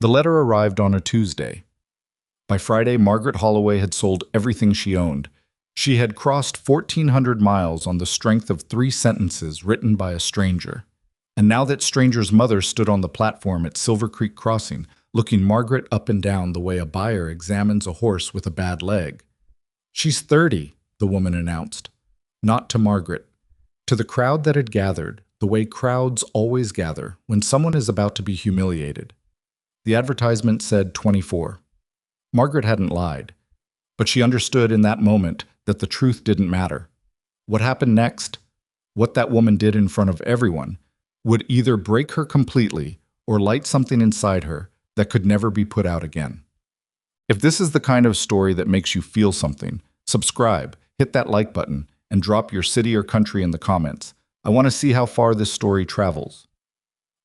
The letter arrived on a Tuesday. By Friday, Margaret Holloway had sold everything she owned. She had crossed 1,400 miles on the strength of 3 sentences written by a stranger. And now that stranger's mother stood on the platform at Silver Creek Crossing, looking Margaret up and down the way a buyer examines a horse with a bad leg. "She's 30, the woman announced. Not to Margaret. To the crowd that had gathered, the way crowds always gather when someone is about to be humiliated. The advertisement said 24. Margaret hadn't lied, but she understood in that moment that the truth didn't matter. What happened next, what that woman did in front of everyone, would either break her completely or light something inside her that could never be put out again. If this is the kind of story that makes you feel something, subscribe, hit that like button, and drop your city or country in the comments. I want to see how far this story travels.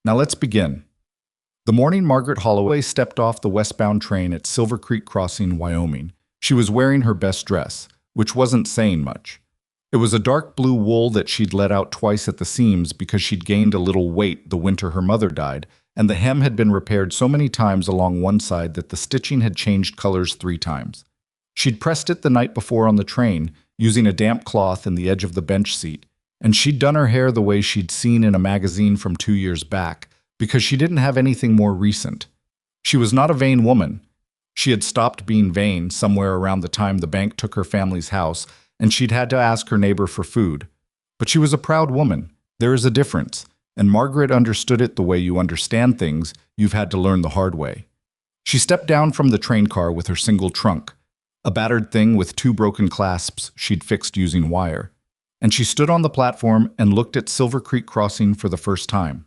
Now let's begin. The morning Margaret Holloway stepped off the westbound train at Silver Creek Crossing, Wyoming, she was wearing her best dress, which wasn't saying much. It was a dark blue wool that she'd let out twice at the seams because she'd gained a little weight the winter her mother died, and the hem had been repaired so many times along one side that the stitching had changed colors 3 times. She'd pressed it the night before on the train, using a damp cloth in the edge of the bench seat, and she'd done her hair the way she'd seen in a magazine from 2 years back, because she didn't have anything more recent. She was not a vain woman. She had stopped being vain somewhere around the time the bank took her family's house, and she'd had to ask her neighbor for food. But she was a proud woman. There is a difference, and Margaret understood it the way you understand things you've had to learn the hard way. She stepped down from the train car with her single trunk, a battered thing with 2 broken clasps she'd fixed using wire, and she stood on the platform and looked at Silver Creek Crossing for the first time.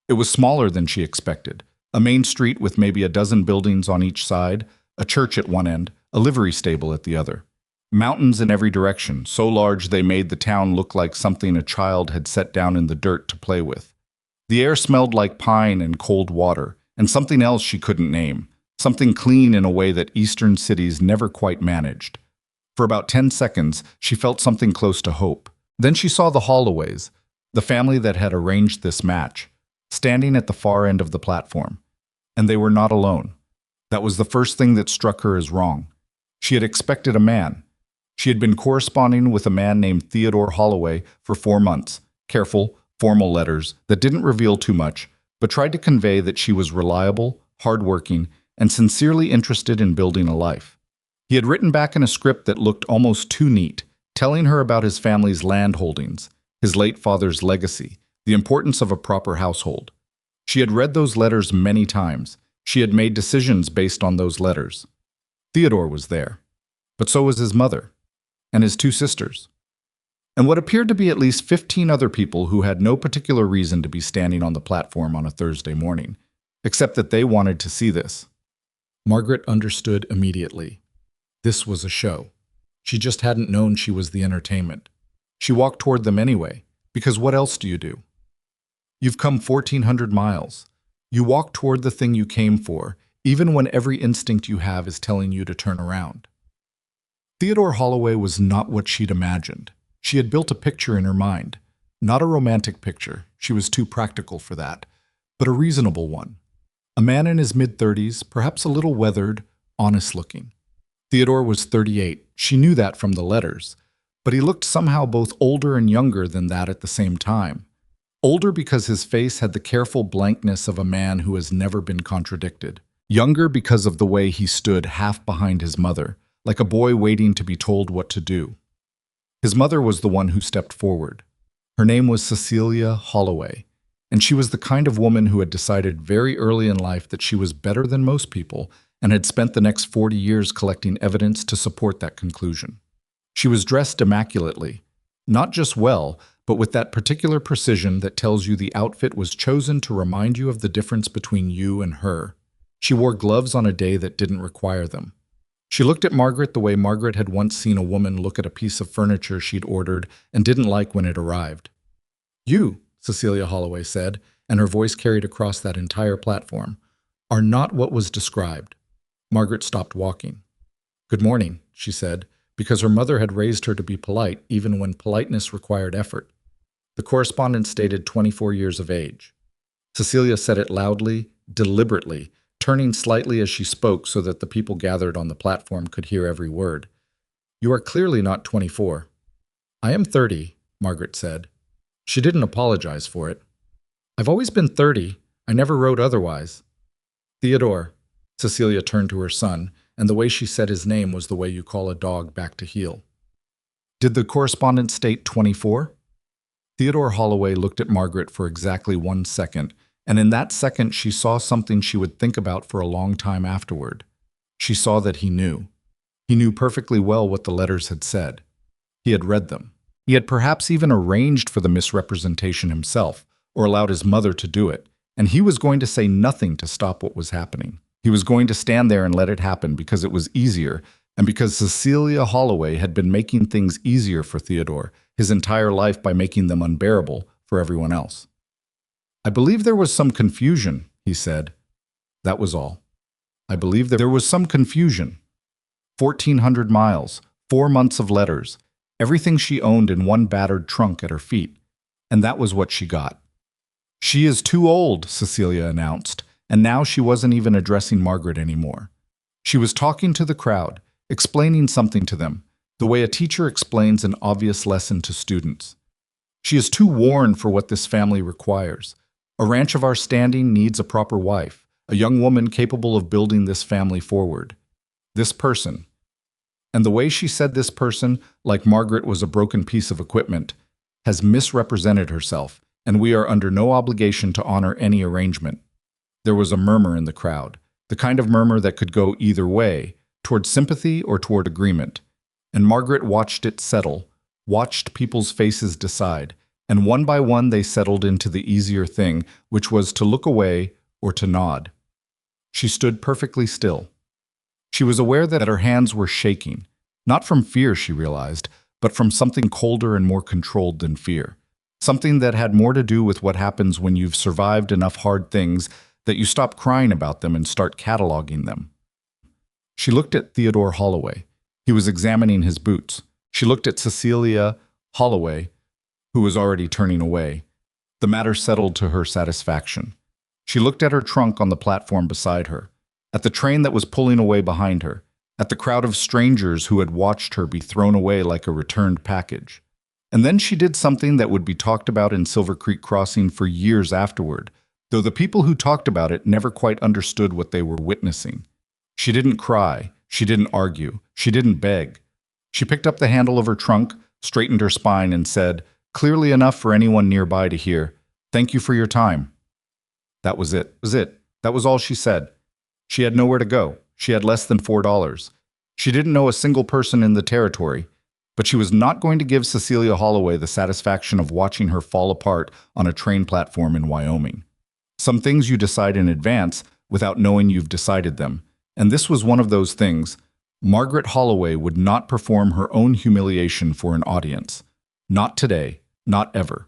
It was smaller than she expected, a main street with maybe a dozen buildings on each side, a church at one end, a livery stable at the other. Mountains in every direction, so large they made the town look like something a child had set down in the dirt to play with. The air smelled like pine and cold water, and something else she couldn't name, something clean in a way that eastern cities never quite managed. For about 10 seconds, she felt something close to hope. Then she saw the Holloways, the family that had arranged this match, standing at the far end of the platform. And they were not alone. That was the first thing that struck her as wrong. She had expected a man. She had been corresponding with a man named Theodore Holloway for 4 months, careful, formal letters that didn't reveal too much, but tried to convey that she was reliable, hardworking, and sincerely interested in building a life. He had written back in a script that looked almost too neat, telling her about his family's land holdings, his late father's legacy, the importance of a proper household. She had read those letters many times. She had made decisions based on those letters. Theodore was there, but so was his mother, and his 2 sisters, and what appeared to be at least 15 other people who had no particular reason to be standing on the platform on a Thursday morning, except that they wanted to see this. Margaret understood immediately. This was a show. She just hadn't known she was the entertainment. She walked toward them anyway, because what else do you do? You've come 1,400 miles. You walk toward the thing you came for, even when every instinct you have is telling you to turn around. Theodore Holloway was not what she'd imagined. She had built a picture in her mind. Not a romantic picture, she was too practical for that, but a reasonable one. A man in his mid-30s, perhaps a little weathered, honest-looking. Theodore was 38. She knew that from the letters, but he looked somehow both older and younger than that at the same time. Older because his face had the careful blankness of a man who has never been contradicted. Younger because of the way he stood half behind his mother, like a boy waiting to be told what to do. His mother was the one who stepped forward. Her name was Cecilia Holloway, and she was the kind of woman who had decided very early in life that she was better than most people and had spent the next 40 years collecting evidence to support that conclusion. She was dressed immaculately, not just well, but with that particular precision that tells you the outfit was chosen to remind you of the difference between you and her. She wore gloves on a day that didn't require them. She looked at Margaret the way Margaret had once seen a woman look at a piece of furniture she'd ordered and didn't like when it arrived. "You," Cecilia Holloway said, and her voice carried across that entire platform, "are not what was described." Margaret stopped walking. "Good morning," she said, because her mother had raised her to be polite even when politeness required effort. The correspondence stated 24 years of age. Cecilia said it loudly, deliberately, turning slightly as she spoke so that the people gathered on the platform could hear every word. "You are clearly not 24. "I am 30, Margaret said. She didn't apologize for it. "I've always been 30. I never wrote otherwise." "Theodore," Cecilia turned to her son, and the way she said his name was the way you call a dog back to heel. "Did the correspondence state 24? Theodore Holloway looked at Margaret for exactly 1 second, and in that second she saw something she would think about for a long time afterward. She saw that he knew. He knew perfectly well what the letters had said. He had read them. He had perhaps even arranged for the misrepresentation himself, or allowed his mother to do it, and he was going to say nothing to stop what was happening. He was going to stand there and let it happen because it was easier, and because Cecilia Holloway had been making things easier for Theodore his entire life by making them unbearable for everyone else. "I believe there was some confusion," he said. That was all. I believe that there was some confusion. 1,400 miles, 4 months of letters, everything she owned in one battered trunk at her feet, and that was what she got. "She is too old," Cecilia announced, and now she wasn't even addressing Margaret anymore. She was talking to the crowd, explaining something to them, the way a teacher explains an obvious lesson to students. "She is too worn for what this family requires. A ranch of our standing needs a proper wife, a young woman capable of building this family forward. This person." And the way she said this person, like Margaret was a broken piece of equipment, has misrepresented herself, and we are under no obligation to honor any arrangement. There was a murmur in the crowd, the kind of murmur that could go either way, toward sympathy or toward agreement. And Margaret watched it settle, watched people's faces decide, and one by one they settled into the easier thing, which was to look away or to nod. She stood perfectly still. She was aware that her hands were shaking, not from fear, she realized, but from something colder and more controlled than fear. Something that had more to do with what happens when you've survived enough hard things that you stop crying about them and start cataloging them. She looked at Theodore Holloway. He was examining his boots. She looked at Cecilia Holloway, who was already turning away. The matter settled to her satisfaction. She looked at her trunk on the platform beside her, at the train that was pulling away behind her, at the crowd of strangers who had watched her be thrown away like a returned package. And then she did something that would be talked about in Silver Creek Crossing for years afterward, though the people who talked about it never quite understood what they were witnessing. She didn't cry, she didn't argue, she didn't beg. She picked up the handle of her trunk, straightened her spine, and said, clearly enough for anyone nearby to hear, "Thank you for your time." That was it. That was all she said. She had nowhere to go. She had less than $4. She didn't know a single person in the territory, but she was not going to give Cecilia Holloway the satisfaction of watching her fall apart on a train platform in Wyoming. Some things you decide in advance without knowing you've decided them, and this was one of those things. Margaret Holloway would not perform her own humiliation for an audience. Not today, not ever.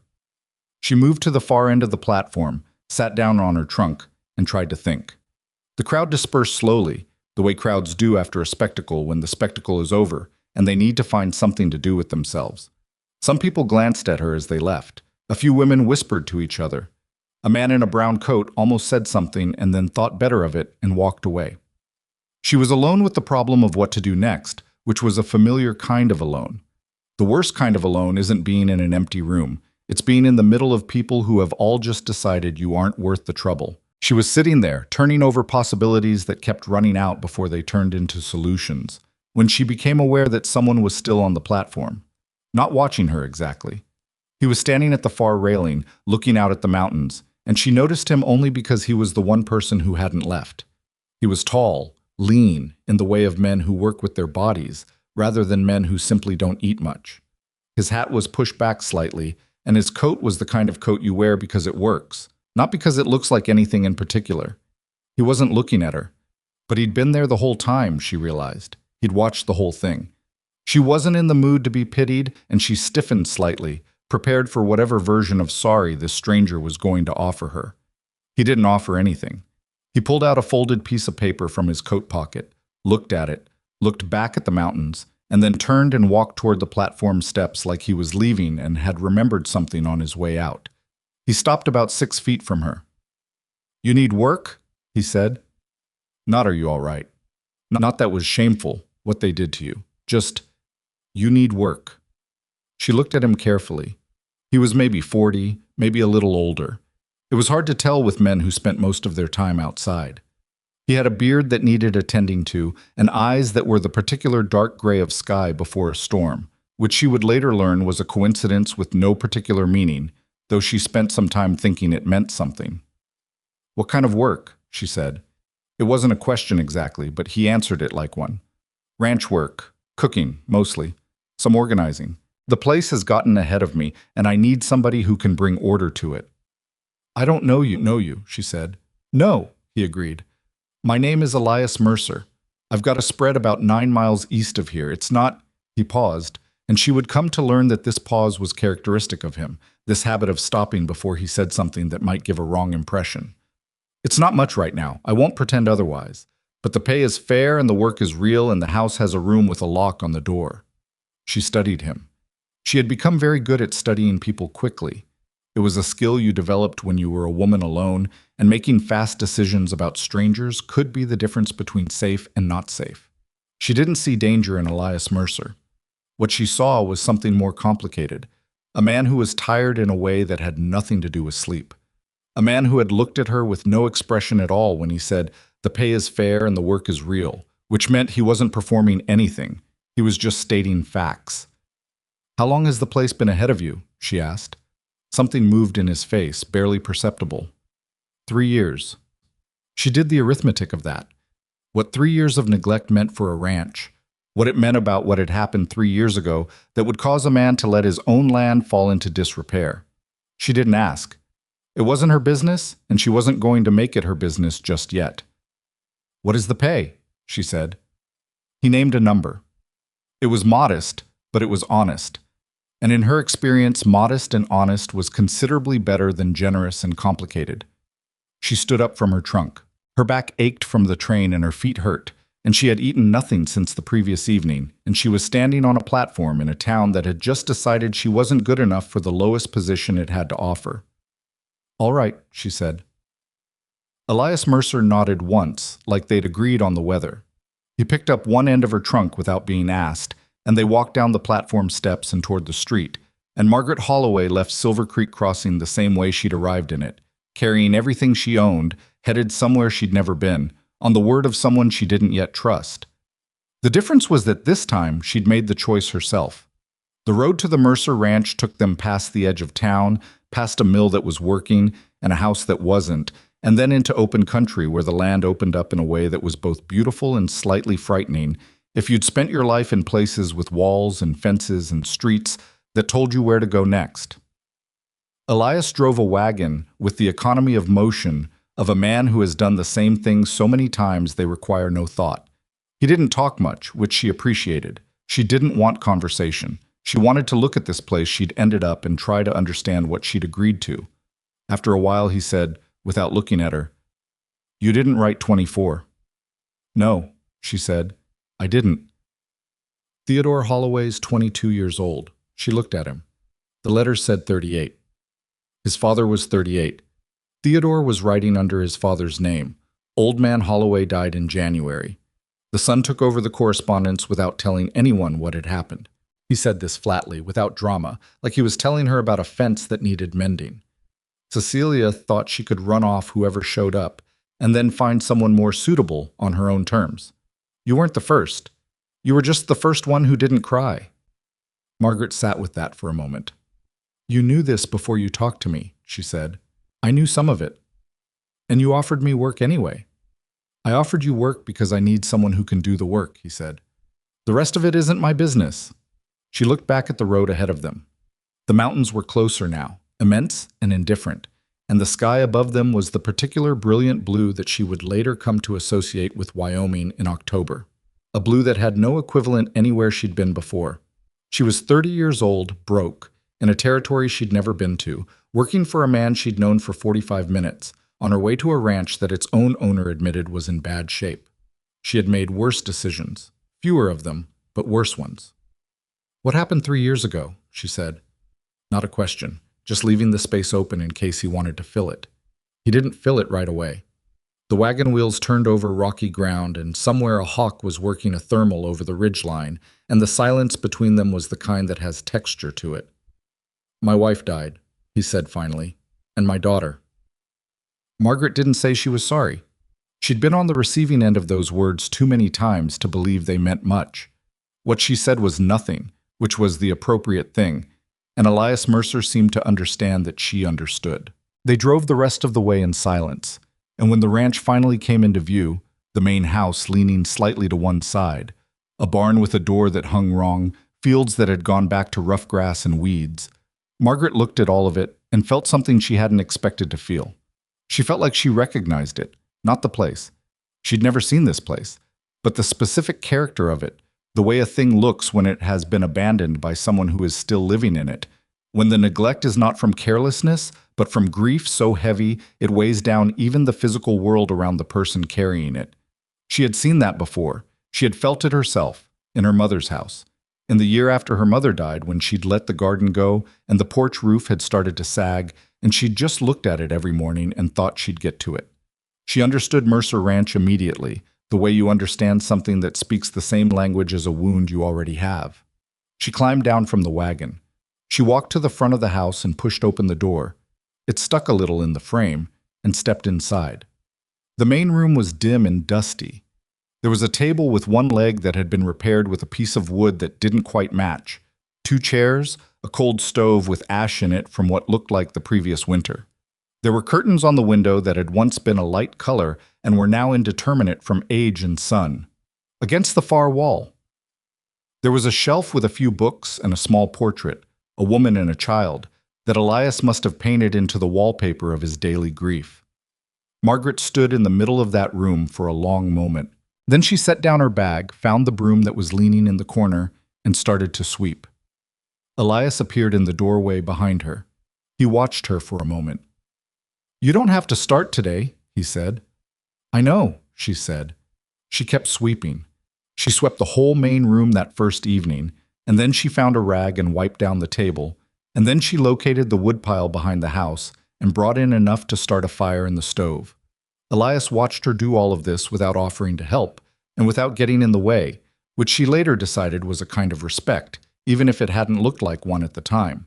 She moved to the far end of the platform, sat down on her trunk, and tried to think. The crowd dispersed slowly, the way crowds do after a spectacle when the spectacle is over, and they need to find something to do with themselves. Some people glanced at her as they left. A few women whispered to each other. A man in a brown coat almost said something and then thought better of it and walked away. She was alone with the problem of what to do next, which was a familiar kind of alone. The worst kind of alone isn't being in an empty room. It's being in the middle of people who have all just decided you aren't worth the trouble. She was sitting there, turning over possibilities that kept running out before they turned into solutions, when she became aware that someone was still on the platform. Not watching her exactly. He was standing at the far railing, looking out at the mountains, and she noticed him only because he was the one person who hadn't left. He was tall, lean, in the way of men who work with their bodies, rather than men who simply don't eat much. His hat was pushed back slightly, and his coat was the kind of coat you wear because it works, not because it looks like anything in particular. He wasn't looking at her, but he'd been there the whole time, she realized. He'd watched the whole thing. She wasn't in the mood to be pitied, and she stiffened slightly, prepared for whatever version of sorry this stranger was going to offer her. He didn't offer anything. He pulled out a folded piece of paper from his coat pocket, looked at it, looked back at the mountains, and then turned and walked toward the platform steps like he was leaving and had remembered something on his way out. He stopped about 6 feet from her. "You need work?" he said. Not are you all right. Not that was shameful, what they did to you. Just, you need work. She looked at him carefully. He was maybe 40, maybe a little older. It was hard to tell with men who spent most of their time outside. He had a beard that needed attending to, and eyes that were the particular dark gray of sky before a storm, which she would later learn was a coincidence with no particular meaning, though she spent some time thinking it meant something. "What kind of work?" she said. It wasn't a question exactly, but he answered it like one. "Ranch work, cooking, mostly. Some organizing. The place has gotten ahead of me, and I need somebody who can bring order to it." "I don't know you, she said. "No," he agreed. "My name is Elias Mercer. I've got a spread about 9 miles east of here. It's not—" He paused, and she would come to learn that this pause was characteristic of him, this habit of stopping before he said something that might give a wrong impression. "It's not much right now. I won't pretend otherwise. But the pay is fair and the work is real and the house has a room with a lock on the door." She studied him. She had become very good at studying people quickly. It was a skill you developed when you were a woman alone, and making fast decisions about strangers could be the difference between safe and not safe. She didn't see danger in Elias Mercer. What she saw was something more complicated, a man who was tired in a way that had nothing to do with sleep. A man who had looked at her with no expression at all when he said, "The pay is fair and the work is real," which meant he wasn't performing anything. He was just stating facts. "How long has the place been ahead of you?" she asked. Something moved in his face, barely perceptible. 3 years. She did the arithmetic of that. What 3 years of neglect meant for a ranch. What it meant about what had happened 3 years ago that would cause a man to let his own land fall into disrepair. She didn't ask. It wasn't her business, and she wasn't going to make it her business just yet. "What is the pay?" she said. He named a number. It was modest, but it was honest. And in her experience, modest and honest was considerably better than generous and complicated. She stood up from her trunk. Her back ached from the train and her feet hurt, and she had eaten nothing since the previous evening, and she was standing on a platform in a town that had just decided she wasn't good enough for the lowest position it had to offer. "All right," she said. Elias Mercer nodded once, like they'd agreed on the weather. He picked up one end of her trunk without being asked, and they walked down the platform steps and toward the street, and Margaret Holloway left Silver Creek Crossing the same way she'd arrived in it, carrying everything she owned, headed somewhere she'd never been, on the word of someone she didn't yet trust. The difference was that this time she'd made the choice herself. The road to the Mercer Ranch took them past the edge of town, past a mill that was working and a house that wasn't, and then into open country where the land opened up in a way that was both beautiful and slightly frightening if you'd spent your life in places with walls and fences and streets that told you where to go next. Elias drove a wagon with the economy of motion of a man who has done the same thing so many times they require no thought. He didn't talk much, which she appreciated. She didn't want conversation. She wanted to look at this place she'd ended up and try to understand what she'd agreed to. After a while, he said, without looking at her, "You didn't write 24. "No," she said, "I didn't." Theodore Holloway's 22 years old. She looked at him. The letter said 38. His father was 38. Theodore was writing under his father's name. Old Man Holloway died in January. The son took over the correspondence without telling anyone what had happened. He said this flatly, without drama, like he was telling her about a fence that needed mending. Cecilia thought she could run off whoever showed up, and then find someone more suitable on her own terms. "You weren't the first. You were just the first one who didn't cry." Margaret sat with that for a moment. "You knew this before you talked to me," she said. "I knew some of it. And you offered me work anyway." "I offered you work because I need someone who can do the work," he said. "The rest of it isn't my business." She looked back at the road ahead of them. The mountains were closer now, immense and indifferent, and the sky above them was the particular brilliant blue that she would later come to associate with Wyoming in October, a blue that had no equivalent anywhere she'd been before. She was 30 years old, broke, in a territory she'd never been to, working for a man she'd known for 45 minutes, on her way to a ranch that its own owner admitted was in bad shape. She had made worse decisions, fewer of them, but worse ones. "What happened 3 years ago?" she said. Not a question, just leaving the space open in case he wanted to fill it. He didn't fill it right away. The wagon wheels turned over rocky ground, and somewhere a hawk was working a thermal over the ridgeline, and the silence between them was the kind that has texture to it. "My wife died," he said finally, "and my daughter." Margaret didn't say she was sorry. She'd been on the receiving end of those words too many times to believe they meant much. What she said was nothing, which was the appropriate thing, and Elias Mercer seemed to understand that she understood. They drove the rest of the way in silence, and when the ranch finally came into view, the main house leaning slightly to one side, a barn with a door that hung wrong, fields that had gone back to rough grass and weeds, Margaret looked at all of it and felt something she hadn't expected to feel. She felt like she recognized it, not the place. She'd never seen this place, but the specific character of it, the way a thing looks when it has been abandoned by someone who is still living in it, when the neglect is not from carelessness, but from grief so heavy it weighs down even the physical world around the person carrying it. She had seen that before. She had felt it herself, in her mother's house. In the year after her mother died, when she'd let the garden go and the porch roof had started to sag, and she'd just looked at it every morning and thought she'd get to it. She understood Mercer Ranch immediately, the way you understand something that speaks the same language as a wound you already have. She climbed down from the wagon. She walked to the front of the house and pushed open the door. It stuck a little in the frame, and stepped inside. The main room was dim and dusty. There was a table with one leg that had been repaired with a piece of wood that didn't quite match, 2 chairs, a cold stove with ash in it from what looked like the previous winter. There were curtains on the window that had once been a light color and were now indeterminate from age and sun. Against the far wall, there was a shelf with a few books and a small portrait, a woman and a child, that Elias must have painted into the wallpaper of his daily grief. Margaret stood in the middle of that room for a long moment. Then she set down her bag, found the broom that was leaning in the corner, and started to sweep. Elias appeared in the doorway behind her. He watched her for a moment. "You don't have to start today," he said. "I know," she said. She kept sweeping. She swept the whole main room that first evening, and then she found a rag and wiped down the table, and then she located the woodpile behind the house and brought in enough to start a fire in the stove. Elias watched her do all of this without offering to help, and without getting in the way, which she later decided was a kind of respect, even if it hadn't looked like one at the time.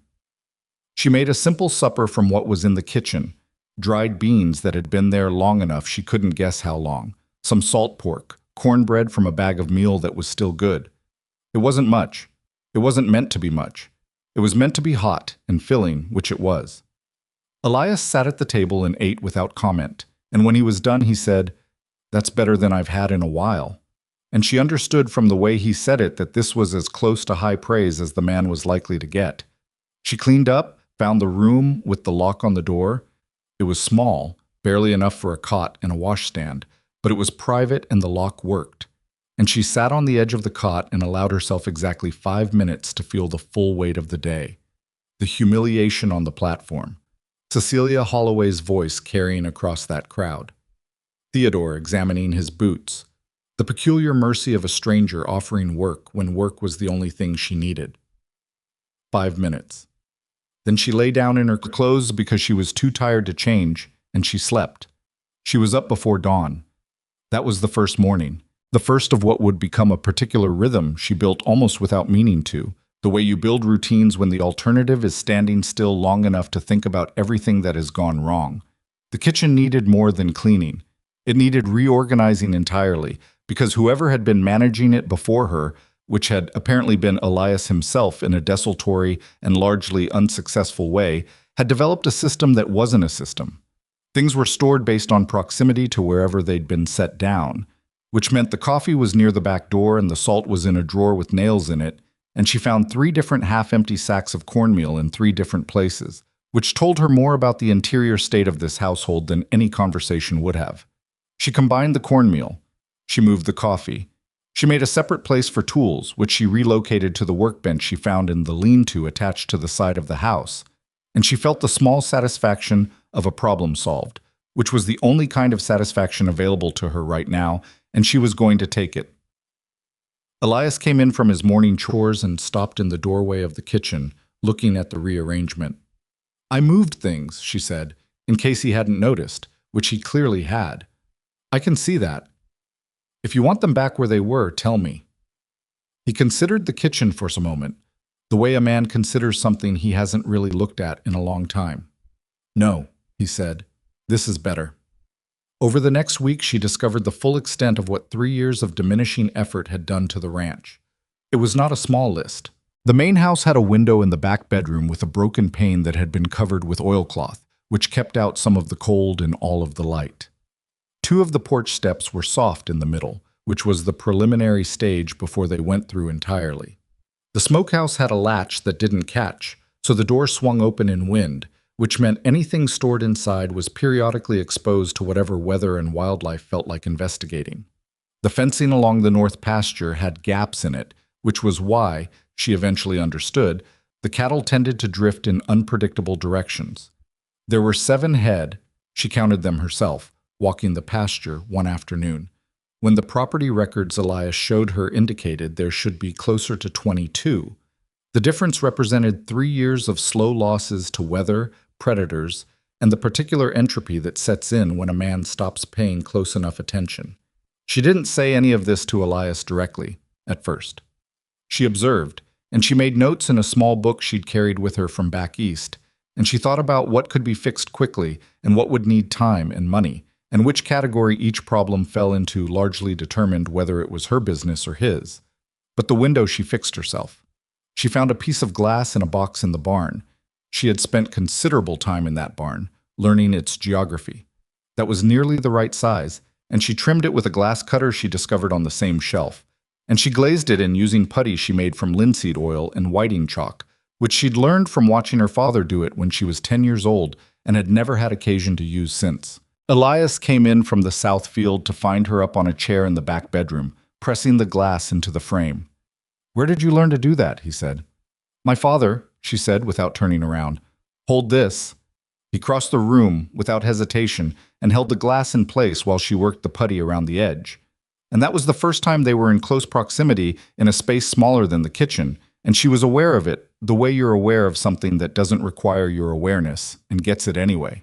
She made a simple supper from what was in the kitchen, dried beans that had been there long enough she couldn't guess how long, some salt pork, cornbread from a bag of meal that was still good. It wasn't much. It wasn't meant to be much. It was meant to be hot and filling, which it was. Elias sat at the table and ate without comment, and when he was done he said, "That's better than I've had in a while." And she understood from the way he said it that this was as close to high praise as the man was likely to get. She cleaned up, found the room with the lock on the door. It was small, barely enough for a cot and a washstand, but it was private and the lock worked. And she sat on the edge of the cot and allowed herself exactly 5 minutes to feel the full weight of the day. The humiliation on the platform. Cecilia Holloway's voice carrying across that crowd. Theodore examining his boots. The peculiar mercy of a stranger offering work when work was the only thing she needed. 5 minutes. Then she lay down in her clothes because she was too tired to change, and she slept. She was up before dawn. That was the first morning. The first of what would become a particular rhythm she built almost without meaning to, the way you build routines when the alternative is standing still long enough to think about everything that has gone wrong. The kitchen needed more than cleaning. It needed reorganizing entirely, because whoever had been managing it before her, which had apparently been Elias himself in a desultory and largely unsuccessful way, had developed a system that wasn't a system. Things were stored based on proximity to wherever they'd been set down, which meant the coffee was near the back door and the salt was in a drawer with nails in it, and she found 3 different half-empty sacks of cornmeal in 3 different places, which told her more about the interior state of this household than any conversation would have. She combined the cornmeal. She moved the coffee. She made a separate place for tools, which she relocated to the workbench she found in the lean-to attached to the side of the house, and she felt the small satisfaction of a problem solved, which was the only kind of satisfaction available to her right now, and she was going to take it. Elias came in from his morning chores and stopped in the doorway of the kitchen, looking at the rearrangement. "I moved things," she said, in case he hadn't noticed, which he clearly had. I can see that. If you want them back where they were, tell me. He considered the kitchen for a moment, the way a man considers something he hasn't really looked at in a long time. No, he said. This is better. Over the next week, she discovered the full extent of what 3 years of diminishing effort had done to the ranch. It was not a small list. The main house had a window in the back bedroom with a broken pane that had been covered with oilcloth, which kept out some of the cold and all of the light. 2 of the porch steps were soft in the middle, which was the preliminary stage before they went through entirely. The smokehouse had a latch that didn't catch, so the door swung open in wind, which meant anything stored inside was periodically exposed to whatever weather and wildlife felt like investigating. The fencing along the north pasture had gaps in it, which was why, she eventually understood, the cattle tended to drift in unpredictable directions. There were 7 head, she counted them herself, walking the pasture one afternoon, when the property records Elias showed her indicated there should be closer to 22. The difference represented 3 years of slow losses to weather, predators, and the particular entropy that sets in when a man stops paying close enough attention. She didn't say any of this to Elias directly, at first. She observed, and she made notes in a small book she'd carried with her from back east, and she thought about what could be fixed quickly and what would need time and money, and which category each problem fell into largely determined whether it was her business or his. But the window she fixed herself. She found a piece of glass in a box in the barn. She had spent considerable time in that barn, learning its geography. That was nearly the right size, and she trimmed it with a glass cutter she discovered on the same shelf. And she glazed it in using putty she made from linseed oil and whiting chalk, which she'd learned from watching her father do it when she was 10 years old and had never had occasion to use since. Elias came in from the south field to find her up on a chair in the back bedroom, pressing the glass into the frame. "Where did you learn to do that?" he said. "My father," she said without turning around. "Hold this." He crossed the room without hesitation and held the glass in place while she worked the putty around the edge. And that was the first time they were in close proximity in a space smaller than the kitchen, and she was aware of it, the way you're aware of something that doesn't require your awareness and gets it anyway.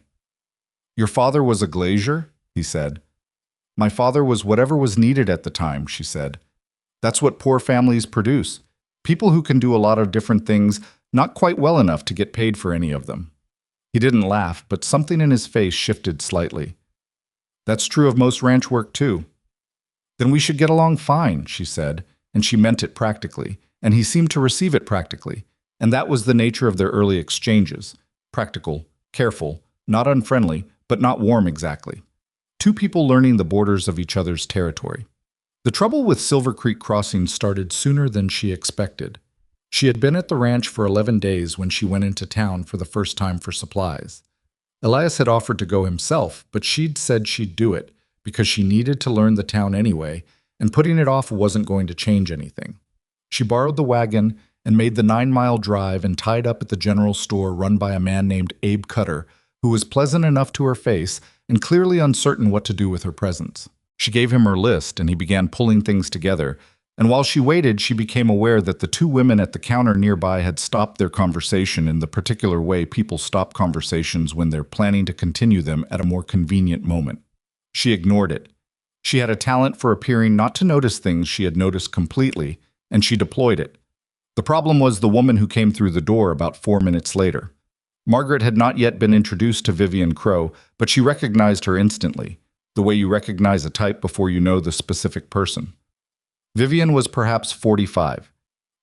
"Your father was a glazier?" he said. "My father was whatever was needed at the time," she said. "That's what poor families produce. People who can do a lot of different things, not quite well enough to get paid for any of them." He didn't laugh, but something in his face shifted slightly. "That's true of most ranch work, too." "Then we should get along fine," she said, and she meant it practically, and he seemed to receive it practically, and that was the nature of their early exchanges. Practical, careful, not unfriendly, but not warm exactly. 2 people learning the borders of each other's territory. The trouble with Silver Creek Crossing started sooner than she expected. She had been at the ranch for 11 days when she went into town for the first time for supplies. Elias had offered to go himself, but she'd said she'd do it, because she needed to learn the town anyway, and putting it off wasn't going to change anything. She borrowed the wagon and made the 9-mile drive and tied up at the general store run by a man named Abe Cutter, who was pleasant enough to her face and clearly uncertain what to do with her presence. She gave him her list, and he began pulling things together, and while she waited, she became aware that the 2 women at the counter nearby had stopped their conversation in the particular way people stop conversations when they're planning to continue them at a more convenient moment. She ignored it. She had a talent for appearing not to notice things she had noticed completely, and she deployed it. The problem was the woman who came through the door about 4 minutes later. Margaret had not yet been introduced to Vivian Crow, but she recognized her instantly, the way you recognize a type before you know the specific person. Vivian was perhaps 45,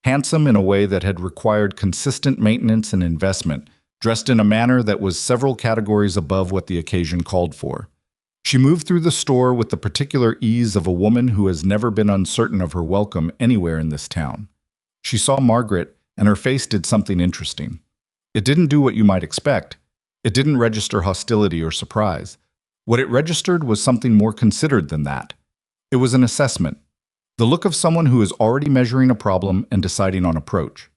handsome in a way that had required consistent maintenance and investment, dressed in a manner that was several categories above what the occasion called for. She moved through the store with the particular ease of a woman who has never been uncertain of her welcome anywhere in this town. She saw Margaret, and her face did something interesting. It didn't do what you might expect. It didn't register hostility or surprise. What it registered was something more considered than that. It was an assessment. The look of someone who is already measuring a problem and deciding on approach.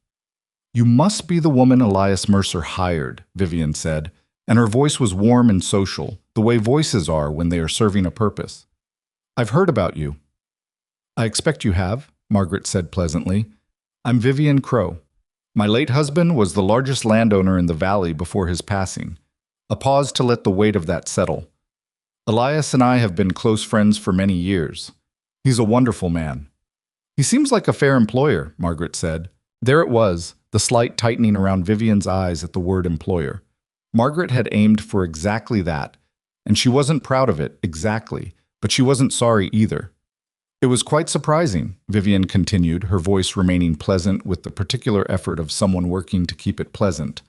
"You must be the woman Elias Mercer hired," Vivian said, and her voice was warm and social, the way voices are when they are serving a purpose. "I've heard about you." "I expect you have," Margaret said pleasantly. "I'm Vivian Crow. My late husband was the largest landowner in the valley before his passing." A pause to let the weight of that settle. Elias and I have been close friends for many years. He's a wonderful man. He seems like a fair employer, Margaret said. There it was, the slight tightening around Vivian's eyes at the word employer. Margaret had aimed for exactly that, and she wasn't proud of it, exactly, but she wasn't sorry either. It was quite surprising, Vivian continued, her voice remaining pleasant with the particular effort of someone working to keep it pleasant,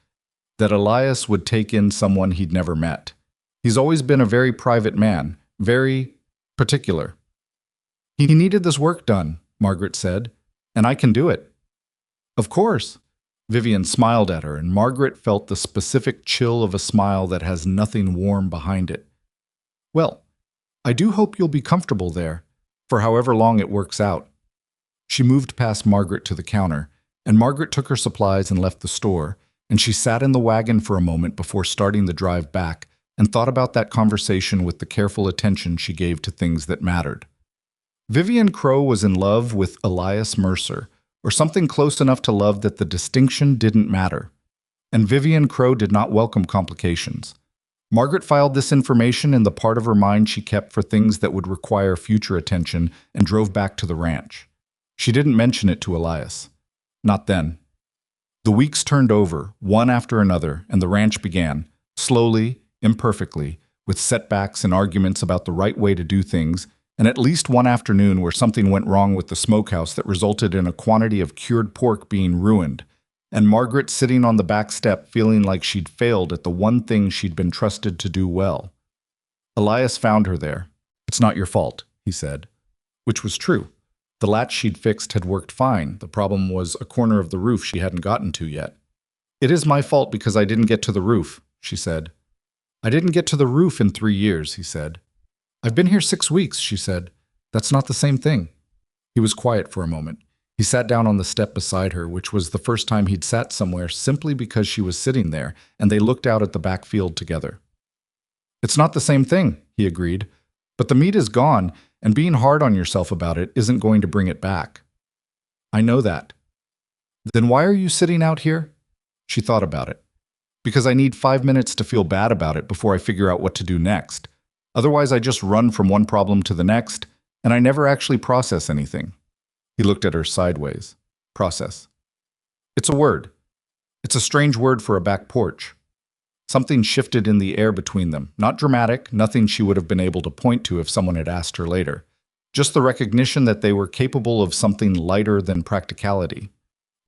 that Elias would take in someone he'd never met. He's always been a very private man, very particular. He needed this work done, Margaret said, and I can do it. Of course. Vivian smiled at her, and Margaret felt the specific chill of a smile that has nothing warm behind it. Well, I do hope you'll be comfortable there, for however long it works out. She moved past Margaret to the counter, and Margaret took her supplies and left the store, and she sat in the wagon for a moment before starting the drive back and thought about that conversation with the careful attention she gave to things that mattered. Vivian Crowe was in love with Elias Mercer, or something close enough to love that the distinction didn't matter. And Vivian Crowe did not welcome complications. Margaret filed this information in the part of her mind she kept for things that would require future attention and drove back to the ranch. She didn't mention it to Elias. Not then. The weeks turned over, one after another, and the ranch began, slowly, imperfectly, with setbacks and arguments about the right way to do things, and at least one afternoon where something went wrong with the smokehouse that resulted in a quantity of cured pork being ruined, and Margaret sitting on the back step feeling like she'd failed at the one thing she'd been trusted to do well. Elias found her there. It's not your fault, he said, which was true. The latch she'd fixed had worked fine. The problem was a corner of the roof she hadn't gotten to yet. It is my fault because I didn't get to the roof, she said. I didn't get to the roof in 3 years, he said. I've been here 6 weeks, she said. That's not the same thing. He was quiet for a moment. He sat down on the step beside her, which was the first time he'd sat somewhere simply because she was sitting there, and they looked out at the back field together. It's not the same thing, he agreed. But the meat is gone, and being hard on yourself about it isn't going to bring it back. I know that. Then why are you sitting out here? She thought about it. Because I need 5 minutes to feel bad about it before I figure out what to do next. Otherwise, I just run from one problem to the next, and I never actually process anything. He looked at her sideways. Process. It's a word. It's a strange word for a back porch. Something shifted in the air between them. Not dramatic, nothing she would have been able to point to if someone had asked her later. Just the recognition that they were capable of something lighter than practicality.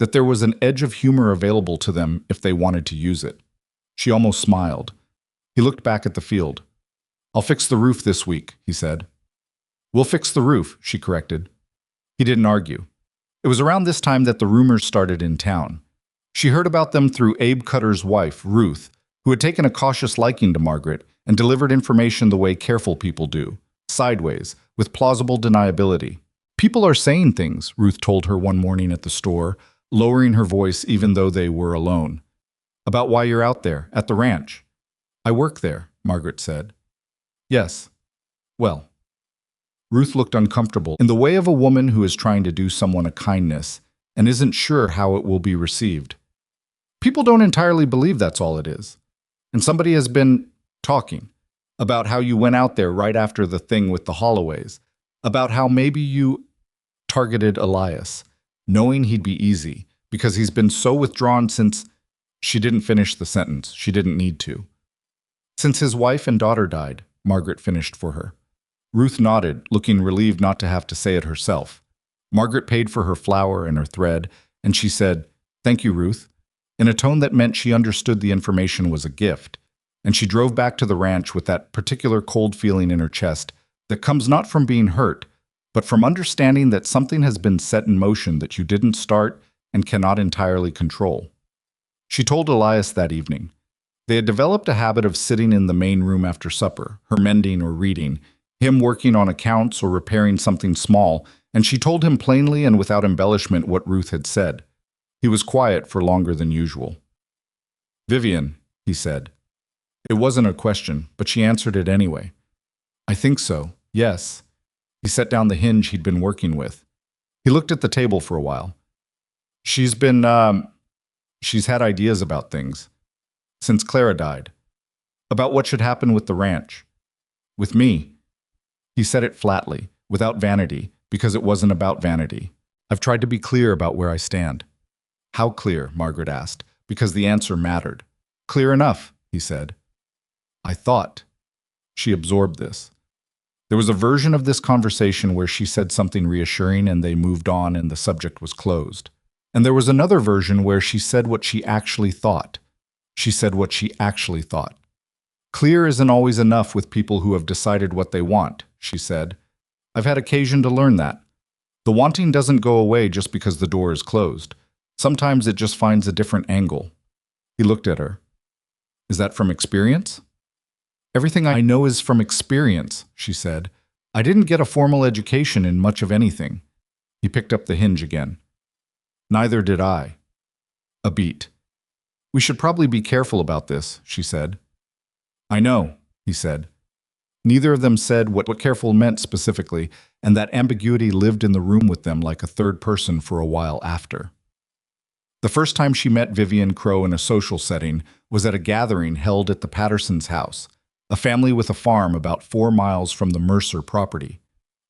That there was an edge of humor available to them if they wanted to use it. She almost smiled. He looked back at the field. I'll fix the roof this week, he said. We'll fix the roof, she corrected. He didn't argue. It was around this time that the rumors started in town. She heard about them through Abe Cutter's wife, Ruth, who had taken a cautious liking to Margaret and delivered information the way careful people do, sideways, with plausible deniability. People are saying things, Ruth told her one morning at the store, lowering her voice even though they were alone. About why you're out there, at the ranch. I work there, Margaret said. Yes. Well. Ruth looked uncomfortable, in the way of a woman who is trying to do someone a kindness and isn't sure how it will be received. People don't entirely believe that's all it is. And somebody has been talking about how you went out there right after the thing with the Holloways, about how maybe you targeted Elias, knowing he'd be easy, because he's been so withdrawn since... She didn't finish the sentence. She didn't need to. Since his wife and daughter died, Margaret finished for her. Ruth nodded, looking relieved not to have to say it herself. Margaret paid for her flour and her thread, and she said, "Thank you, Ruth," in a tone that meant she understood the information was a gift, and she drove back to the ranch with that particular cold feeling in her chest that comes not from being hurt, but from understanding that something has been set in motion that you didn't start and cannot entirely control. She told Elias that evening. They had developed a habit of sitting in the main room after supper, her mending or reading, him working on accounts or repairing something small, and she told him plainly and without embellishment what Ruth had said. He was quiet for longer than usual. "Vivian," he said. It wasn't a question, but she answered it anyway. "I think so, yes." He set down the hinge he'd been working with. He looked at the table for a while. She's had ideas about things. Since Clara died. About what should happen with the ranch. With me. He said it flatly, without vanity, because it wasn't about vanity. I've tried to be clear about where I stand. How clear? Margaret asked, because the answer mattered. Clear enough, he said. I thought. She absorbed this. There was a version of this conversation where she said something reassuring and they moved on and the subject was closed. And there was another version where she said what she actually thought. She said what she actually thought. Clear isn't always enough with people who have decided what they want, she said. I've had occasion to learn that. The wanting doesn't go away just because the door is closed. Sometimes it just finds a different angle. He looked at her. Is that from experience? Everything I know is from experience, she said. I didn't get a formal education in much of anything. He picked up the hinge again. Neither did I. A beat. We should probably be careful about this, she said. I know, he said. Neither of them said what careful meant specifically, and that ambiguity lived in the room with them like a third person for a while after. The first time she met Vivian Crow in a social setting was at a gathering held at the Pattersons' house, a family with a farm about 4 miles from the Mercer property.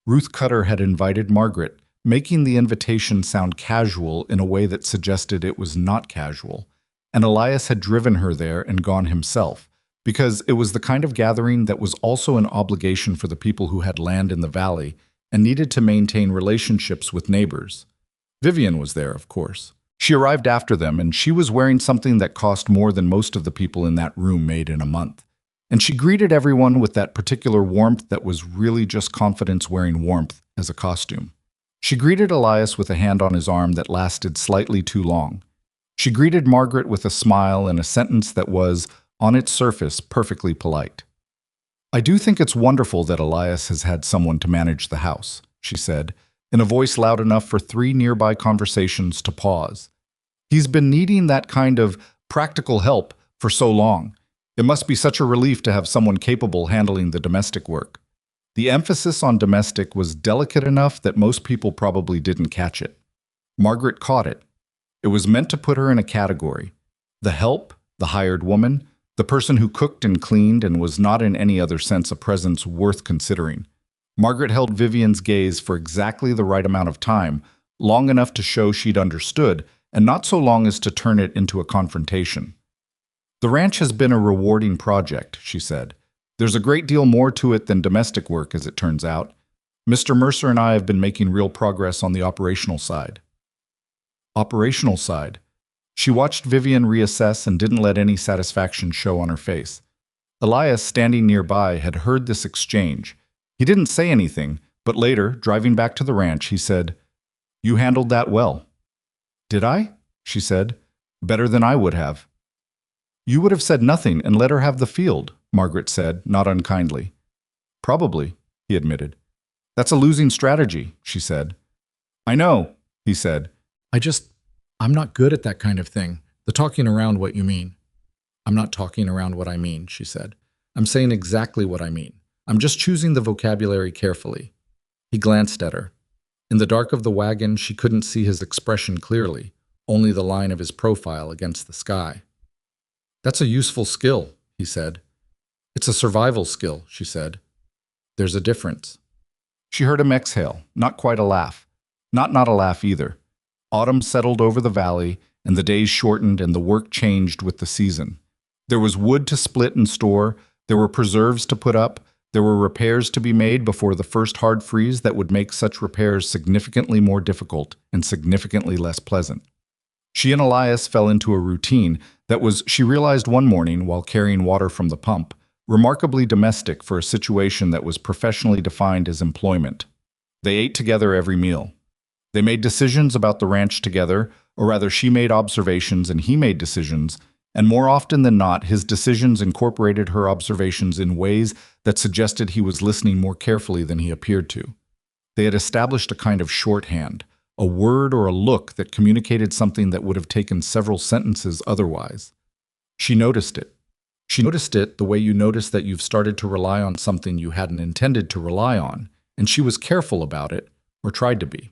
Ruth Cutter had invited Margaret, making the invitation sound casual in a way that suggested it was not casual, and Elias had driven her there and gone himself, because it was the kind of gathering that was also an obligation for the people who had land in the valley and needed to maintain relationships with neighbors. Vivian was there, of course. She arrived after them, and she was wearing something that cost more than most of the people in that room made in a month. And she greeted everyone with that particular warmth that was really just confidence wearing warmth as a costume. She greeted Elias with a hand on his arm that lasted slightly too long. She greeted Margaret with a smile and a sentence that was, on its surface, perfectly polite. I do think it's wonderful that Elias has had someone to manage the house, she said, in a voice loud enough for 3 nearby conversations to pause. He's been needing that kind of practical help for so long. It must be such a relief to have someone capable handling the domestic work. The emphasis on domestic was delicate enough that most people probably didn't catch it. Margaret caught it. It was meant to put her in a category. The help, the hired woman, the person who cooked and cleaned and was not in any other sense a presence worth considering. Margaret held Vivian's gaze for exactly the right amount of time, long enough to show she'd understood, and not so long as to turn it into a confrontation. The ranch has been a rewarding project, she said. There's a great deal more to it than domestic work, as it turns out. Mr. Mercer and I have been making real progress on the operational side. Operational side. She watched Vivian reassess and didn't let any satisfaction show on her face. Elias, standing nearby, had heard this exchange. He didn't say anything, but later, driving back to the ranch, he said, "You handled that well." "Did I?" she said. "Better than I would have." "You would have said nothing and let her have the field," Margaret said, not unkindly. "Probably," he admitted. "That's a losing strategy," she said. "I know," he said. I'm not good at that kind of thing. The talking around what you mean." "I'm not talking around what I mean," she said. "I'm saying exactly what I mean. I'm just choosing the vocabulary carefully." He glanced at her. In the dark of the wagon, she couldn't see his expression clearly, only the line of his profile against the sky. "That's a useful skill," he said. "It's a survival skill," she said. "There's a difference." She heard him exhale, not quite a laugh. Not a laugh either. Autumn settled over the valley, and the days shortened and the work changed with the season. There was wood to split and store, there were preserves to put up, there were repairs to be made before the first hard freeze that would make such repairs significantly more difficult and significantly less pleasant. She and Elias fell into a routine that was, she realized one morning while carrying water from the pump, remarkably domestic for a situation that was professionally defined as employment. They ate together every meal. They made decisions about the ranch together, or rather she made observations and he made decisions, and more often than not, his decisions incorporated her observations in ways that suggested he was listening more carefully than he appeared to. They had established a kind of shorthand, a word or a look that communicated something that would have taken several sentences otherwise. She noticed it. She noticed it the way you notice that you've started to rely on something you hadn't intended to rely on, and she was careful about it, or tried to be.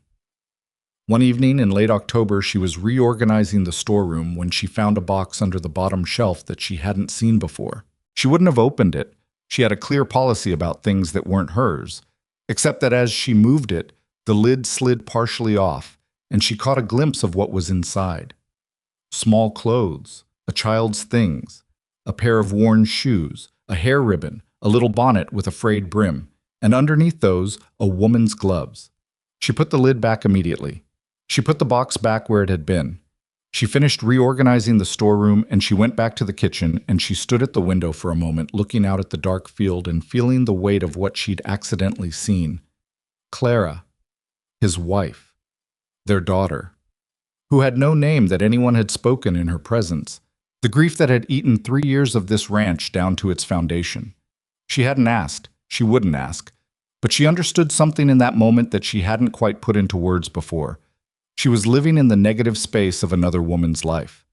One evening in late October, she was reorganizing the storeroom when she found a box under the bottom shelf that she hadn't seen before. She wouldn't have opened it, She had a clear policy about things that weren't hers, except that as she moved it, the lid slid partially off, and she caught a glimpse of what was inside. Small clothes, a child's things, a pair of worn shoes, a hair ribbon, a little bonnet with a frayed brim, and underneath those, a woman's gloves. She put the lid back immediately. She put the box back where it had been. She finished reorganizing the storeroom and she went back to the kitchen and she stood at the window for a moment, looking out at the dark field and feeling the weight of what she'd accidentally seen. Clara, his wife, their daughter, who had no name that anyone had spoken in her presence, the grief that had eaten 3 years of this ranch down to its foundation. She hadn't asked, she wouldn't ask, but she understood something in that moment that she hadn't quite put into words before. She was living in the negative space of another woman's life.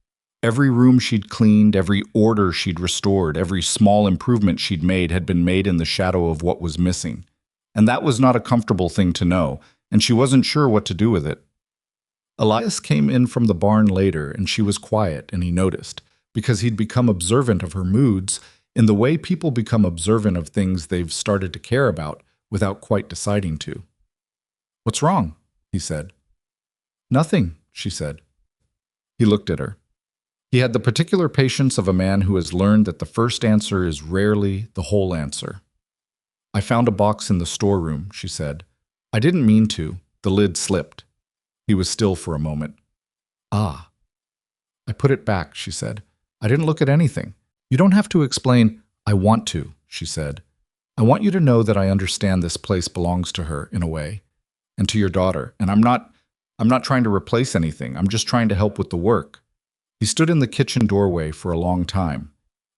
Every room she'd cleaned, every order she'd restored, every small improvement she'd made had been made in the shadow of what was missing. And that was not a comfortable thing to know, and she wasn't sure what to do with it. Elias came in from the barn later, and she was quiet, and he noticed, because he'd become observant of her moods in the way people become observant of things they've started to care about without quite deciding to. "What's wrong?" he said. "Nothing," she said. He looked at her. He had the particular patience of a man who has learned that the first answer is rarely the whole answer. "I found a box in the storeroom," she said. "I didn't mean to. The lid slipped." He was still for a moment. "Ah." "I put it back," she said. "I didn't look at anything." "You don't have to explain." "I want to," she said. "I want you to know that I understand this place belongs to her, in a way, and to your daughter, and I'm not trying to replace anything. I'm just trying to help with the work." He stood in the kitchen doorway for a long time.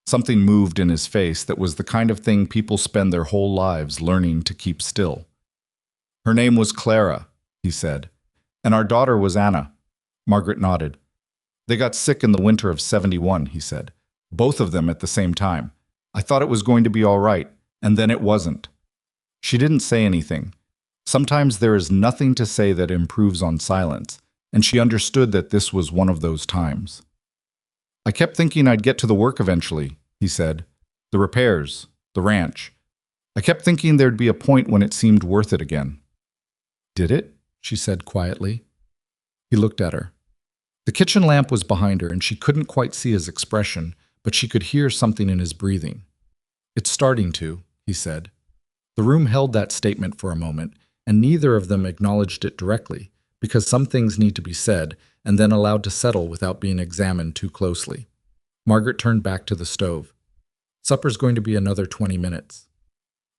Something moved in his face that was the kind of thing people spend their whole lives learning to keep still. "Her name was Clara," he said, "and our daughter was Anna." Margaret nodded. "They got sick in the winter of '71, he said. "Both of them at the same time. I thought it was going to be all right, and then it wasn't." She didn't say anything. Sometimes there is nothing to say that improves on silence, and she understood that this was one of those times. "I kept thinking I'd get to the work eventually," he said. "The repairs, the ranch. I kept thinking there'd be a point when it seemed worth it again." "Did it?" she said quietly. He looked at her. The kitchen lamp was behind her, and she couldn't quite see his expression, but she could hear something in his breathing. "It's starting to," he said. The room held that statement for a moment, and neither of them acknowledged it directly, because some things need to be said and then allowed to settle without being examined too closely. Margaret turned back to the stove. "Supper's going to be another 20 minutes.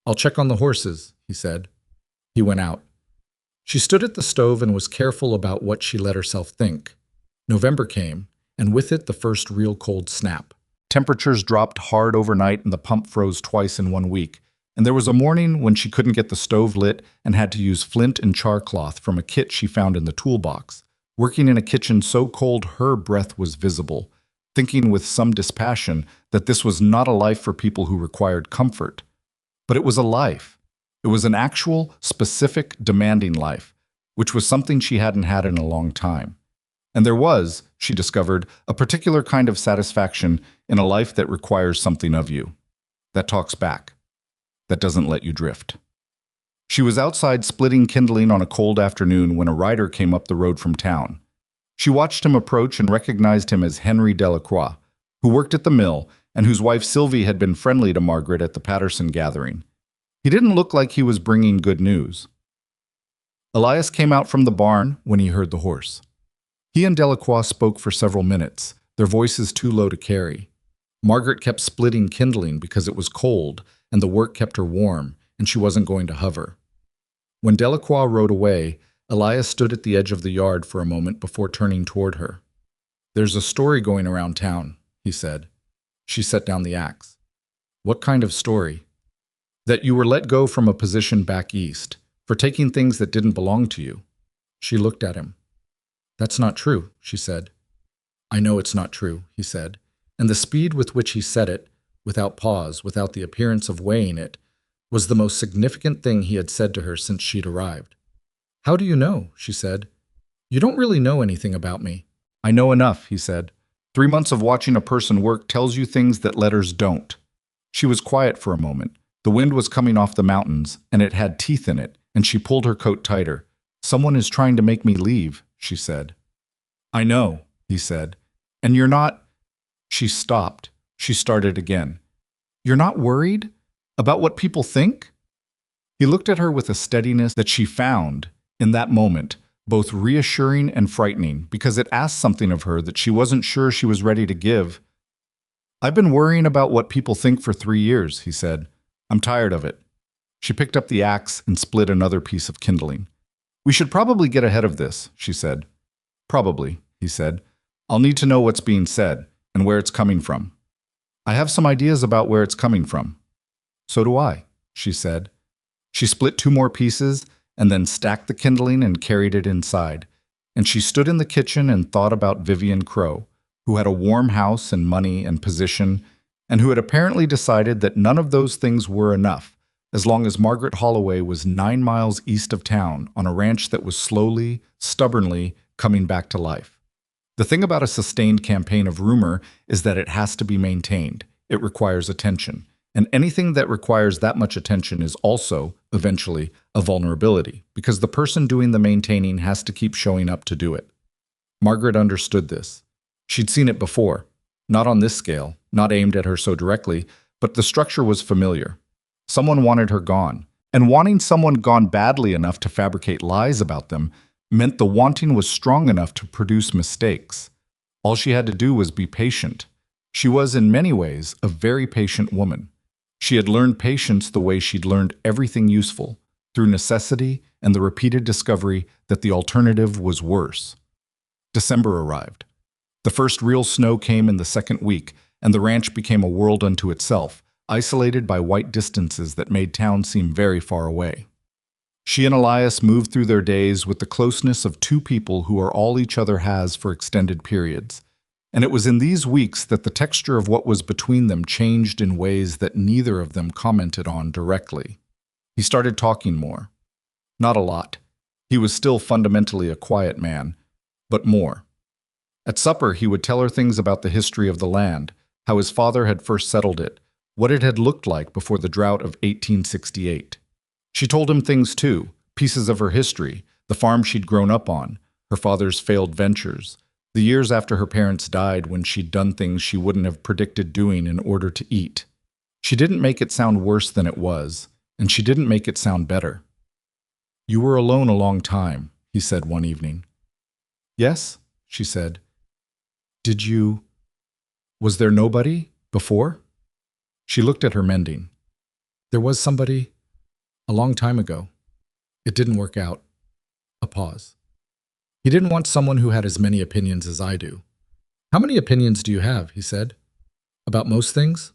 "I'll check on the horses," he said. He went out. She stood at the stove and was careful about what she let herself think. November came, and with it the first real cold snap. Temperatures dropped hard overnight and the pump froze twice in 1 week. And there was a morning when she couldn't get the stove lit and had to use flint and char cloth from a kit she found in the toolbox, working in a kitchen so cold her breath was visible, thinking with some dispassion that this was not a life for people who required comfort. But it was a life. It was an actual, specific, demanding life, which was something she hadn't had in a long time. And there was, she discovered, a particular kind of satisfaction in a life that requires something of you, that talks back, that doesn't let you drift. She was outside splitting kindling on a cold afternoon when a rider came up the road from town. She watched him approach and recognized him as Henry Delacroix, who worked at the mill and whose wife Sylvie had been friendly to Margaret at the Patterson gathering. He didn't look like he was bringing good news. Elias came out from the barn when he heard the horse. He and Delacroix spoke for several minutes, their voices too low to carry. Margaret kept splitting kindling because it was cold, and the work kept her warm, and she wasn't going to hover. When Delacroix rode away, Elias stood at the edge of the yard for a moment before turning toward her. "There's a story going around town," he said. She set down the axe. "What kind of story?" "That you were let go from a position back east, for taking things that didn't belong to you." She looked at him. "That's not true," she said. "I know it's not true," he said, and the speed with which he said it, without pause, without the appearance of weighing it, was the most significant thing he had said to her since she'd arrived. "How do you know?" she said. "You don't really know anything about me." "I know enough," he said. 3 months of watching a person work tells you things that letters don't. She was quiet for a moment. The wind was coming off the mountains, and it had teeth in it, and she pulled her coat tighter. "Someone is trying to make me leave," she said. "I know," he said. "And you're not—" She stopped. She started again. "You're not worried? About what people think?" He looked at her with a steadiness that she found, in that moment, both reassuring and frightening, because it asked something of her that she wasn't sure she was ready to give. "I've been worrying about what people think for 3 years," he said. "I'm tired of it." She picked up the axe and split another piece of kindling. "We should probably get ahead of this," she said. "Probably," he said. "I'll need to know what's being said and where it's coming from." "I have some ideas about where it's coming from." "So do I," she said. She split 2 more pieces and then stacked the kindling and carried it inside. And she stood in the kitchen and thought about Vivian Crow, who had a warm house and money and position, and who had apparently decided that none of those things were enough, as long as Margaret Holloway was 9 miles east of town on a ranch that was slowly, stubbornly coming back to life. The thing about a sustained campaign of rumor is that it has to be maintained. It requires attention. And anything that requires that much attention is also, eventually, a vulnerability, because the person doing the maintaining has to keep showing up to do it. Margaret understood this. She'd seen it before. Not on this scale, not aimed at her so directly, but the structure was familiar. Someone wanted her gone, and wanting someone gone badly enough to fabricate lies about them meant the wanting was strong enough to produce mistakes. All she had to do was be patient. She was, in many ways, a very patient woman. She had learned patience the way she'd learned everything useful, through necessity and the repeated discovery that the alternative was worse. December arrived. The first real snow came in the second week, and the ranch became a world unto itself, isolated by white distances that made town seem very far away. She and Elias moved through their days with the closeness of 2 people who are all each other has for extended periods. And it was in these weeks that the texture of what was between them changed in ways that neither of them commented on directly. He started talking more. Not a lot. He was still fundamentally a quiet man, but more. At supper, he would tell her things about the history of the land, how his father had first settled it, what it had looked like before the drought of 1868. She told him things too, pieces of her history, the farm she'd grown up on, her father's failed ventures, the years after her parents died when she'd done things she wouldn't have predicted doing in order to eat. She didn't make it sound worse than it was, and she didn't make it sound better. "You were alone a long time," he said one evening. "Yes," she said. "Did you— was there nobody before?" She looked at her mending. "There was somebody a long time ago. It didn't work out." A pause. "He didn't want someone who had as many opinions as I do." "How many opinions do you have?" he said. "About most things?"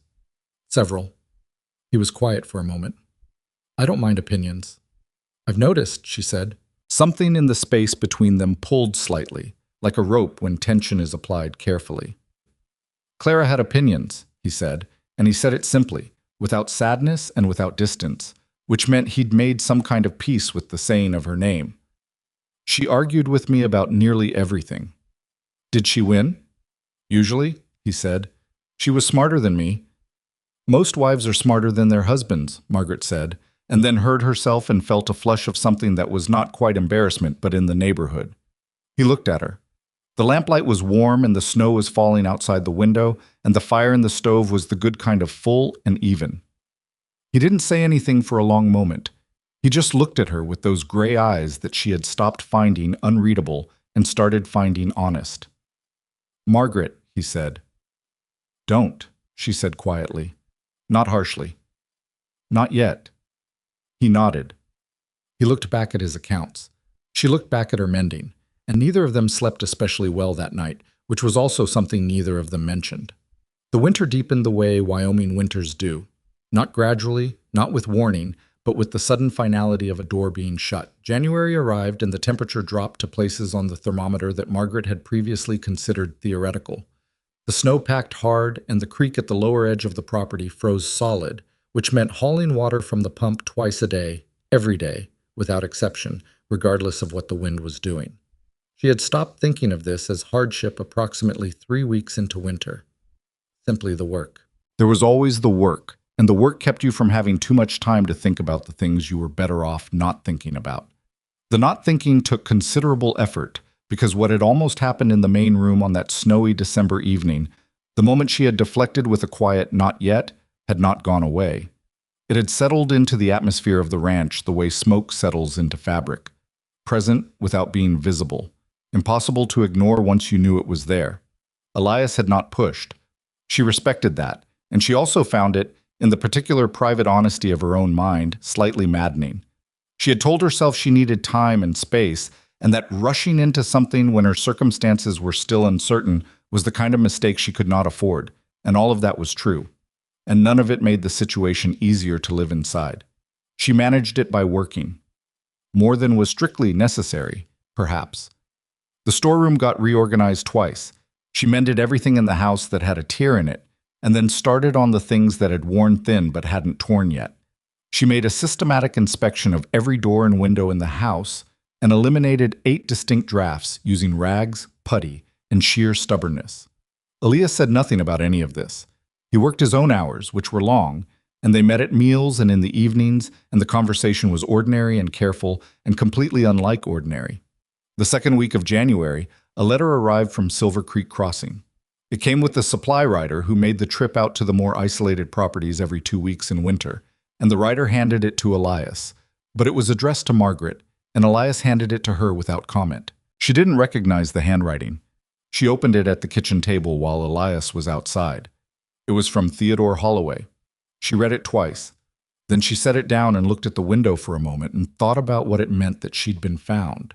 "Several." He was quiet for a moment. "I don't mind opinions." "I've noticed," she said. Something in the space between them pulled slightly, like a rope when tension is applied carefully. "Clara had opinions," he said, and he said it simply, without sadness and without distance, which meant he'd made some kind of peace with the saying of her name. "She argued with me about nearly everything." "Did she win?" "Usually," he said. "She was smarter than me." "Most wives are smarter than their husbands," Margaret said, and then heard herself and felt a flush of something that was not quite embarrassment, but in the neighborhood. He looked at her. The lamplight was warm and the snow was falling outside the window, and the fire in the stove was the good kind of full and even. He didn't say anything for a long moment. He just looked at her with those gray eyes that she had stopped finding unreadable and started finding honest. "Margaret," he said. "Don't," she said quietly, not harshly. "Not yet." He nodded. He looked back at his accounts. She looked back at her mending, and neither of them slept especially well that night, which was also something neither of them mentioned. The winter deepened the way Wyoming winters do, not gradually, not with warning, but with the sudden finality of a door being shut. January arrived and the temperature dropped to places on the thermometer that Margaret had previously considered theoretical. The snow packed hard, and the creek at the lower edge of the property froze solid, which meant hauling water from the pump twice a day, every day, without exception, regardless of what the wind was doing. She had stopped thinking of this as hardship approximately 3 weeks into winter. Simply the work. There was always the work, and the work kept you from having too much time to think about the things you were better off not thinking about. The not thinking took considerable effort, because what had almost happened in the main room on that snowy December evening, the moment she had deflected with a quiet "not yet," had not gone away. It had settled into the atmosphere of the ranch the way smoke settles into fabric, present without being visible, impossible to ignore once you knew it was there. Elias had not pushed. She respected that, and she also found it, in the particular private honesty of her own mind, slightly maddening. She had told herself she needed time and space, and that rushing into something when her circumstances were still uncertain was the kind of mistake she could not afford, and all of that was true. And none of it made the situation easier to live inside. She managed it by working. More than was strictly necessary, perhaps. The storeroom got reorganized twice. She mended everything in the house that had a tear in it, and then started on the things that had worn thin but hadn't torn yet. She made a systematic inspection of every door and window in the house and eliminated 8 distinct drafts using rags, putty, and sheer stubbornness. Elias said nothing about any of this. He worked his own hours, which were long, and they met at meals and in the evenings, and the conversation was ordinary and careful and completely unlike ordinary. The second week of January, a letter arrived from Silver Creek Crossing. It came with the supply rider who made the trip out to the more isolated properties every 2 weeks in winter, and the rider handed it to Elias. But it was addressed to Margaret, and Elias handed it to her without comment. She didn't recognize the handwriting. She opened it at the kitchen table while Elias was outside. It was from Theodore Holloway. She read it twice. Then she set it down and looked at the window for a moment and thought about what it meant that she'd been found.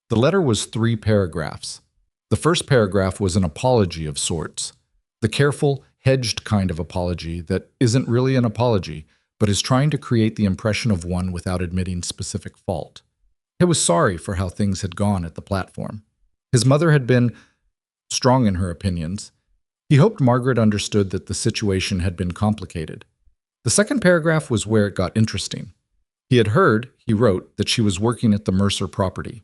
The letter was 3 paragraphs. The first paragraph was an apology of sorts. The careful, hedged kind of apology that isn't really an apology, but is trying to create the impression of one without admitting specific fault. He was sorry for how things had gone at the platform. His mother had been strong in her opinions. He hoped Margaret understood that the situation had been complicated. The second paragraph was where it got interesting. He had heard, he wrote, that she was working at the Mercer property.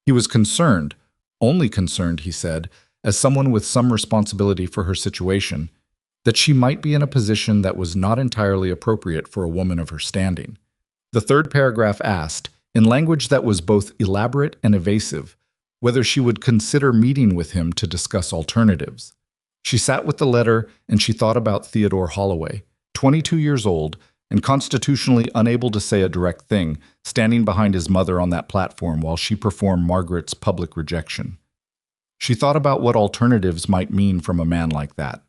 He was concerned, only concerned, he said, as someone with some responsibility for her situation, that she might be in a position that was not entirely appropriate for a woman of her standing. The third paragraph asked, in language that was both elaborate and evasive, whether she would consider meeting with him to discuss alternatives. She sat with the letter and she thought about Theodore Holloway, 22 years old and constitutionally unable to say a direct thing, standing behind his mother on that platform while she performed Margaret's public rejection. She thought about what alternatives might mean from a man like that.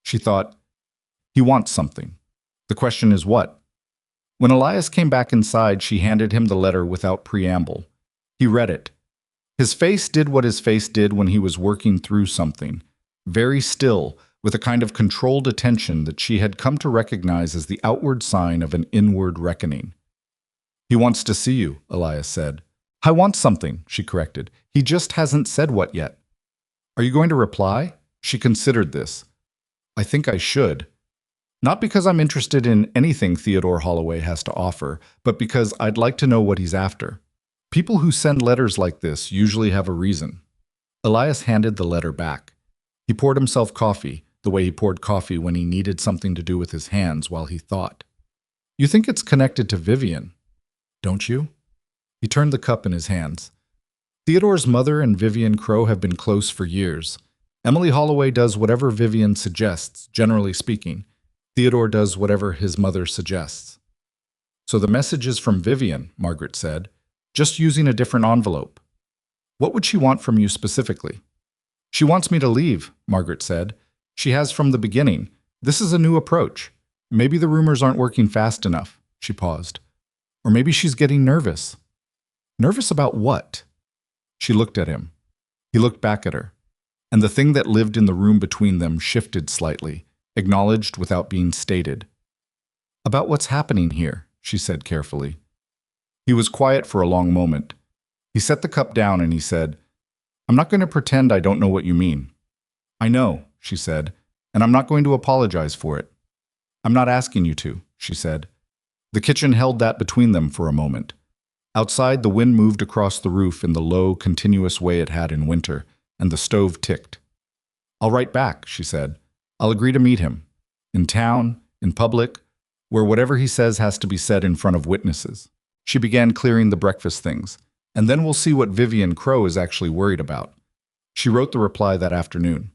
She thought, he wants something. The question is what? When Elias came back inside, she handed him the letter without preamble. He read it. His face did what his face did when he was working through something. Very still, with a kind of controlled attention that she had come to recognize as the outward sign of an inward reckoning. He wants to see you, Elias said. I want something, she corrected. He just hasn't said what yet. Are you going to reply? She considered this. I think I should. Not because I'm interested in anything Theodore Holloway has to offer, but because I'd like to know what he's after. People who send letters like this usually have a reason. Elias handed the letter back. He poured himself coffee, the way he poured coffee when he needed something to do with his hands while he thought. You think it's connected to Vivian, don't you? He turned the cup in his hands. Theodore's mother and Vivian Crow have been close for years. Emily Holloway does whatever Vivian suggests, generally speaking. Theodore does whatever his mother suggests. So the message is from Vivian, Margaret said, just using a different envelope. What would she want from you specifically? She wants me to leave, Margaret said. She has from the beginning. This is a new approach. Maybe the rumors aren't working fast enough. She paused. Or maybe she's getting nervous. Nervous about what? She looked at him. He looked back at her. And the thing that lived in the room between them shifted slightly, acknowledged without being stated. About what's happening here, she said carefully. He was quiet for a long moment. He set the cup down and he said, I'm not going to pretend I don't know what you mean. I know, she said, and I'm not going to apologize for it. I'm not asking you to, she said. The kitchen held that between them for a moment. Outside, the wind moved across the roof in the low, continuous way it had in winter, and the stove ticked. I'll write back, she said. I'll agree to meet him. In town, in public, where whatever he says has to be said in front of witnesses. She began clearing the breakfast things, and then we'll see what Vivian Crow is actually worried about. She wrote the reply that afternoon.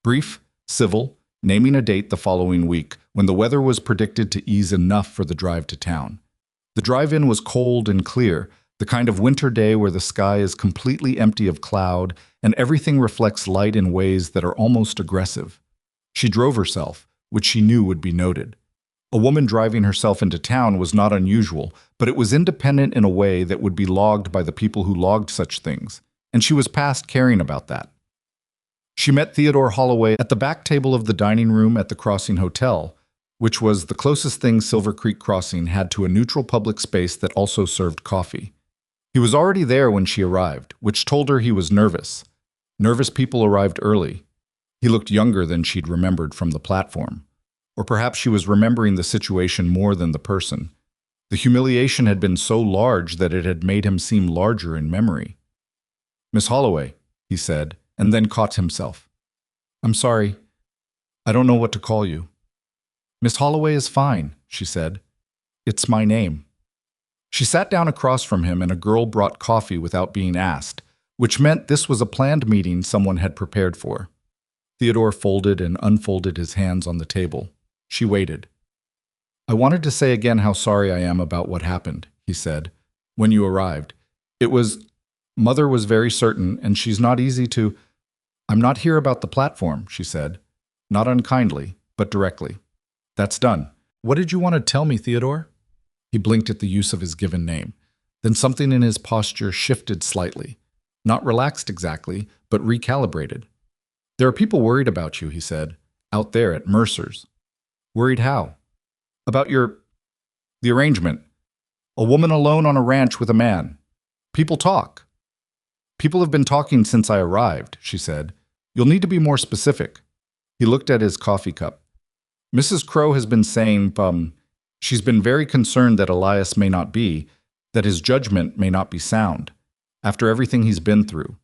Brief, civil, naming a date the following week, when the weather was predicted to ease enough for the drive to town. The drive-in was cold and clear, the kind of winter day where the sky is completely empty of cloud and everything reflects light in ways that are almost aggressive. She drove herself, which she knew would be noted. A woman driving herself into town was not unusual, but it was independent in a way that would be logged by the people who logged such things, and she was past caring about that. She met Theodore Holloway at the back table of the dining room at the Crossing Hotel, which was the closest thing Silver Creek Crossing had to a neutral public space that also served coffee. He was already there when she arrived, which told her he was nervous. Nervous people arrived early. He looked younger than she'd remembered from the platform. Or perhaps she was remembering the situation more than the person. The humiliation had been so large that it had made him seem larger in memory. "Miss Holloway," he said, and then caught himself. "I'm sorry. I don't know what to call you." "Miss Holloway is fine," she said. "It's my name." She sat down across from him and a girl brought coffee without being asked, which meant this was a planned meeting someone had prepared for. Theodore folded and unfolded his hands on the table. She waited. "I wanted to say again how sorry I am about what happened," he said, "when you arrived. Mother was very certain, and she's not easy to—" "I'm not here about the platform," she said, not unkindly, but directly. "That's done. What did you want to tell me, Theodore?" He blinked at the use of his given name. Then something in his posture shifted slightly. Not relaxed exactly, but recalibrated. "There are people worried about you," he said, "out there at Mercer's." "Worried how?" "About the arrangement. A woman alone on a ranch with a man. People talk." "People have been talking since I arrived," she said. "You'll need to be more specific." He looked at his coffee cup. "Mrs. Crow has been saying, she's been very concerned that Elias may not be, that his judgment may not be sound, after everything he's been through,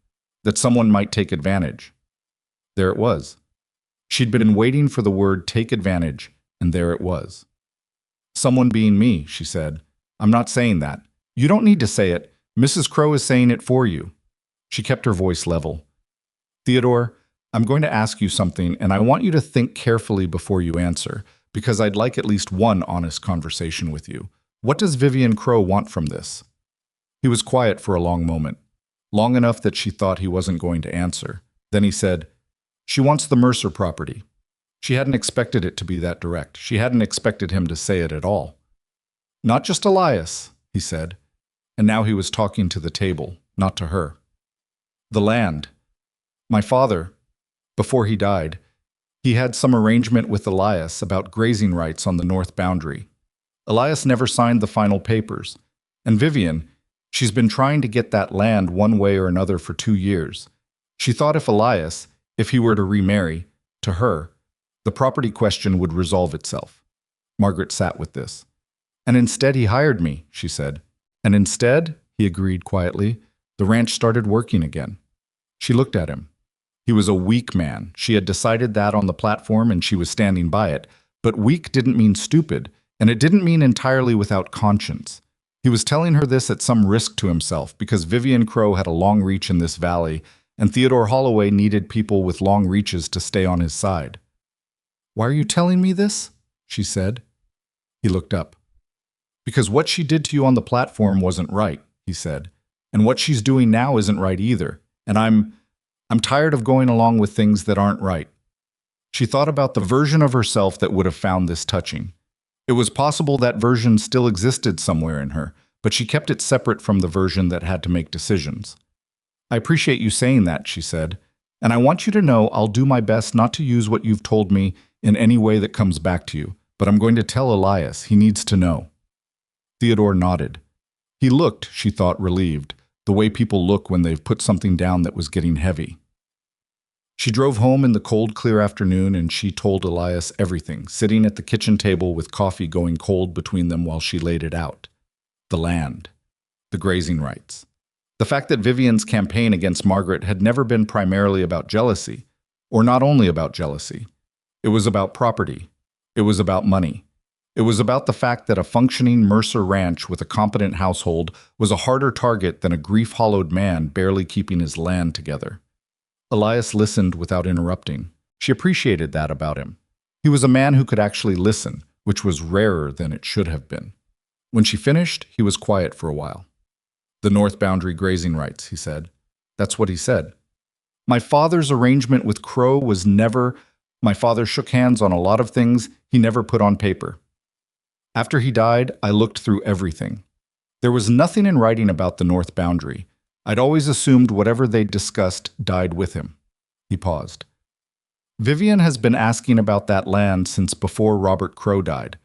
that someone might take advantage." There it was. She'd been waiting for the word take advantage, and there it was. "Someone being me," she said. "I'm not saying that. You don't need to say it. Mrs. Crow is saying it for you." She kept her voice level. "Theodore, I'm going to ask you something, and I want you to think carefully before you answer, because I'd like at least one honest conversation with you. What does Vivian Crow want from this?" He was quiet for a long moment, long enough that she thought he wasn't going to answer. Then he said, "She wants the Mercer property." She hadn't expected it to be that direct. She hadn't expected him to say it at all. "Not just Elias," he said, and now he was talking to the table, not to her. "The land. My father, before he died, he had some arrangement with Elias about grazing rights on the north boundary. Elias never signed the final papers. And Vivian, she's been trying to get that land one way or another for 2 years. She thought if Elias, if he were to remarry, to her, the property question would resolve itself." Margaret sat with this. "And instead he hired me," she said. "And instead," he agreed quietly, "the ranch started working again." She looked at him. He was a weak man. She had decided that on the platform and she was standing by it. But weak didn't mean stupid, and it didn't mean entirely without conscience. He was telling her this at some risk to himself because Vivian Crow had a long reach in this valley, and Theodore Holloway needed people with long reaches to stay on his side. "Why are you telling me this?" she said. He looked up. "Because what she did to you on the platform wasn't right," he said. "And what she's doing now isn't right either. And I'm tired of going along with things that aren't right." She thought about the version of herself that would have found this touching. It was possible that version still existed somewhere in her, but she kept it separate from the version that had to make decisions. "I appreciate you saying that," she said, "and I want you to know I'll do my best not to use what you've told me in any way that comes back to you, but I'm going to tell Elias. He needs to know." Theodore nodded. He looked, she thought, relieved, the way people look when they've put something down that was getting heavy. She drove home in the cold, clear afternoon, and she told Elias everything, sitting at the kitchen table with coffee going cold between them while she laid it out. The land. The grazing rights. The fact that Vivian's campaign against Margaret had never been primarily about jealousy, or not only about jealousy. It was about property. It was about money. It was about the fact that a functioning Mercer ranch with a competent household was a harder target than a grief-hollowed man barely keeping his land together. Elias listened without interrupting. She appreciated that about him. He was a man who could actually listen, which was rarer than it should have been. When she finished, he was quiet for a while. "The North Boundary grazing rights," he said. That's what he said. "My father's arrangement with Crow was never— My father shook hands on a lot of things he never put on paper. After he died, I looked through everything. There was nothing in writing about the North Boundary. I'd always assumed whatever they'd discussed died with him." He paused. "Vivian has been asking about that land since before Robert Crow died.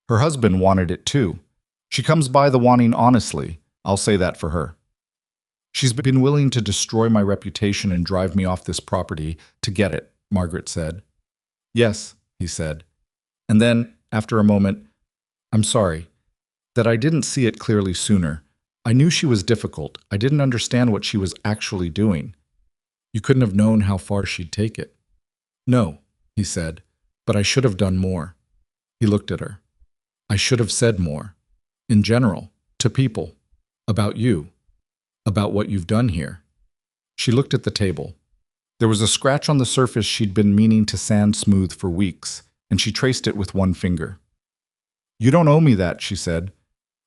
Her husband wanted it too. She comes by the wanting honestly. I'll say that for her. She's been willing to destroy my reputation and drive me off this property to get it," Margaret said. "Yes," he said. And then, after a moment, "I'm sorry that I didn't see it clearly sooner. I knew she was difficult. I didn't understand what she was actually doing. You couldn't have known how far she'd take it." "No," he said, "but I should have done more." He looked at her. "I should have said more. In general, to people. About you. About what you've done here." She looked at the table. There was a scratch on the surface she'd been meaning to sand smooth for weeks, and she traced it with one finger. "You don't owe me that," she said.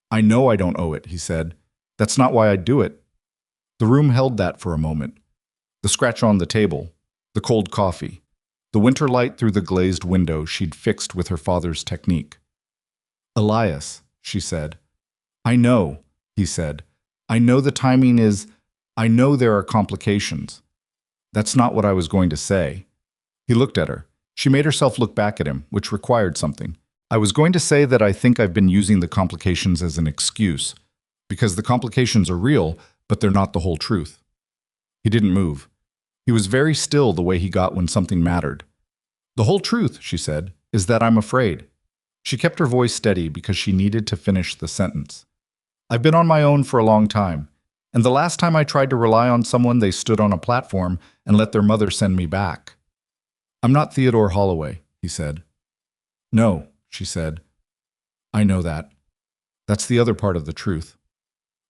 "I know I don't owe it," he said. "That's not why I'd do it." The room held that for a moment. The scratch on the table, the cold coffee, the winter light through the glazed window she'd fixed with her father's technique. "Elias," she said. "I know," he said. "I know the timing is— I know there are complications. That's not what I was going to say." He looked at her. She made herself look back at him, which required something. "I was going to say that I think I've been using the complications as an excuse, because the complications are real, but they're not the whole truth." He didn't move. He was very still the way he got when something mattered. "The whole truth," she said, "is that I'm afraid." She kept her voice steady because she needed to finish the sentence. "I've been on my own for a long time, and the last time I tried to rely on someone, they stood on a platform and let their mother send me back." "I'm not Theodore Holloway," he said. "No," she said. "I know that. That's the other part of the truth."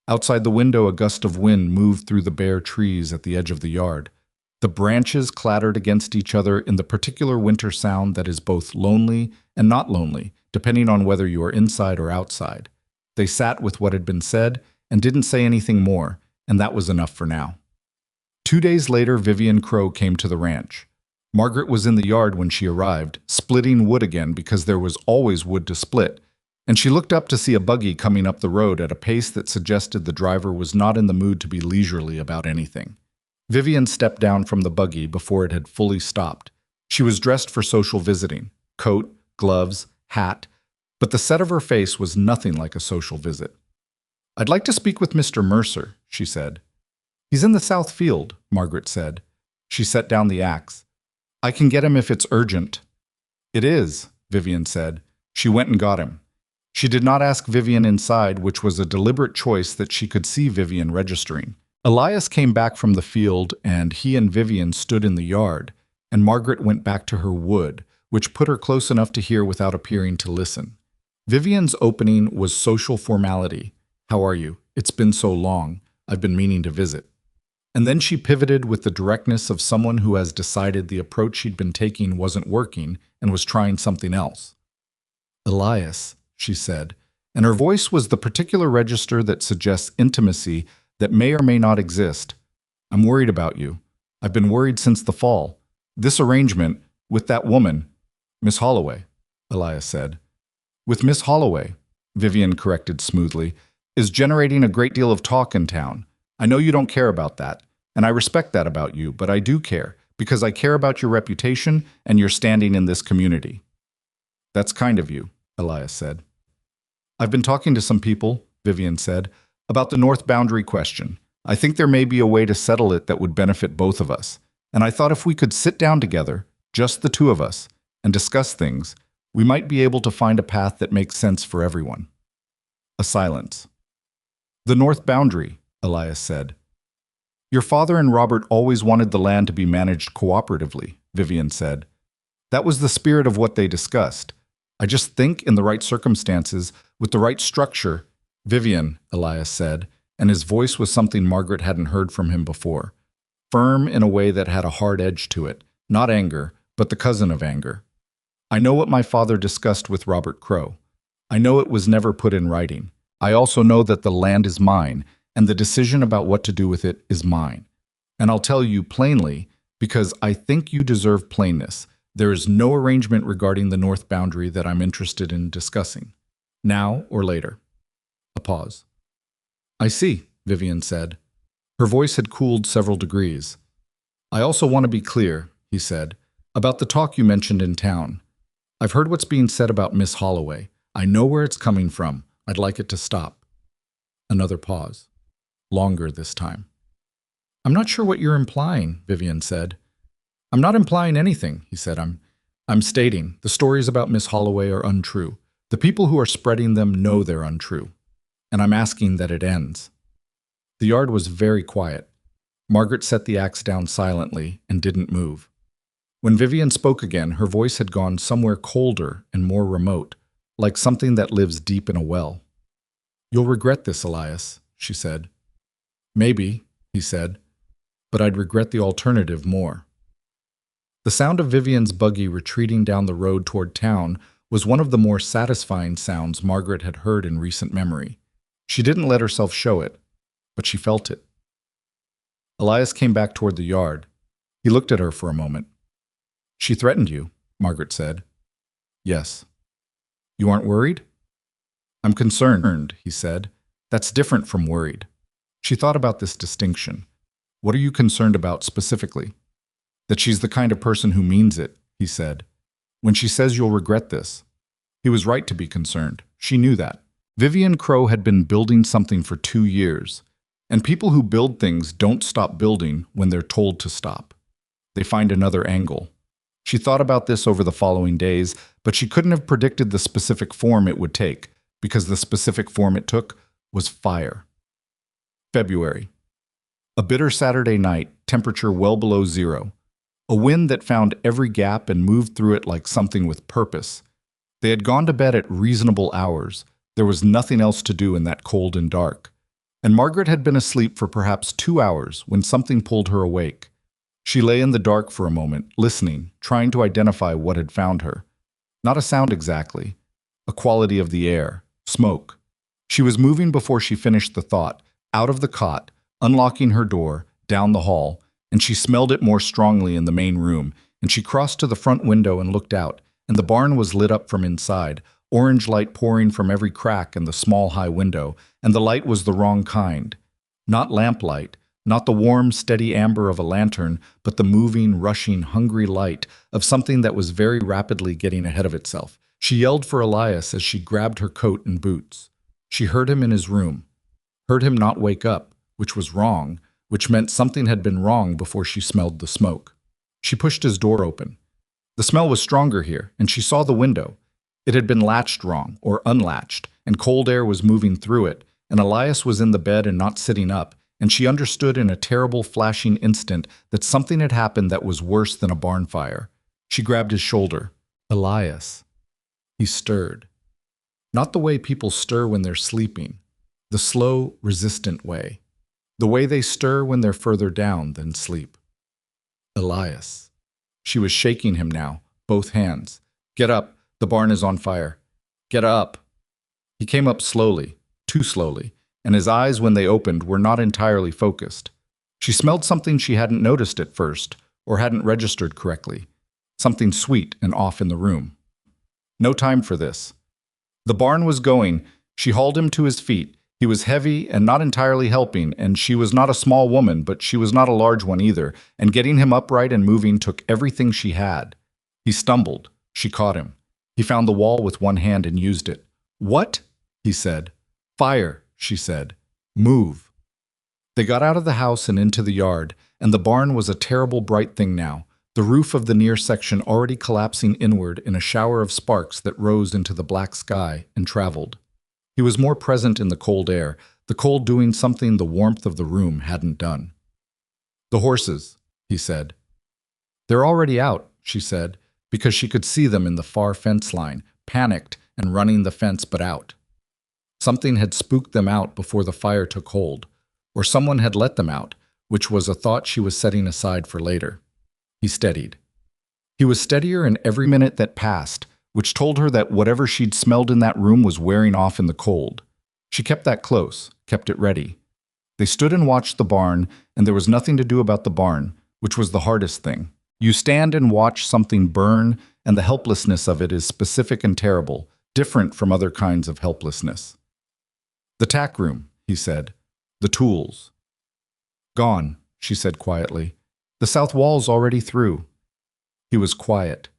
Outside the window, a gust of wind moved through the bare trees at the edge of the yard. The branches clattered against each other in the particular winter sound that is both lonely and not lonely, depending on whether you are inside or outside. They sat with what had been said and didn't say anything more, and that was enough for now. 2 days later, Vivian Crow came to the ranch. Margaret was in the yard when she arrived, splitting wood again because there was always wood to split, and she looked up to see a buggy coming up the road at a pace that suggested the driver was not in the mood to be leisurely about anything. Vivian stepped down from the buggy before it had fully stopped. She was dressed for social visiting, coat, gloves, hat, but the set of her face was nothing like a social visit. "I'd like to speak with Mr. Mercer," she said. "He's in the south field," Margaret said. She set down the axe. "I can get him if it's urgent." "It is," Vivian said. She went and got him. She did not ask Vivian inside, which was a deliberate choice that she could see Vivian registering. Elias came back from the field, and he and Vivian stood in the yard, and Margaret went back to her wood, which put her close enough to hear without appearing to listen. Vivian's opening was social formality. "How are you? It's been so long. I've been meaning to visit." And then she pivoted with the directness of someone who has decided the approach she'd been taking wasn't working and was trying something else. "Elias," she said, and her voice was the particular register that suggests intimacy that may or may not exist. "I'm worried about you. I've been worried since the fall. This arrangement with that woman—" "Miss Holloway," Elias said. "With Miss Holloway," Vivian corrected smoothly, "is generating a great deal of talk in town. I know you don't care about that, and I respect that about you, but I do care, because I care about your reputation and your standing in this community." "That's kind of you," Elias said. "I've been talking to some people," Vivian said, "about the North Boundary question. I think there may be a way to settle it that would benefit both of us, and I thought if we could sit down together, just the two of us, and discuss things, we might be able to find a path that makes sense for everyone." A silence. "The North Boundary," Elias said. "Your father and Robert always wanted the land to be managed cooperatively," Vivian said. "That was the spirit of what they discussed. I just think in the right circumstances, with the right structure. Vivian, Elias said, and his voice was something Margaret hadn't heard from him before. Firm in a way that had a hard edge to it, not anger, but the cousin of anger. I know what my father discussed with Robert Crow. I know it was never put in writing. I also know that the land is mine, and the decision about what to do with it is mine. And I'll tell you plainly, because I think you deserve plainness, there is no arrangement regarding the north boundary that I'm interested in discussing, now or later. A pause. I see, Vivian said. Her voice had cooled several degrees. I also want to be clear, he said, about the talk you mentioned in town. I've heard what's being said about Miss Holloway. I know where it's coming from. I'd like it to stop. Another pause. Longer this time. I'm not sure what you're implying, Vivian said. I'm not implying anything, he said. I'm stating the stories about Miss Holloway are untrue. The people who are spreading them know they're untrue. And I'm asking that it ends. The yard was very quiet. Margaret set the axe down silently and didn't move. When Vivian spoke again, her voice had gone somewhere colder and more remote, like something that lives deep in a well. You'll regret this, Elias, she said. Maybe, he said, but I'd regret the alternative more. The sound of Vivian's buggy retreating down the road toward town was one of the more satisfying sounds Margaret had heard in recent memory. She didn't let herself show it, but she felt it. Elias came back toward the yard. He looked at her for a moment. She threatened you, Margaret said. Yes. You aren't worried? I'm concerned, he said. That's different from worried. She thought about this distinction. What are you concerned about specifically? That she's the kind of person who means it, he said. When she says you'll regret this. He was right to be concerned. She knew that. Vivian Crow had been building something for 2 years, and people who build things don't stop building when they're told to stop. They find another angle. She thought about this over the following days, but she couldn't have predicted the specific form it would take, because the specific form it took was fire. February. A bitter Saturday night, temperature well below zero. A wind that found every gap and moved through it like something with purpose. They had gone to bed at reasonable hours. There was nothing else to do in that cold and dark. And Margaret had been asleep for perhaps 2 hours when something pulled her awake. She lay in the dark for a moment, listening, trying to identify what had found her. Not a sound exactly. A quality of the air. Smoke. She was moving before she finished the thought, out of the cot, unlocking her door, down the hall, and she smelled it more strongly in the main room, and she crossed to the front window and looked out, and the barn was lit up from inside, orange light pouring from every crack in the small high window, and the light was the wrong kind. Not lamplight, not the warm, steady amber of a lantern, but the moving, rushing, hungry light of something that was very rapidly getting ahead of itself. She yelled for Elias as she grabbed her coat and boots. She heard him in his room, heard him not wake up, which was wrong, which meant something had been wrong before she smelled the smoke. She pushed his door open. The smell was stronger here, and she saw the window. It had been latched wrong, or unlatched, and cold air was moving through it, and Elias was in the bed and not sitting up, and she understood in a terrible flashing instant that something had happened that was worse than a barn fire. She grabbed his shoulder. Elias. He stirred. Not the way people stir when they're sleeping. The slow, resistant way. The way they stir when they're further down than sleep. Elias. She was shaking him now, both hands. Get up. The barn is on fire. Get up. He came up slowly, too slowly, and his eyes, when they opened, were not entirely focused. She smelled something she hadn't noticed at first, or hadn't registered correctly. Something sweet and off in the room. No time for this. The barn was going. She hauled him to his feet. He was heavy and not entirely helping, and she was not a small woman, but she was not a large one either, and getting him upright and moving took everything she had. He stumbled. She caught him. He found the wall with one hand and used it. What? He said. Fire, she said. Move. They got out of the house and into the yard, and the barn was a terrible bright thing now, the roof of the near section already collapsing inward in a shower of sparks that rose into the black sky and traveled. He was more present in the cold air, the cold doing something the warmth of the room hadn't done. The horses, he said. They're already out, she said, because she could see them in the far fence line, panicked and running the fence but out. Something had spooked them out before the fire took hold, or someone had let them out, which was a thought she was setting aside for later. He steadied. He was steadier in every minute that passed, which told her that whatever she'd smelled in that room was wearing off in the cold. She kept that close, kept it ready. They stood and watched the barn, and there was nothing to do about the barn, which was the hardest thing. You stand and watch something burn, and the helplessness of it is specific and terrible, different from other kinds of helplessness. "The tack room," he said. "The tools." "Gone," she said quietly. "The south wall's already through." He was quiet.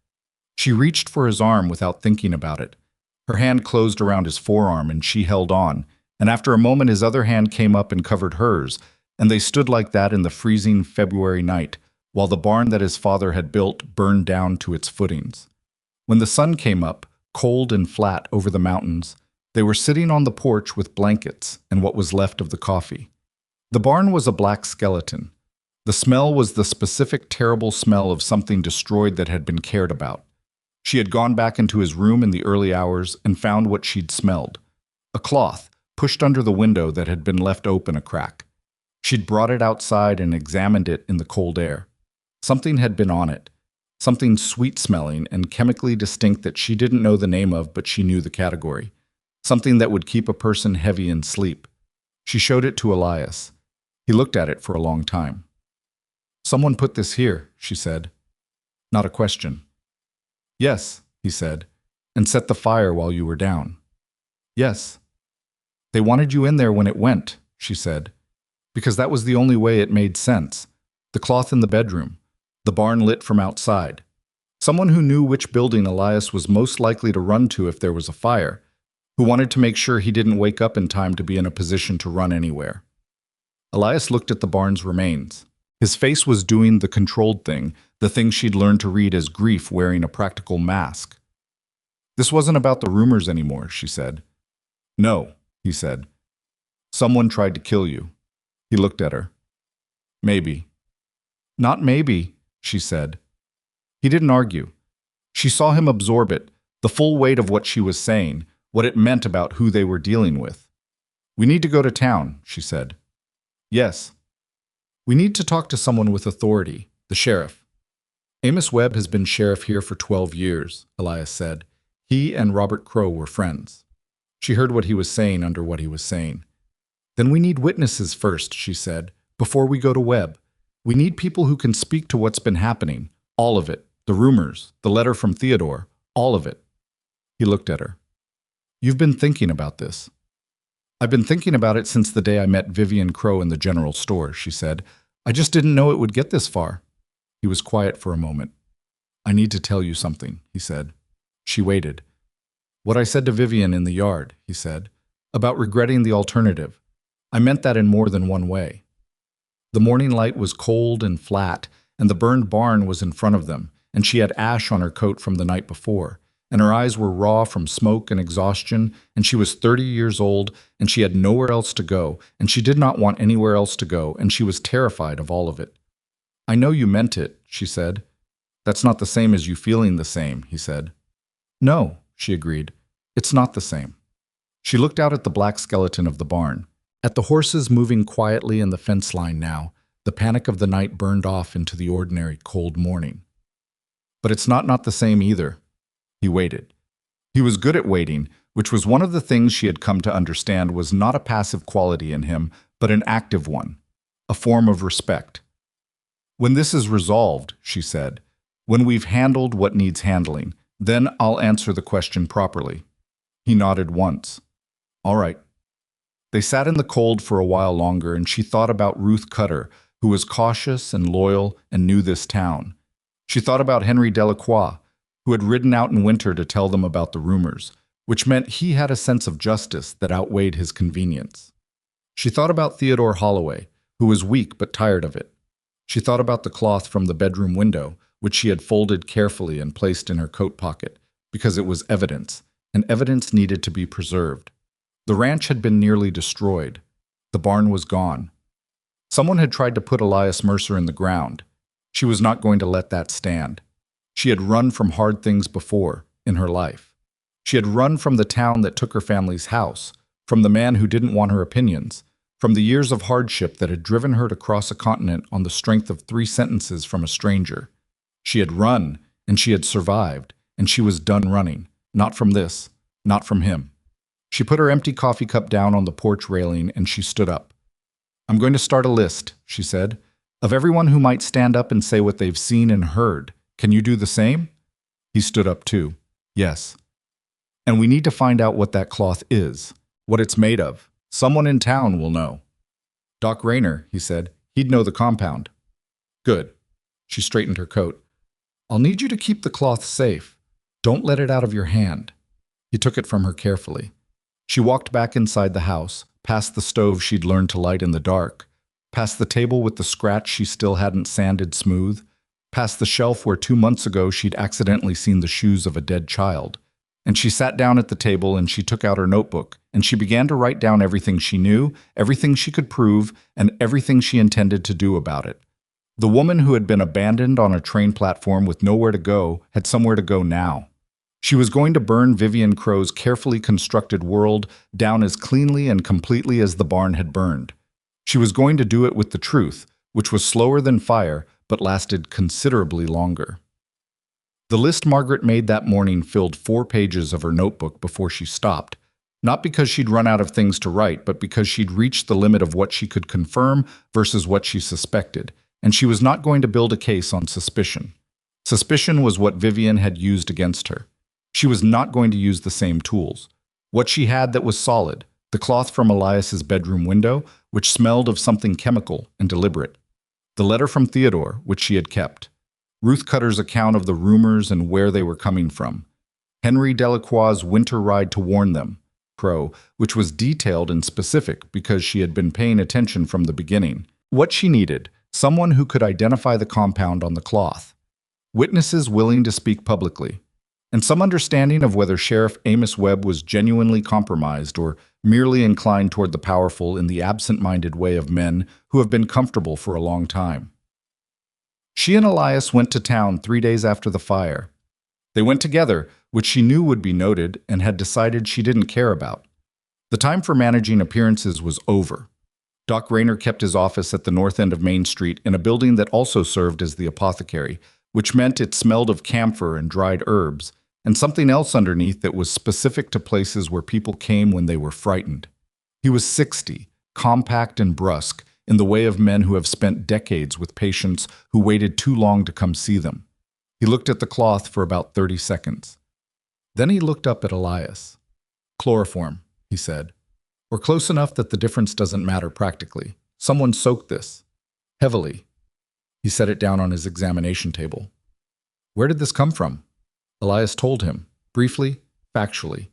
She reached for his arm without thinking about it. Her hand closed around his forearm and she held on, and after a moment his other hand came up and covered hers, and they stood like that in the freezing February night, while the barn that his father had built burned down to its footings. When the sun came up, cold and flat over the mountains, they were sitting on the porch with blankets and what was left of the coffee. The barn was a black skeleton. The smell was the specific terrible smell of something destroyed that had been cared about. She had gone back into his room in the early hours and found what she'd smelled. A cloth, pushed under the window that had been left open a crack. She'd brought it outside and examined it in the cold air. Something had been on it. Something sweet-smelling and chemically distinct that she didn't know the name of, but she knew the category. Something that would keep a person heavy in sleep. She showed it to Elias. He looked at it for a long time. "Someone put this here," she said. Not a question. "Yes," he said, "and set the fire while you were down." "Yes." "They wanted you in there when it went," she said, "because that was the only way it made sense. The cloth in the bedroom, the barn lit from outside. Someone who knew which building Elias was most likely to run to if there was a fire, who wanted to make sure he didn't wake up in time to be in a position to run anywhere." Elias looked at the barn's remains. His face was doing the controlled thing, the thing she'd learned to read as grief wearing a practical mask. "This wasn't about the rumors anymore," she said. "No," he said. "Someone tried to kill you." He looked at her. "Maybe." "Not maybe," she said. He didn't argue. She saw him absorb it, the full weight of what she was saying, what it meant about who they were dealing with. "We need to go to town," she said. "Yes." "We need to talk to someone with authority, the sheriff." "Amos Webb has been sheriff here for 12 years, Elias said. "He and Robert Crow were friends." She heard what he was saying under what he was saying. "Then we need witnesses first," she said, "before we go to Webb. We need people who can speak to what's been happening, all of it, the rumors, the letter from Theodore, all of it." He looked at her. "You've been thinking about this." "I've been thinking about it since the day I met Vivian Crow in the general store," she said. "I just didn't know it would get this far." He was quiet for a moment. "I need to tell you something," he said. She waited. "What I said to Vivian in the yard," he said, "about regretting the alternative. I meant that in more than one way." The morning light was cold and flat, and the burned barn was in front of them, and she had ash on her coat from the night before, and her eyes were raw from smoke and exhaustion, and she was 30 years old, and she had nowhere else to go, and she did not want anywhere else to go, and she was terrified of all of it. "I know you meant it," she said. "That's not the same as you feeling the same," he said. "No," she agreed. "It's not the same." She looked out at the black skeleton of the barn, at the horses moving quietly in the fence line now, the panic of the night burned off into the ordinary cold morning. "But it's not the same either." He waited. He was good at waiting, which was one of the things she had come to understand was not a passive quality in him, but an active one, a form of respect. "When this is resolved," she said, "when we've handled what needs handling, then I'll answer the question properly." He nodded once. "All right." They sat in the cold for a while longer, and she thought about Ruth Cutter, who was cautious and loyal and knew this town. She thought about Henry Delacroix, who had ridden out in winter to tell them about the rumors, which meant he had a sense of justice that outweighed his convenience. She thought about Theodore Holloway, who was weak but tired of it. She thought about the cloth from the bedroom window, which she had folded carefully and placed in her coat pocket, because it was evidence, and evidence needed to be preserved. The ranch had been nearly destroyed. The barn was gone. Someone had tried to put Elias Mercer in the ground. She was not going to let that stand. She had run from hard things before, in her life. She had run from the town that took her family's house, from the man who didn't want her opinions, from the years of hardship that had driven her to cross a continent on the strength of 3 sentences from a stranger. She had run, and she had survived, and she was done running. Not from this, not from him. She put her empty coffee cup down on the porch railing and she stood up. "I'm going to start a list," she said, "of everyone who might stand up and say what they've seen and heard. Can you do the same?" He stood up too. "Yes. And we need to find out what that cloth is, what it's made of. Someone in town will know." "Doc Rayner," he said. "He'd know the compound." "Good." She straightened her coat. "I'll need you to keep the cloth safe. Don't let it out of your hand." He took it from her carefully. She walked back inside the house, past the stove she'd learned to light in the dark, past the table with the scratch she still hadn't sanded smooth, past the shelf where 2 months ago she'd accidentally seen the shoes of a dead child. And she sat down at the table and she took out her notebook, and she began to write down everything she knew, everything she could prove, and everything she intended to do about it. The woman who had been abandoned on a train platform with nowhere to go had somewhere to go now. She was going to burn Vivian Crow's carefully constructed world down as cleanly and completely as the barn had burned. She was going to do it with the truth, which was slower than fire, but lasted considerably longer. The list Margaret made that morning filled 4 pages of her notebook before she stopped, not because she'd run out of things to write, but because she'd reached the limit of what she could confirm versus what she suspected, and she was not going to build a case on suspicion. Suspicion was what Vivian had used against her. She was not going to use the same tools. What she had that was solid, the cloth from Elias's bedroom window, which smelled of something chemical and deliberate. The letter from Theodore, which she had kept. Ruth Cutter's account of the rumors and where they were coming from. Henry Delacroix's winter ride to warn them, Crow, which was detailed and specific because she had been paying attention from the beginning. What she needed, someone who could identify the compound on the cloth. Witnesses willing to speak publicly. And some understanding of whether Sheriff Amos Webb was genuinely compromised or merely inclined toward the powerful in the absent-minded way of men who have been comfortable for a long time. She and Elias went to town 3 days after the fire. They went together, which she knew would be noted and had decided she didn't care about. The time for managing appearances was over. Doc Rayner kept his office at the north end of Main Street in a building that also served as the apothecary, which meant it smelled of camphor and dried herbs, and something else underneath that was specific to places where people came when they were frightened. He was 60, compact and brusque, in the way of men who have spent decades with patients who waited too long to come see them. He looked at the cloth for about 30 seconds. Then he looked up at Elias. "Chloroform," he said. "We're close enough that the difference doesn't matter practically. Someone soaked this. Heavily." He set it down on his examination table. "Where did this come from?" Elias told him, briefly, factually.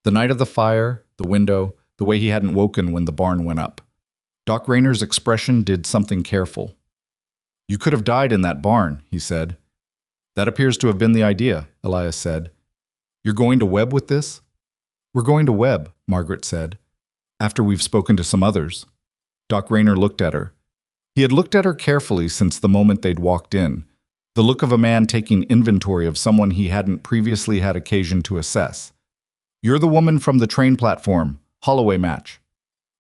The night of the fire, the window, the way he hadn't woken when the barn went up. Doc Rayner's expression did something careful. "You could have died in that barn," he said. "That appears to have been the idea," Elias said. "You're going to Webb with this?" "We're going to Webb," Margaret said, "after we've spoken to some others." Doc Rayner looked at her. He had looked at her carefully since the moment they'd walked in, the look of a man taking inventory of someone he hadn't previously had occasion to assess. "You're the woman from the train platform, Holloway match."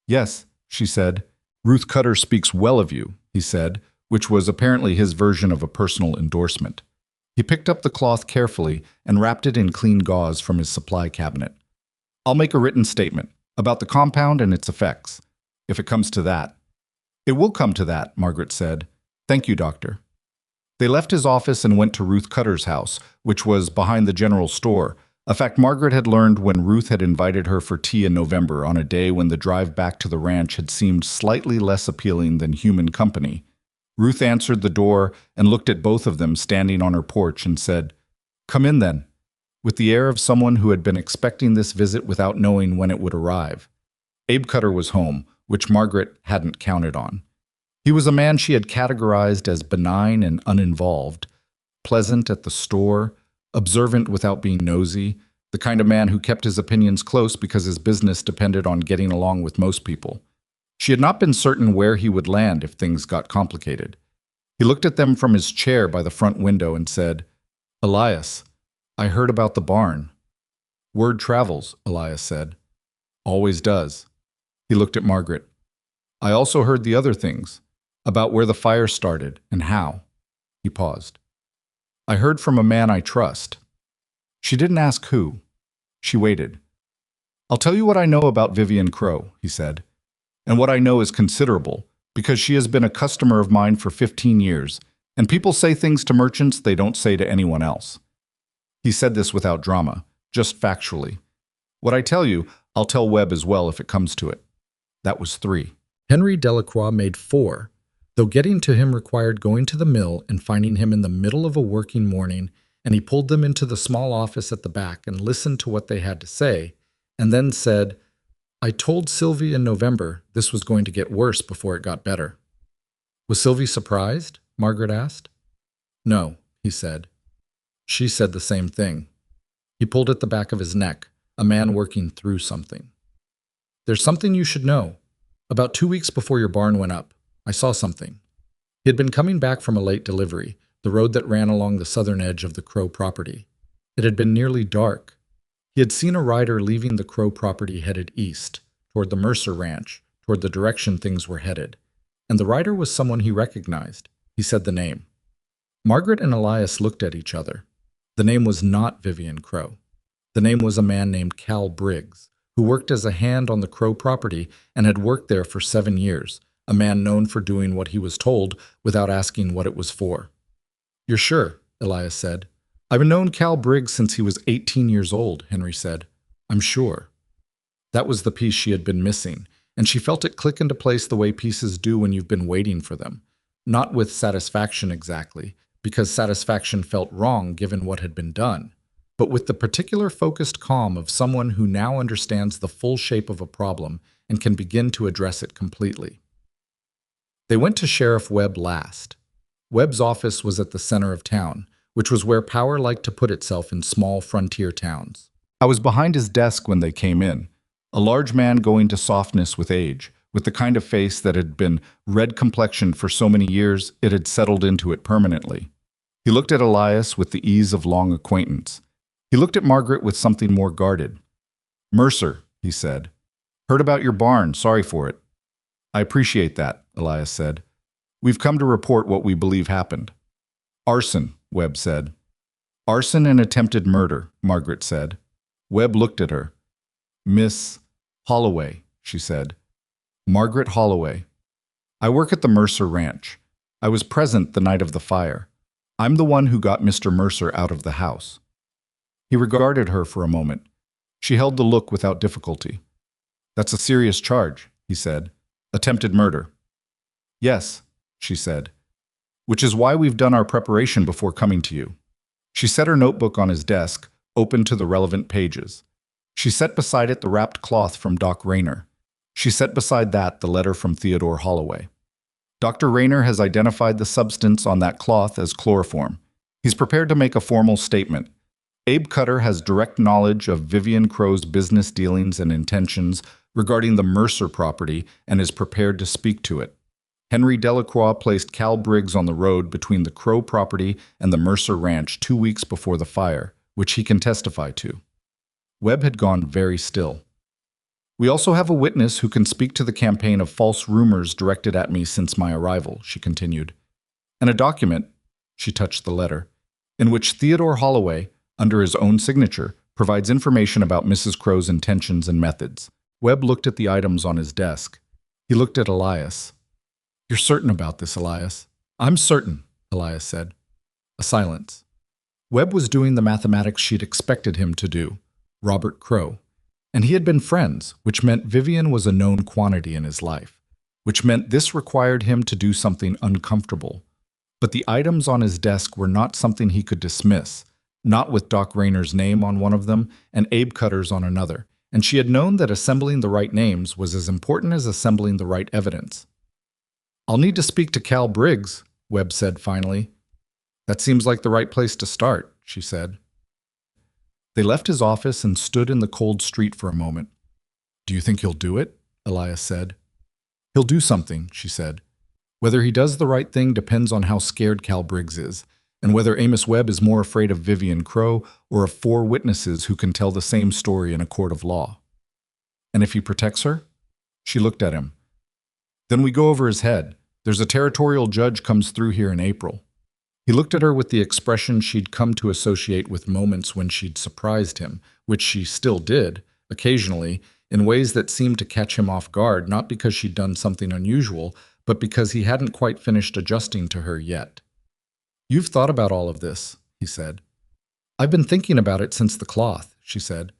"Yes," she said. "Ruth Cutter speaks well of you," he said, which was apparently his version of a personal endorsement. He picked up the cloth carefully and wrapped it in clean gauze from his supply cabinet. "I'll make a written statement about the compound and its effects, if it comes to that." "It will come to that," Margaret said. "Thank you, Doctor." They left his office and went to Ruth Cutter's house, which was behind the general store, a fact Margaret had learned when Ruth had invited her for tea in November on a day when the drive back to the ranch had seemed slightly less appealing than human company. Ruth answered the door and looked at both of them standing on her porch and said, "Come in then," with the air of someone who had been expecting this visit without knowing when it would arrive. Abe Cutter was home, which Margaret hadn't counted on. He was a man she had categorized as benign and uninvolved, pleasant at the store, observant without being nosy, the kind of man who kept his opinions close because his business depended on getting along with most people. She had not been certain where he would land if things got complicated. He looked at them from his chair by the front window and said, "Elias, I heard about the barn." Word travels, Elias said. Always does. He looked at Margaret. I also heard the other things, about where the fire started and how. He paused. I heard from a man I trust. She didn't ask who. She waited. I'll tell you what I know about Vivian Crow, he said. And what I know is considerable, because she has been a customer of mine for 15 years, and people say things to merchants they don't say to anyone else. He said this without drama, just factually. What I tell you, I'll tell Webb as well if it comes to it. That was 3. Henry Delacroix made 4, though getting to him required going to the mill and finding him in the middle of a working morning, and he pulled them into the small office at the back and listened to what they had to say, and then said, I told Sylvie in November this was going to get worse before it got better. Was Sylvie surprised? Margaret asked. No, he said. She said the same thing. He pulled at the back of his neck, a man working through something. There's something you should know. About 2 weeks before your barn went up, I saw something. He had been coming back from a late delivery, the road that ran along the southern edge of the Crow property. It had been nearly dark. He had seen a rider leaving the Crow property headed east, toward the Mercer Ranch, toward the direction things were headed. And the rider was someone he recognized. He said the name. Margaret and Elias looked at each other. The name was not Vivian Crow. The name was a man named Cal Briggs, who worked as a hand on the Crow property and had worked there for 7 years, a man known for doing what he was told without asking what it was for. You're sure? Elias said. I've known Cal Briggs since he was 18 years old, Henry said. I'm sure. That was the piece she had been missing, and she felt it click into place the way pieces do when you've been waiting for them. Not with satisfaction exactly, because satisfaction felt wrong given what had been done, but with the particular focused calm of someone who now understands the full shape of a problem and can begin to address it completely. They went to Sheriff Webb last. Webb's office was at the center of town, which was where power liked to put itself in small frontier towns. I was behind his desk when they came in, a large man going to softness with age, with the kind of face that had been red complexioned for so many years it had settled into it permanently. He looked at Elias with the ease of long acquaintance. He looked at Margaret with something more guarded. Mercer, he said. Heard about your barn, sorry for it. I appreciate that, Elias said. We've come to report what we believe happened. Arson, Webb said. Arson and attempted murder, Margaret said. Webb looked at her. Miss Holloway, she said. Margaret Holloway. I work at the Mercer Ranch. I was present the night of the fire. I'm the one who got Mr. Mercer out of the house. He regarded her for a moment. She held the look without difficulty. That's a serious charge, he said. Attempted murder. Yes, she said. Which is why we've done our preparation before coming to you. She set her notebook on his desk, open to the relevant pages. She set beside it the wrapped cloth from Doc Rayner. She set beside that the letter from Theodore Holloway. Dr. Rayner has identified the substance on that cloth as chloroform. He's prepared to make a formal statement. Abe Cutter has direct knowledge of Vivian Crow's business dealings and intentions regarding the Mercer property and is prepared to speak to it. Henry Delacroix placed Cal Briggs on the road between the Crow property and the Mercer Ranch 2 weeks before the fire, which he can testify to. Webb had gone very still. We also have a witness who can speak to the campaign of false rumors directed at me since my arrival, she continued. And a document, she touched the letter, in which Theodore Holloway, under his own signature, provides information about Mrs. Crow's intentions and methods. Webb looked at the items on his desk. He looked at Elias. You're certain about this, Elias? I'm certain, Elias said. A silence. Webb was doing the mathematics she'd expected him to do. Robert Crow. And he had been friends, which meant Vivian was a known quantity in his life, which meant this required him to do something uncomfortable. But the items on his desk were not something he could dismiss, not with Doc Rayner's name on one of them and Abe Cutter's on another, and she had known that assembling the right names was as important as assembling the right evidence. I'll need to speak to Cal Briggs, Webb said finally. That seems like the right place to start, she said. They left his office and stood in the cold street for a moment. Do you think he'll do it? Elias said. He'll do something, she said. Whether he does the right thing depends on how scared Cal Briggs is, and whether Amos Webb is more afraid of Vivian Crow or of four witnesses who can tell the same story in a court of law. And if he protects her? She looked at him. Then we go over his head. There's a territorial judge comes through here in April. He looked at her with the expression she'd come to associate with moments when she'd surprised him, which she still did, occasionally, in ways that seemed to catch him off guard, not because she'd done something unusual, but because he hadn't quite finished adjusting to her yet. "You've thought about all of this," he said. "I've been thinking about it since the cloth," she said.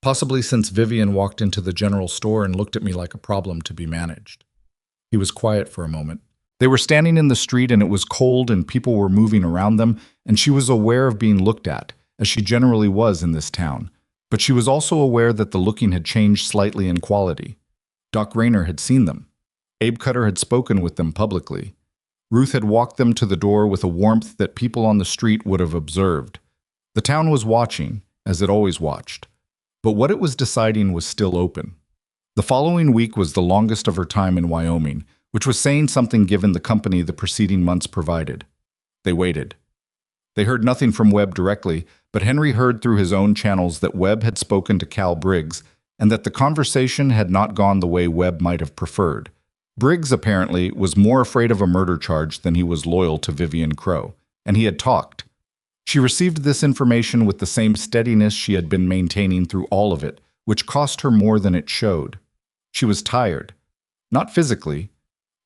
"Possibly since Vivian walked into the general store and looked at me like a problem to be managed." He was quiet for a moment. They were standing in the street and it was cold and people were moving around them, and she was aware of being looked at, as she generally was in this town. But she was also aware that the looking had changed slightly in quality. Doc Rayner had seen them. Abe Cutter had spoken with them publicly. Ruth had walked them to the door with a warmth that people on the street would have observed. The town was watching, as it always watched. But what it was deciding was still open. The following week was the longest of her time in Wyoming, which was saying something given the company the preceding months provided. They waited. They heard nothing from Webb directly, but Henry heard through his own channels that Webb had spoken to Cal Briggs, and that the conversation had not gone the way Webb might have preferred. Briggs, apparently, was more afraid of a murder charge than he was loyal to Vivian Crow, and he had talked. She received this information with the same steadiness she had been maintaining through all of it, which cost her more than it showed. She was tired. Not physically.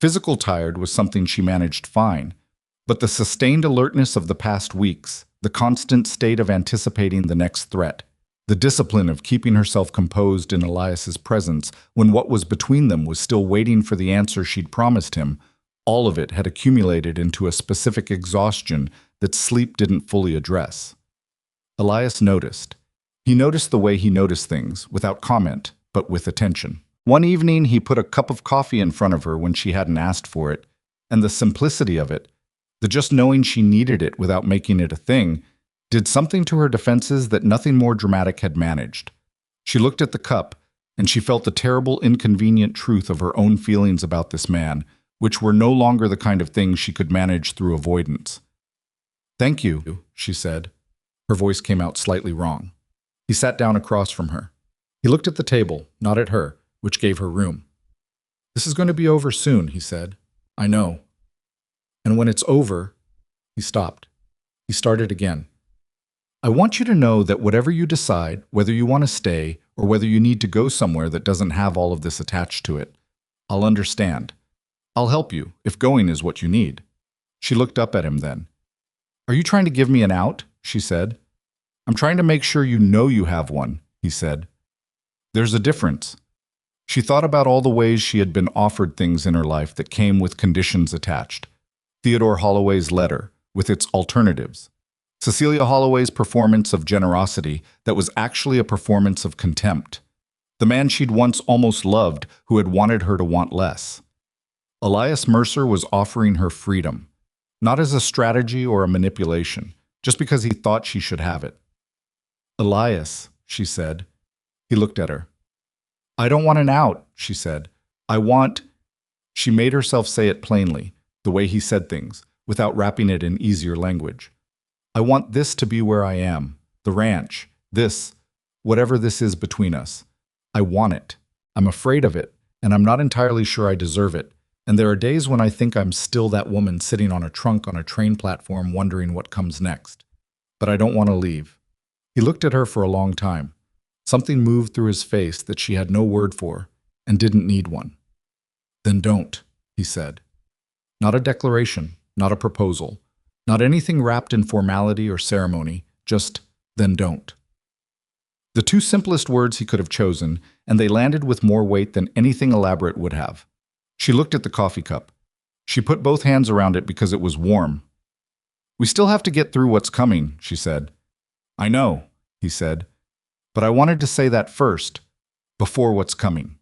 Physical tired was something she managed fine, but the sustained alertness of the past weeks, the constant state of anticipating the next threat, the discipline of keeping herself composed in Elias's presence when what was between them was still waiting for the answer she'd promised him, all of it had accumulated into a specific exhaustion that sleep didn't fully address. Elias noticed. He noticed the way he noticed things, without comment, but with attention. One evening, he put a cup of coffee in front of her when she hadn't asked for it, and the simplicity of it, the just knowing she needed it without making it a thing, did something to her defenses that nothing more dramatic had managed. She looked at the cup, and she felt the terrible, inconvenient truth of her own feelings about this man, which were no longer the kind of things she could manage through avoidance. "Thank you," she said. Her voice came out slightly wrong. He sat down across from her. He looked at the table, not at her, which gave her room. "This is going to be over soon," he said. "I know. And when it's over," he stopped. He started again. "I want you to know that whatever you decide, whether you want to stay or whether you need to go somewhere that doesn't have all of this attached to it, I'll understand. I'll help you, if going is what you need." She looked up at him then. "Are you trying to give me an out?" she said. "I'm trying to make sure you know you have one," he said. "There's a difference." She thought about all the ways she had been offered things in her life that came with conditions attached. Theodore Holloway's letter, with its alternatives. Cecilia Holloway's performance of generosity that was actually a performance of contempt. The man she'd once almost loved who had wanted her to want less. Elias Mercer was offering her freedom, not as a strategy or a manipulation, just because he thought she should have it. "Elias," she said. He looked at her. "I don't want an out," she said. "I want—" She made herself say it plainly, the way he said things, without wrapping it in easier language. "I want this to be where I am, the ranch, this, whatever this is between us. I want it. I'm afraid of it, and I'm not entirely sure I deserve it. And there are days when I think I'm still that woman sitting on a trunk on a train platform wondering what comes next. But I don't want to leave." He looked at her for a long time. Something moved through his face that she had no word for, and didn't need one. "Then don't," he said. Not a declaration, not a proposal, not anything wrapped in formality or ceremony, just, "then don't." The two simplest words he could have chosen, and they landed with more weight than anything elaborate would have. She looked at the coffee cup. She put both hands around it because it was warm. "We still have to get through what's coming," she said. "I know," he said. "But I wanted to say that first, before what's coming."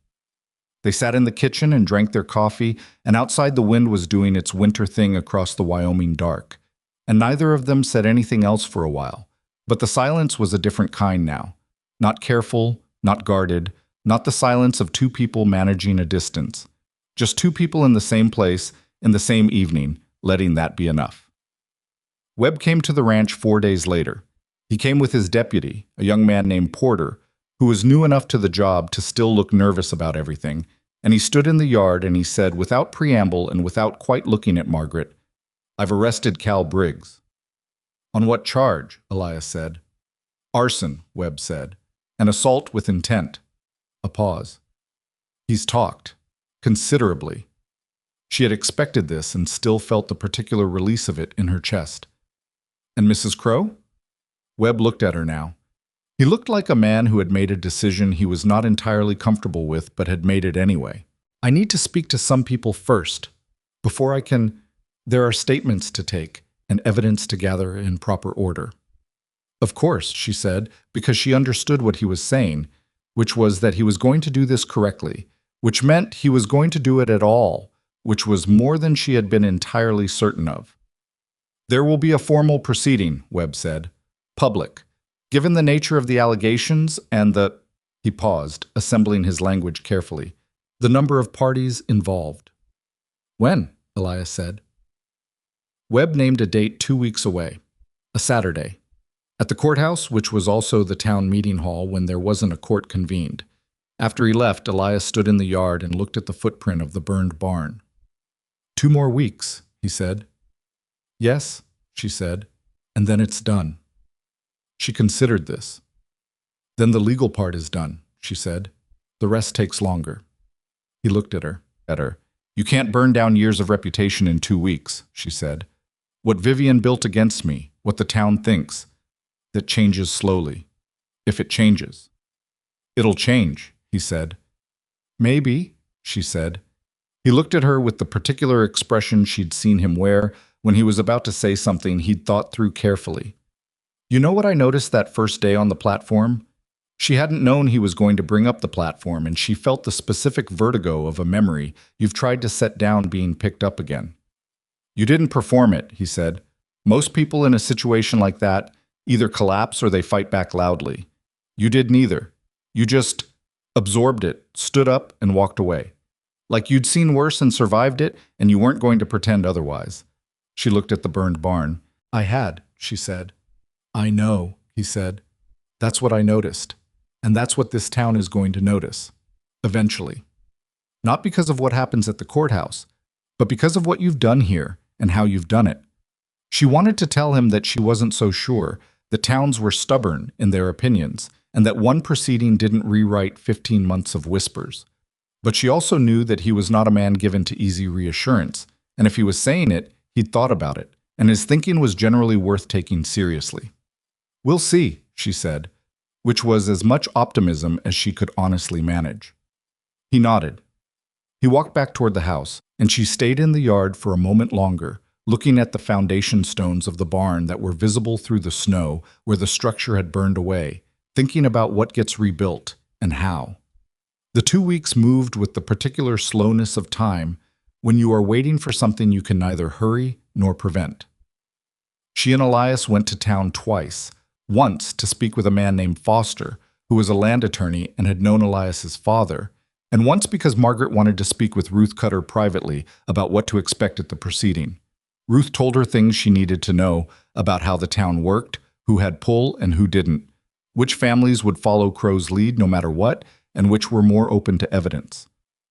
They sat in the kitchen and drank their coffee, and outside the wind was doing its winter thing across the Wyoming dark. And neither of them said anything else for a while. But the silence was a different kind now. Not careful, not guarded, not the silence of two people managing a distance. Just two people in the same place, in the same evening, letting that be enough. Webb came to the ranch 4 days later. He came with his deputy, a young man named Porter, who was new enough to the job to still look nervous about everything, and he stood in the yard and he said, without preamble and without quite looking at Margaret, "I've arrested Cal Briggs." "On what charge?" Elias said. "Arson," Webb said, "and assault with intent." A pause. "He's talked. Considerably." She had expected this and still felt the particular release of it in her chest. "And Mrs. Crow?" Webb looked at her now. He looked like a man who had made a decision he was not entirely comfortable with but had made it anyway. "I need to speak to some people first. Before I can... There are statements to take and evidence to gather in proper order." "Of course," she said, because she understood what he was saying, which was that he was going to do this correctly, which meant he was going to do it at all, which was more than she had been entirely certain of. "There will be a formal proceeding," Webb said. "Public. Given the nature of the allegations and the..." He paused, assembling his language carefully. "The number of parties involved." "When?" Elias said. Webb named a date 2 weeks away. A Saturday. At the courthouse, which was also the town meeting hall when there wasn't a court convened. After he left, Elias stood in the yard and looked at the footprint of the burned barn. 2 more weeks, he said. "Yes," she said, "and then it's done." She considered this. "Then the legal part is done," she said. "The rest takes longer." He looked at her. "You can't burn down years of reputation in 2 weeks," she said. "What Vivian built against me, what the town thinks, that changes slowly. If it changes." "It'll change," he said. "Maybe," she said. He looked at her with the particular expression she'd seen him wear when he was about to say something he'd thought through carefully. "You know what I noticed that first day on the platform?" She hadn't known he was going to bring up the platform, and she felt the specific vertigo of a memory you've tried to set down being picked up again. "You didn't perform it," he said. "Most people in a situation like that either collapse or they fight back loudly. You did neither. You just absorbed it, stood up, and walked away. Like you'd seen worse and survived it, and you weren't going to pretend otherwise." She looked at the burned barn. "I had," she said. "I know," he said. "That's what I noticed. And that's what this town is going to notice. Eventually. Not because of what happens at the courthouse, but because of what you've done here and how you've done it." She wanted to tell him that she wasn't so sure. The towns were stubborn in their opinions, and that one proceeding didn't rewrite 15 months of whispers. But she also knew that he was not a man given to easy reassurance, and if he was saying it, he'd thought about it, and his thinking was generally worth taking seriously. "We'll see," she said, which was as much optimism as she could honestly manage. He nodded. He walked back toward the house, and she stayed in the yard for a moment longer, looking at the foundation stones of the barn that were visible through the snow where the structure had burned away, thinking about what gets rebuilt and how. The 2 weeks moved with the particular slowness of time when you are waiting for something you can neither hurry nor prevent. She and Elias went to town twice, once to speak with a man named Foster, who was a land attorney and had known Elias's father, and once because Margaret wanted to speak with Ruth Cutter privately about what to expect at the proceeding. Ruth told her things she needed to know about how the town worked, who had pull and who didn't, which families would follow Crow's lead no matter what, and which were more open to evidence.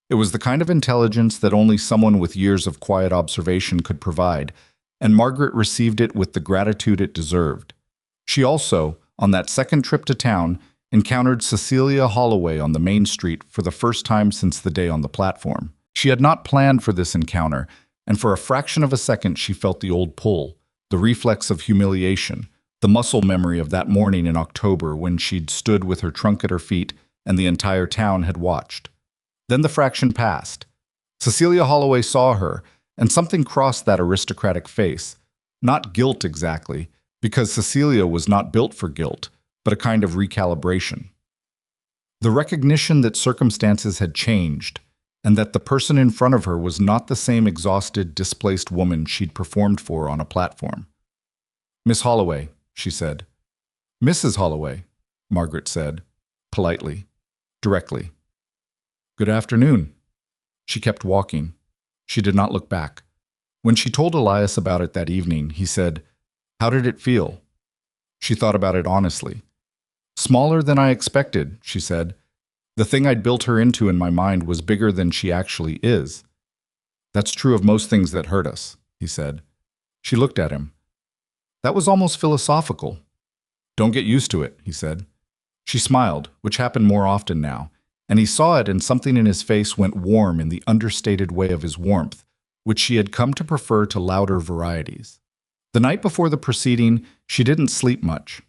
It was the kind of intelligence that only someone with years of quiet observation could provide, and Margaret received it with the gratitude it deserved. She also, on that second trip to town, encountered Cecilia Holloway on the main street for the first time since the day on the platform. She had not planned for this encounter, and for a fraction of a second she felt the old pull, the reflex of humiliation, the muscle memory of that morning in October when she'd stood with her trunk at her feet and the entire town had watched. Then the fraction passed. Cecilia Holloway saw her, and something crossed that aristocratic face. Not guilt exactly, because Cecilia was not built for guilt, but a kind of recalibration. The recognition that circumstances had changed, and that the person in front of her was not the same exhausted, displaced woman she'd performed for on a platform. "Miss Holloway," she said. "Mrs. Holloway," Margaret said, politely, directly. "Good afternoon." She kept walking. She did not look back. When she told Elias about it that evening, he said, How did it feel? She thought about it honestly. Smaller than I expected, she said. The thing I'd built her into in my mind was bigger than she actually is. That's true of most things that hurt us, he said. She looked at him. That was almost philosophical. Don't get used to it, he said. She smiled, which happened more often now, and he saw it, and something in his face went warm in the understated way of his warmth, which she had come to prefer to louder varieties. The night before the proceeding, she didn't sleep much.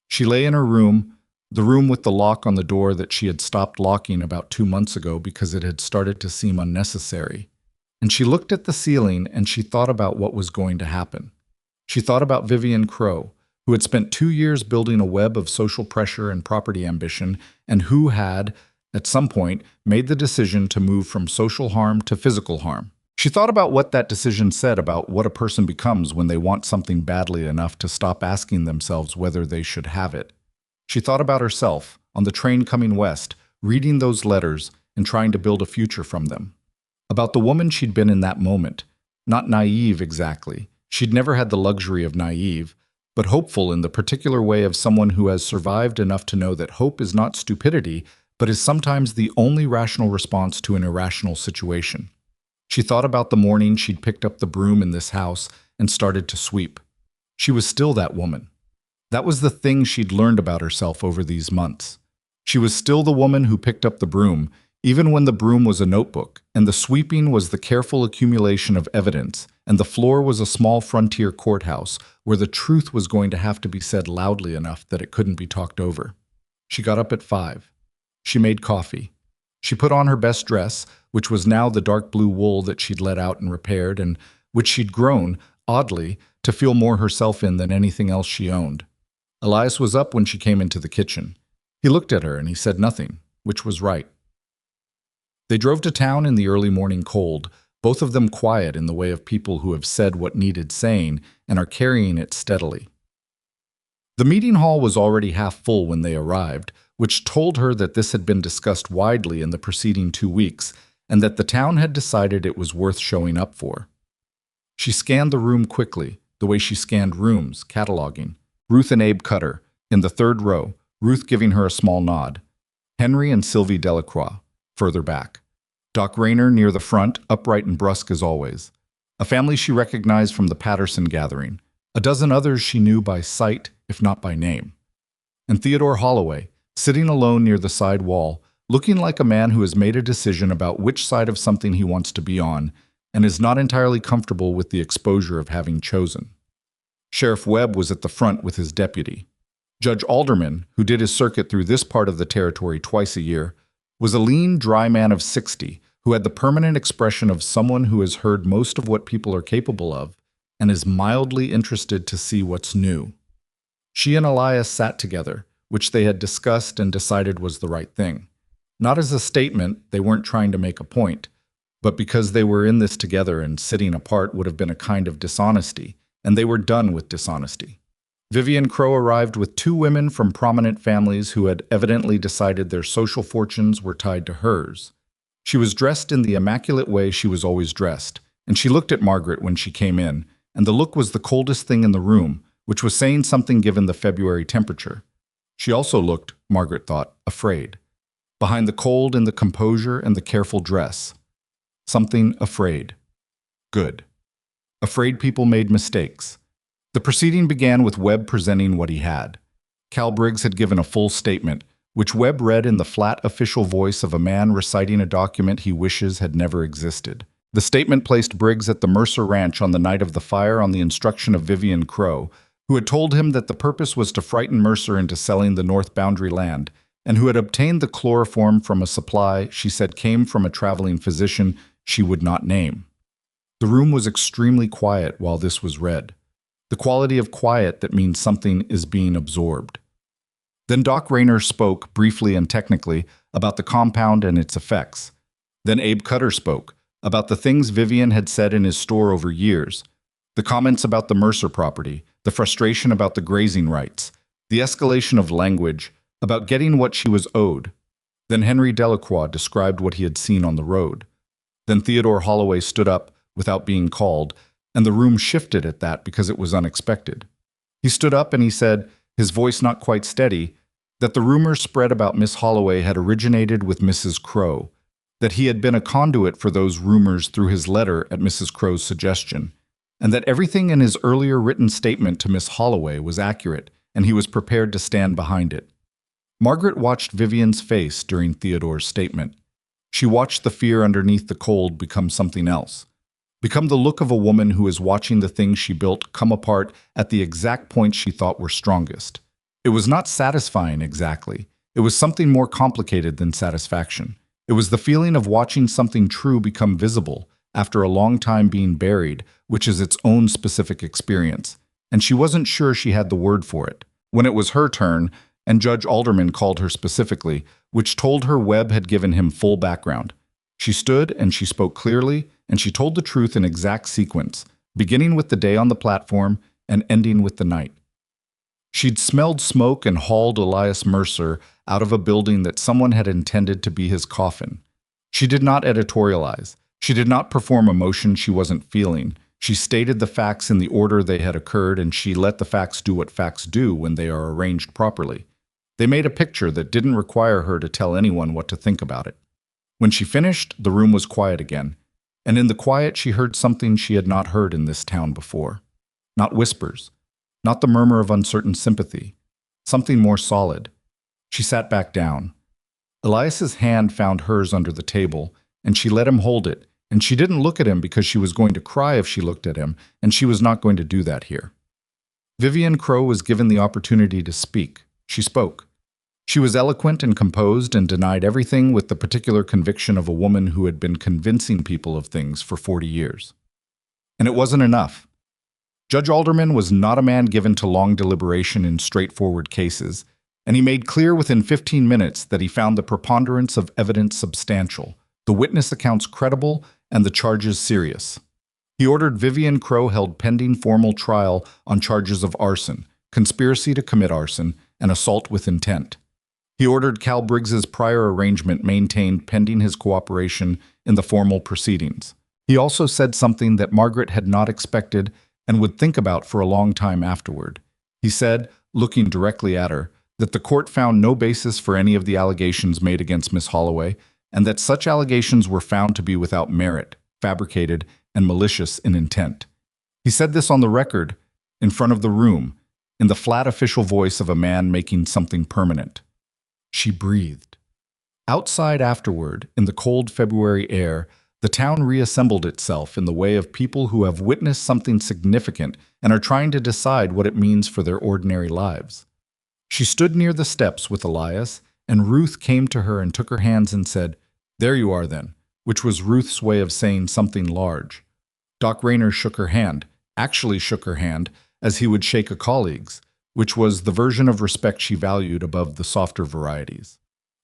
She lay in her room, the room with the lock on the door that she had stopped locking about 2 months ago because it had started to seem unnecessary. And she looked at the ceiling and she thought about what was going to happen. She thought about Vivian Crowe, who had spent 2 years building a web of social pressure and property ambition, and who had, at some point, made the decision to move from social harm to physical harm. She thought about what that decision said about what a person becomes when they want something badly enough to stop asking themselves whether they should have it. She thought about herself, on the train coming west, reading those letters and trying to build a future from them. About the woman she'd been in that moment. Not naive exactly. She'd never had the luxury of naive, but hopeful in the particular way of someone who has survived enough to know that hope is not stupidity, but is sometimes the only rational response to an irrational situation. She thought about the morning she'd picked up the broom in this house and started to sweep. She was still that woman. That was the thing she'd learned about herself over these months. She was still the woman who picked up the broom, even when the broom was a notebook, and the sweeping was the careful accumulation of evidence, and the floor was a small frontier courthouse where the truth was going to have to be said loudly enough that it couldn't be talked over. She got up at 5. She made coffee. She put on her best dress, which was now the dark blue wool that she'd let out and repaired, and which she'd grown, oddly, to feel more herself in than anything else she owned. Elias was up when she came into the kitchen. He looked at her and he said nothing, which was right. They drove to town in the early morning cold, both of them quiet in the way of people who have said what needed saying and are carrying it steadily. The meeting hall was already half full when they arrived, which told her that this had been discussed widely in the preceding 2 weeks, and that the town had decided it was worth showing up for. She scanned the room quickly, the way she scanned rooms, cataloging. Ruth and Abe Cutter, in the 3rd row, Ruth giving her a small nod. Henry and Sylvie Delacroix, further back. Doc Rayner near the front, upright and brusque as always. A family she recognized from the Patterson gathering. A dozen others she knew by sight, if not by name. And Theodore Holloway, sitting alone near the side wall, looking like a man who has made a decision about which side of something he wants to be on, and is not entirely comfortable with the exposure of having chosen. Sheriff Webb was at the front with his deputy. Judge Alderman, who did his circuit through this part of the territory twice a year, was a lean, dry man of 60 who had the permanent expression of someone who has heard most of what people are capable of and is mildly interested to see what's new. She and Elias sat together, which they had discussed and decided was the right thing. Not as a statement, they weren't trying to make a point, but because they were in this together and sitting apart would have been a kind of dishonesty, and they were done with dishonesty. Vivian Crowe arrived with 2 women from prominent families who had evidently decided their social fortunes were tied to hers. She was dressed in the immaculate way she was always dressed, and she looked at Margaret when she came in, and the look was the coldest thing in the room, which was saying something given the February temperature. She also looked, Margaret thought, afraid. Behind the cold and the composure and the careful dress. Something afraid. Good. Afraid people made mistakes. The proceeding began with Webb presenting what he had. Cal Briggs had given a full statement, which Webb read in the flat official voice of a man reciting a document he wishes had never existed. The statement placed Briggs at the Mercer Ranch on the night of the fire on the instruction of Vivian Crowe, who had told him that the purpose was to frighten Mercer into selling the North Boundary land, and who had obtained the chloroform from a supply she said came from a traveling physician she would not name. The room was extremely quiet while this was read. The quality of quiet that means something is being absorbed. Then Doc Rayner spoke, briefly and technically, about the compound and its effects. Then Abe Cutter spoke, about the things Vivian had said in his store over years, the comments about the Mercer property, the frustration about the grazing rights, the escalation of language, about getting what she was owed. Then Henry Delacroix described what he had seen on the road. Then Theodore Holloway stood up, without being called, and the room shifted at that because it was unexpected. He stood up and he said, his voice not quite steady, that the rumors spread about Miss Holloway had originated with Mrs. Crowe, that he had been a conduit for those rumors through his letter at Mrs. Crowe's suggestion, and that everything in his earlier written statement to Miss Holloway was accurate, and he was prepared to stand behind it. Margaret watched Vivian's face during Theodore's statement. She watched the fear underneath the cold become something else, become the look of a woman who is watching the things she built come apart at the exact points she thought were strongest. It was not satisfying exactly. It was something more complicated than satisfaction. It was the feeling of watching something true become visible after a long time being buried, which is its own specific experience, and she wasn't sure she had the word for it. When it was her turn, and Judge Alderman called her specifically, which told her Webb had given him full background. She stood and she spoke clearly, and she told the truth in exact sequence, beginning with the day on the platform and ending with the night. She'd smelled smoke and hauled Elias Mercer out of a building that someone had intended to be his coffin. She did not editorialize. She did not perform emotion she wasn't feeling. She stated the facts in the order they had occurred, and she let the facts do what facts do when they are arranged properly. They made a picture that didn't require her to tell anyone what to think about it. When she finished, the room was quiet again, and in the quiet she heard something she had not heard in this town before. Not whispers, not the murmur of uncertain sympathy, something more solid. She sat back down. Elias's hand found hers under the table, and she let him hold it, and she didn't look at him because she was going to cry if she looked at him, and she was not going to do that here. Vivian Crowe was given the opportunity to speak. She spoke. She was eloquent and composed and denied everything with the particular conviction of a woman who had been convincing people of things for 40 years. And it wasn't enough. Judge Alderman was not a man given to long deliberation in straightforward cases, and he made clear within 15 minutes that he found the preponderance of evidence substantial, the witness accounts credible, and the charges serious. He ordered Vivian Crowe held pending formal trial on charges of arson, conspiracy to commit arson, and assault with intent. He ordered Cal Briggs's prior arrangement maintained pending his cooperation in the formal proceedings. He also said something that Margaret had not expected and would think about for a long time afterward. He said, looking directly at her, that the court found no basis for any of the allegations made against Miss Holloway, and that such allegations were found to be without merit, fabricated, and malicious in intent. He said this on the record, in front of the room, in the flat official voice of a man making something permanent. She breathed. Outside afterward, in the cold February air, the town reassembled itself in the way of people who have witnessed something significant and are trying to decide what it means for their ordinary lives. She stood near the steps with Elias, and Ruth came to her and took her hands and said, "There you are then," which was Ruth's way of saying something large. Doc Rayner shook her hand, actually shook her hand, as he would shake a colleague's, which was the version of respect she valued above the softer varieties.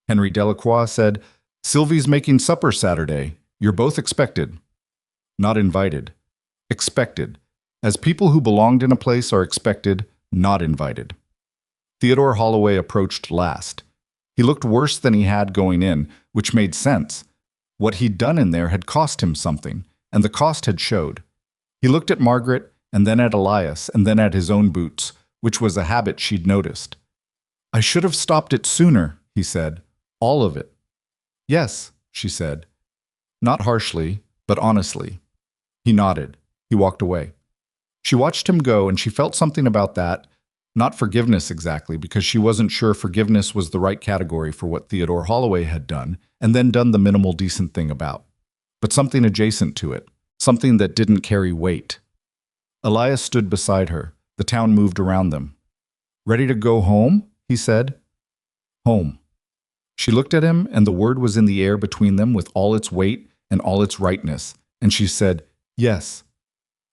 Henry Delacroix said, "Sylvie's making supper Saturday. You're both expected." Not invited. Expected, as people who belonged in a place are expected, not invited. Theodore Holloway approached last. He looked worse than he had going in, which made sense. What he'd done in there had cost him something, and the cost had showed. He looked at Margaret, and then at Elias, and then at his own boots, which was a habit she'd noticed. "I should have stopped it sooner," he said. "All of it." "Yes," she said. Not harshly, but honestly. He nodded. He walked away. She watched him go, and she felt something about that. Not forgiveness exactly, because she wasn't sure forgiveness was the right category for what Theodore Holloway had done, and then done the minimal decent thing about. But something adjacent to it. Something that didn't carry weight. Elias stood beside her. The town moved around them. "Ready to go home?" he said. Home. She looked at him, and the word was in the air between them with all its weight and all its rightness, and she said, "Yes."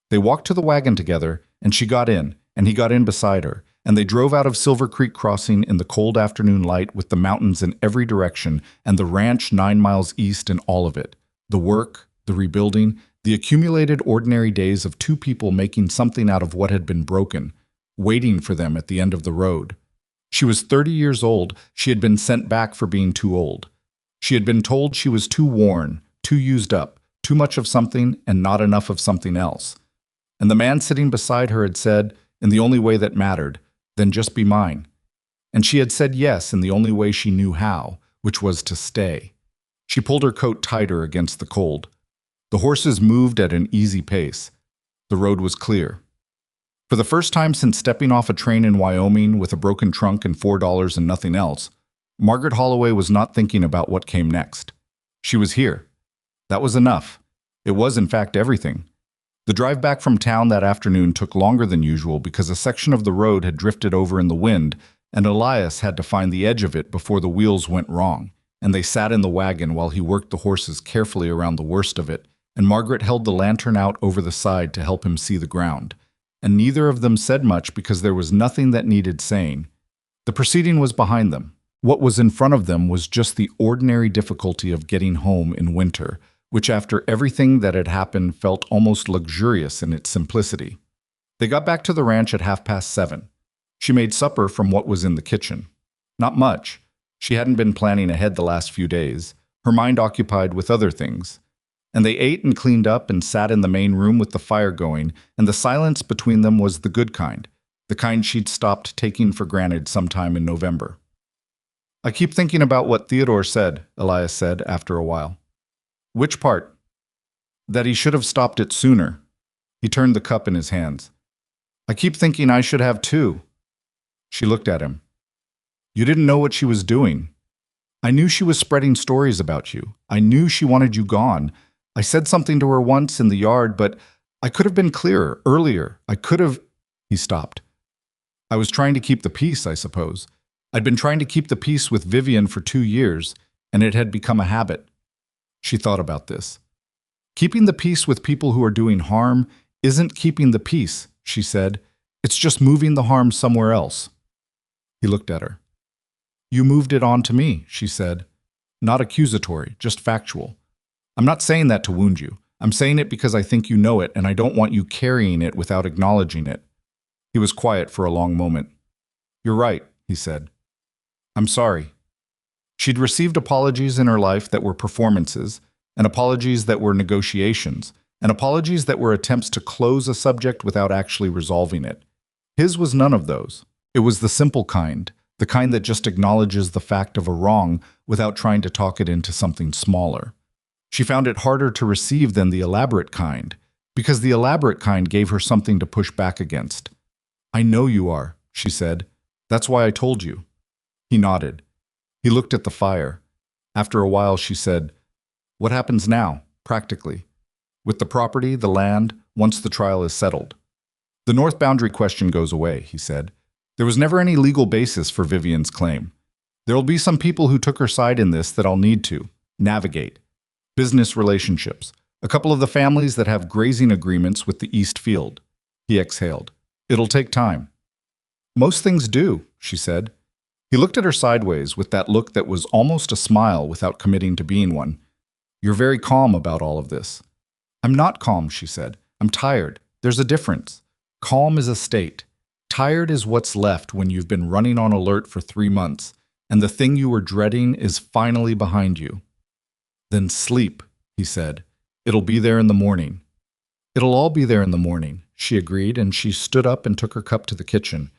They walked to the wagon together, and she got in, and he got in beside her, and they drove out of Silver Creek Crossing in the cold afternoon light with the mountains in every direction and the ranch 9 miles east and all of it. The work, the rebuilding, the accumulated ordinary days of two people making something out of what had been broken, waiting for them at the end of the road. She was 30 years old. She had been sent back for being too old. She had been told she was too worn, too used up, too much of something and not enough of something else. And the man sitting beside her had said, in the only way that mattered, then just be mine. And she had said yes in the only way she knew how, which was to stay. She pulled her coat tighter against the cold. The horses moved at an easy pace. The road was clear. For the first time since stepping off a train in Wyoming with a broken trunk and $4 and nothing else, Margaret Holloway was not thinking about what came next. She was here. That was enough. It was, in fact, everything. The drive back from town that afternoon took longer than usual because a section of the road had drifted over in the wind, and Elias had to find the edge of it before the wheels went wrong, and they sat in the wagon while he worked the horses carefully around the worst of it, and Margaret held the lantern out over the side to help him see the ground. And neither of them said much because there was nothing that needed saying. The proceeding was behind them. What was in front of them was just the ordinary difficulty of getting home in winter, which after everything that had happened felt almost luxurious in its simplicity. They got back to the ranch at 7:30. She made supper from what was in the kitchen. Not much. She hadn't been planning ahead the last few days, her mind occupied with other things. And they ate and cleaned up and sat in the main room with the fire going, and the silence between them was the good kind, the kind she'd stopped taking for granted sometime in November. "I keep thinking about what Theodore said," Elias said after a while. "Which part?" "That he should have stopped it sooner." He turned the cup in his hands. "I keep thinking I should have too." She looked at him. "You didn't know what she was doing. I knew she was spreading stories about you. I knew she wanted you gone. I said something to her once in the yard, but I could have been clearer, earlier. I could have—" He stopped. "I was trying to keep the peace, I suppose. I'd been trying to keep the peace with Vivian for 2 years, and it had become a habit." She thought about this. "Keeping the peace with people who are doing harm isn't keeping the peace," she said. "It's just moving the harm somewhere else." He looked at her. "You moved it on to me," she said. "Not accusatory, just factual. I'm not saying that to wound you. I'm saying it because I think you know it, and I don't want you carrying it without acknowledging it." He was quiet for a long moment. "You're right," he said. "I'm sorry." She'd received apologies in her life that were performances, and apologies that were negotiations, and apologies that were attempts to close a subject without actually resolving it. His was none of those. It was the simple kind, the kind that just acknowledges the fact of a wrong without trying to talk it into something smaller. She found it harder to receive than the elaborate kind, because the elaborate kind gave her something to push back against. "I know you are," she said. "That's why I told you." He nodded. He looked at the fire. After a while, she said, "What happens now, practically? With the property, the land, once the trial is settled?" "The North boundary question goes away," he said. "There was never any legal basis for Vivian's claim. There'll be some people who took her side in this that I'll need to navigate. Business relationships. A couple of the families that have grazing agreements with the East Field." He exhaled. "It'll take time." "Most things do," she said. He looked at her sideways with that look that was almost a smile without committing to being one. "You're very calm about all of this." "I'm not calm," she said. "I'm tired. There's a difference. Calm is a state. Tired is what's left when you've been running on alert for 3 months, and the thing you were dreading is finally behind you." "Then sleep," he said. "It'll be there in the morning." "It'll all be there in the morning," she agreed, and she stood up and took her cup to the kitchen.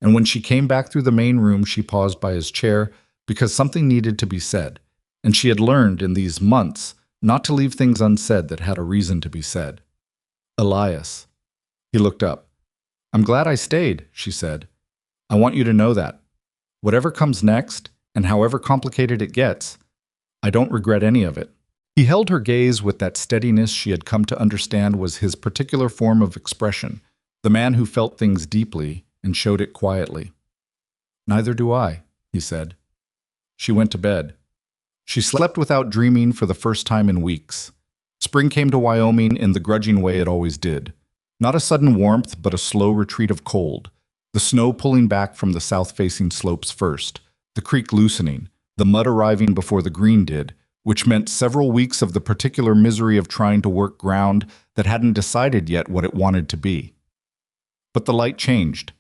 And when she came back through the main room, she paused by his chair because something needed to be said, and she had learned in these months not to leave things unsaid that had a reason to be said. "Elias." He looked up. "I'm glad I stayed," she said. "I want you to know that. Whatever comes next, and however complicated it gets, I don't regret any of it." He held her gaze with that steadiness she had come to understand was his particular form of expression, the man who felt things deeply and showed it quietly. "Neither do I," he said. She went to bed. She slept without dreaming for the first time in weeks. Spring came to Wyoming in the grudging way it always did. Not a sudden warmth, but a slow retreat of cold. The snow pulling back from the south-facing slopes first, the creek loosening, the mud arriving before the green did, which meant several weeks of the particular misery of trying to work ground that hadn't decided yet what it wanted to be. But the light changed.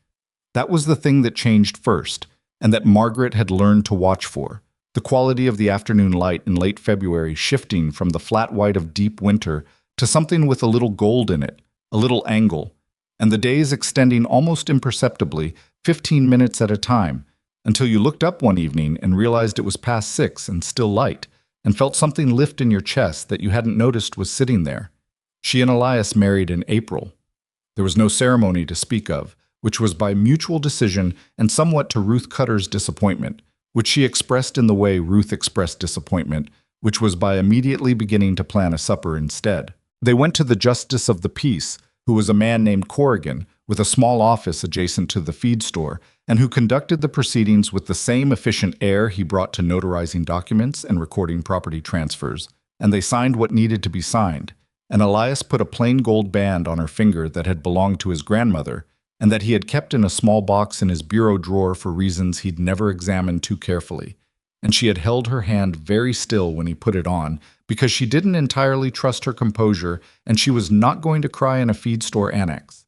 That was the thing that changed first, and that Margaret had learned to watch for. The quality of the afternoon light in late February shifting from the flat white of deep winter to something with a little gold in it, a little angle, and the days extending almost imperceptibly, 15 minutes at a time, until you looked up one evening and realized it was past 6 and still light, and felt something lift in your chest that you hadn't noticed was sitting there. She and Elias married in April. There was no ceremony to speak of, which was by mutual decision and somewhat to Ruth Cutter's disappointment, which she expressed in the way Ruth expressed disappointment, which was by immediately beginning to plan a supper instead. They went to the Justice of the Peace, who was a man named Corrigan, with a small office adjacent to the feed store, and who conducted the proceedings with the same efficient air he brought to notarizing documents and recording property transfers, and they signed what needed to be signed, and Elias put a plain gold band on her finger that had belonged to his grandmother, and that he had kept in a small box in his bureau drawer for reasons he'd never examined too carefully, and she had held her hand very still when he put it on, because she didn't entirely trust her composure, and she was not going to cry in a feed store annex.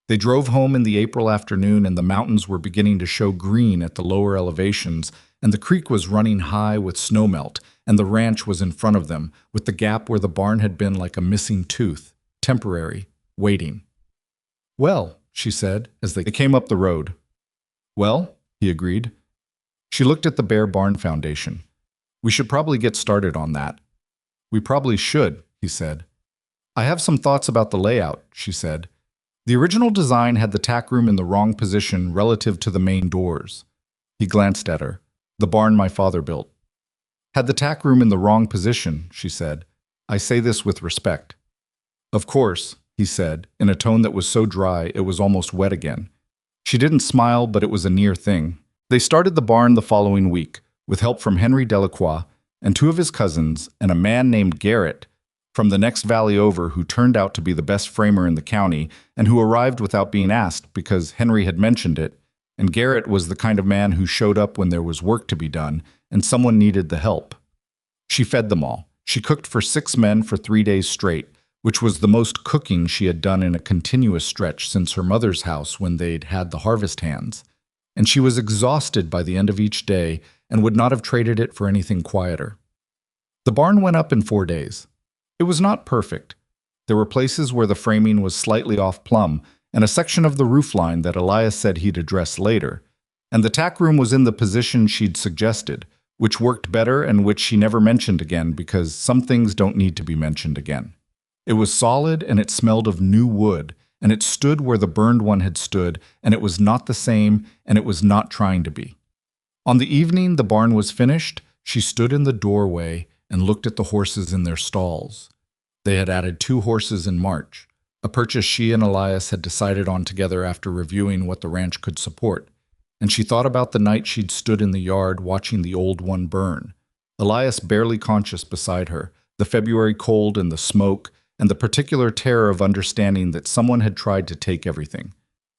They drove home in the April afternoon, and the mountains were beginning to show green at the lower elevations, and the creek was running high with snowmelt, and the ranch was in front of them, with the gap where the barn had been like a missing tooth, temporary, waiting. "Well," she said, as they came up the road. "Well," he agreed. She looked at the bare barn foundation. "We should probably get started on that." "We probably should," he said. "I have some thoughts about the layout," she said. "The original design had the tack room in the wrong position relative to the main doors." He glanced at her. "The barn my father built." "Had the tack room in the wrong position," she said. "I say this with respect." "Of course," he said, in a tone that was so dry it was almost wet again. She didn't smile, but it was a near thing. They started the barn the following week, with help from Henry Delacroix and 2 of his cousins and a man named Garrett from the next valley over, who turned out to be the best framer in the county and who arrived without being asked because Henry had mentioned it, and Garrett was the kind of man who showed up when there was work to be done and someone needed the help. She fed them all. She cooked for 6 men for 3 days straight, which was the most cooking she had done in a continuous stretch since her mother's house when they'd had the harvest hands. And she was exhausted by the end of each day and would not have traded it for anything quieter. The barn went up in 4 days. It was not perfect. There were places where the framing was slightly off plumb, and a section of the roofline that Elias said he'd address later. And the tack room was in the position she'd suggested, which worked better and which she never mentioned again because some things don't need to be mentioned again. It was solid and it smelled of new wood, and it stood where the burned one had stood, and it was not the same, and it was not trying to be. On the evening the barn was finished, she stood in the doorway and looked at the horses in their stalls. They had added 2 horses in March, a purchase she and Elias had decided on together after reviewing what the ranch could support, and she thought about the night she'd stood in the yard watching the old one burn, Elias barely conscious beside her, the February cold and the smoke, and the particular terror of understanding that someone had tried to take everything.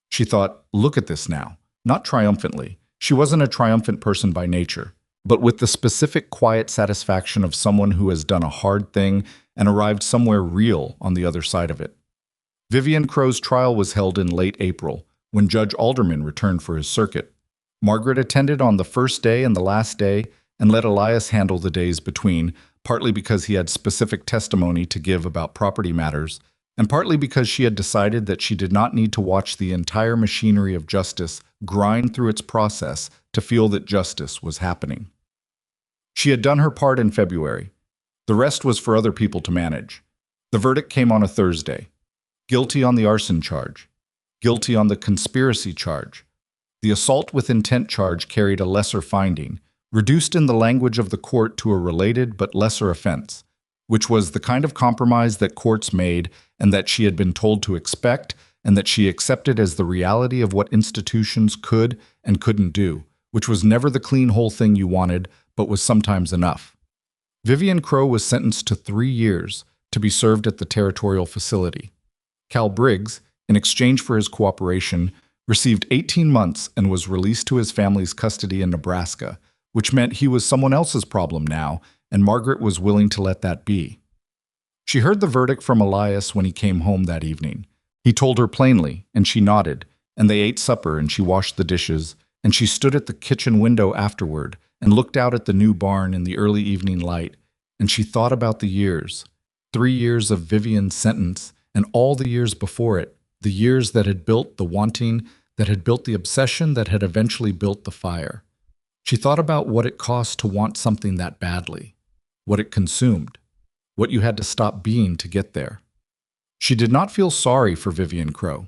She thought, look at this now, not triumphantly. She wasn't a triumphant person by nature, but with the specific quiet satisfaction of someone who has done a hard thing and arrived somewhere real on the other side of it. Vivian Crow's trial was held in late April, when Judge Alderman returned for his circuit. Margaret attended on the first day and the last day, and let Elias handle the days between, partly because he had specific testimony to give about property matters, and partly because she had decided that she did not need to watch the entire machinery of justice grind through its process to feel that justice was happening. She had done her part in February. The rest was for other people to manage. The verdict came on a Thursday. Guilty on the arson charge. Guilty on the conspiracy charge. The assault with intent charge carried a lesser finding, reduced in the language of the court to a related but lesser offense, which was the kind of compromise that courts made and that she had been told to expect and that she accepted as the reality of what institutions could and couldn't do, which was never the clean whole thing you wanted, but was sometimes enough. Vivian Crow was sentenced to 3 years to be served at the territorial facility. Cal Briggs, in exchange for his cooperation, received 18 months and was released to his family's custody in Nebraska, which meant he was someone else's problem now, and Margaret was willing to let that be. She heard the verdict from Elias when he came home that evening. He told her plainly, and she nodded, and they ate supper and she washed the dishes, and she stood at the kitchen window afterward and looked out at the new barn in the early evening light, and she thought about the years, 3 years of Vivian's sentence and all the years before it, The years that had built the wanting, that had built the obsession, that had eventually built the fire. She thought about what it cost to want something that badly, what it consumed, what you had to stop being to get there. She did not feel sorry for Vivian Crow.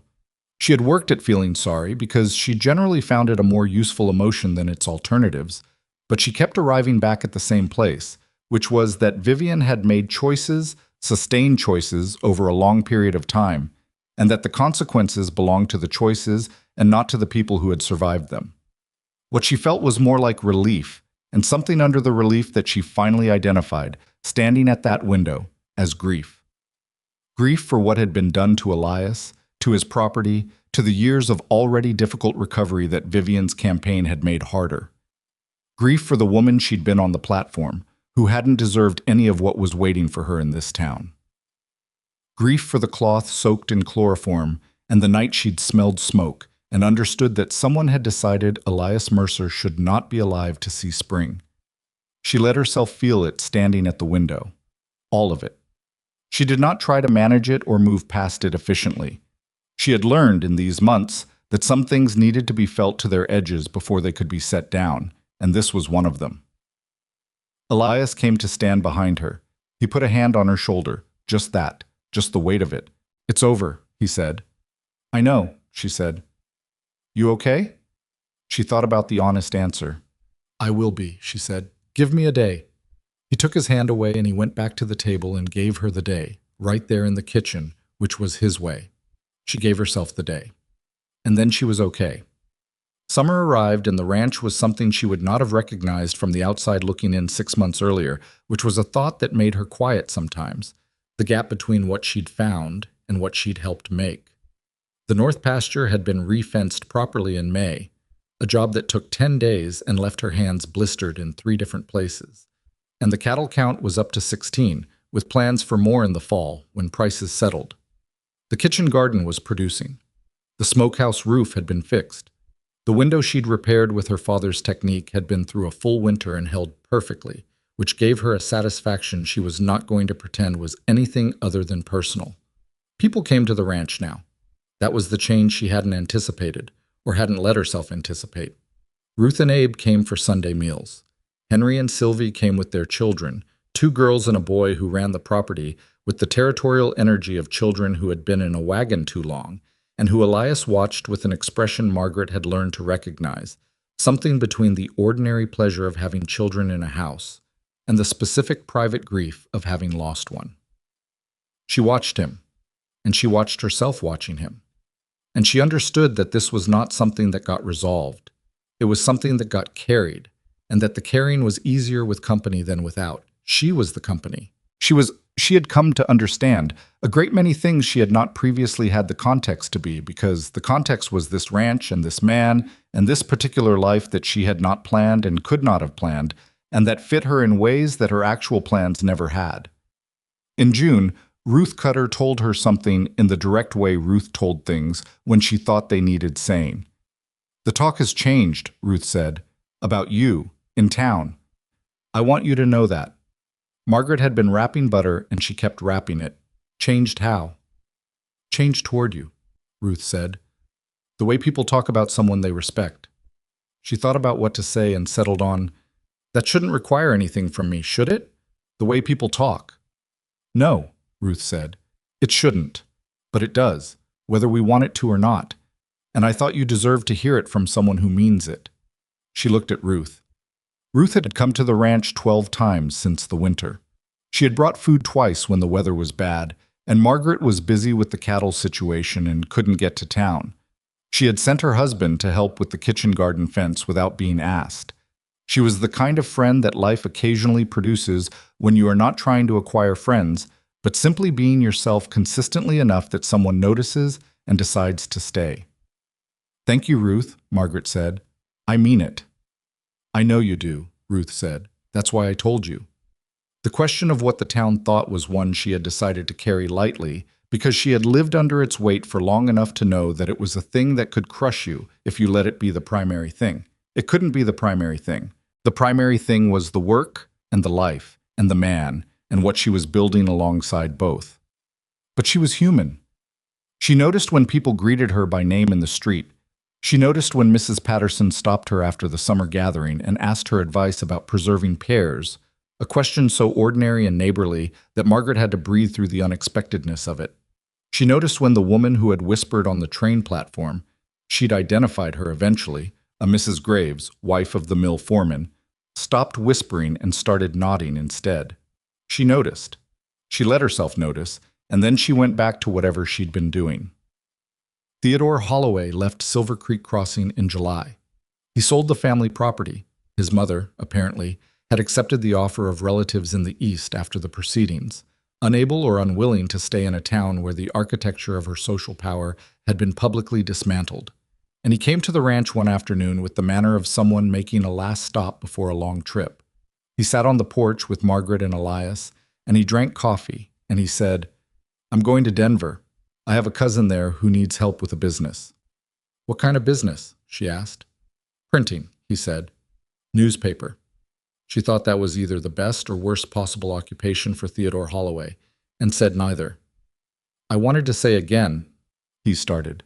She had worked at feeling sorry because she generally found it a more useful emotion than its alternatives, but she kept arriving back at the same place, which was that Vivian had made choices, sustained choices over a long period of time, and that the consequences belonged to the choices and not to the people who had survived them. What she felt was more like relief, and something under the relief that she finally identified, standing at that window, as grief. Grief for what had been done to Elias, to his property, to the years of already difficult recovery that Vivian's campaign had made harder. Grief for the woman she'd been on the platform, who hadn't deserved any of what was waiting for her in this town. Grief for the cloth soaked in chloroform and the night she'd smelled smoke and understood that someone had decided Elias Mercer should not be alive to see spring. She let herself feel it standing at the window. All of it. She did not try to manage it or move past it efficiently. She had learned in these months that some things needed to be felt to their edges before they could be set down, and this was one of them. Elias came to stand behind her. He put a hand on her shoulder, just that, just the weight of it. "It's over," he said. "I know," she said. "You okay?" She thought about the honest answer. "I will be," she said. "Give me a day." He took his hand away and he went back to the table and gave her the day, right there in the kitchen, which was his way. She gave herself the day. And then she was okay. Summer arrived and the ranch was something she would not have recognized from the outside looking in 6 months earlier, which was a thought that made her quiet sometimes, the gap between what she'd found and what she'd helped make. The north pasture had been re-fenced properly in May, a job that took 10 days and left her hands blistered in 3 different places. And the cattle count was up to 16, with plans for more in the fall when prices settled. The kitchen garden was producing. The smokehouse roof had been fixed. The window she'd repaired with her father's technique had been through a full winter and held perfectly, which gave her a satisfaction she was not going to pretend was anything other than personal. People came to the ranch now. That was the change she hadn't anticipated, or hadn't let herself anticipate. Ruth and Abe came for Sunday meals. Henry and Sylvie came with their children, 2 girls and a boy who ran the property with the territorial energy of children who had been in a wagon too long, and who Elias watched with an expression Margaret had learned to recognize, something between the ordinary pleasure of having children in a house and the specific private grief of having lost one. She watched him, and she watched herself watching him, and she understood that this was not something that got resolved. It was something that got carried, and that the carrying was easier with company than without. She was the company. She had come to understand a great many things she had not previously had the context to be, because the context was this ranch and this man and this particular life that she had not planned and could not have planned, and that fit her in ways that her actual plans never had. In June, Ruth Cutter told her something in the direct way Ruth told things when she thought they needed saying. "The talk has changed," Ruth said, "about you, in town. I want you to know that." Margaret had been wrapping butter, and she kept wrapping it. "Changed how?" "Changed toward you," Ruth said. "The way people talk about someone they respect." She thought about what to say and settled on, "That shouldn't require anything from me, should it? The way people talk." "No," Ruth said. "It shouldn't. But it does, whether we want it to or not. And I thought you deserved to hear it from someone who means it." She looked at Ruth. Ruth had come to the ranch 12 times since the winter. She had brought food twice when the weather was bad, and Margaret was busy with the cattle situation and couldn't get to town. She had sent her husband to help with the kitchen garden fence without being asked. She was the kind of friend that life occasionally produces when you are not trying to acquire friends, but simply being yourself consistently enough that someone notices and decides to stay. "Thank you, Ruth," Margaret said. "I mean it." "I know you do," Ruth said. "That's why I told you." The question of what the town thought was one she had decided to carry lightly, because she had lived under its weight for long enough to know that it was a thing that could crush you if you let it be the primary thing. It couldn't be the primary thing. The primary thing was the work and the life and the man and what she was building alongside both. But she was human. She noticed when people greeted her by name in the street. She noticed when Mrs. Patterson stopped her after the summer gathering and asked her advice about preserving pears, a question so ordinary and neighborly that Margaret had to breathe through the unexpectedness of it. She noticed when the woman who had whispered on the train platform, she'd identified her eventually, a Mrs. Graves, wife of the mill foreman, stopped whispering and started nodding instead. She noticed. She let herself notice, and then she went back to whatever she'd been doing. Theodore Holloway left Silver Creek Crossing in July. He sold the family property. His mother, apparently, had accepted the offer of relatives in the East after the proceedings, unable or unwilling to stay in a town where the architecture of her social power had been publicly dismantled. And he came to the ranch one afternoon with the manner of someone making a last stop before a long trip. He sat on the porch with Margaret and Elias, and he drank coffee, and he said, "I'm going to Denver. I have a cousin there who needs help with a business." "What kind of business?" she asked. "Printing," he said. "Newspaper." She thought that was either the best or worst possible occupation for Theodore Holloway, and said neither. "I wanted to say again," he started.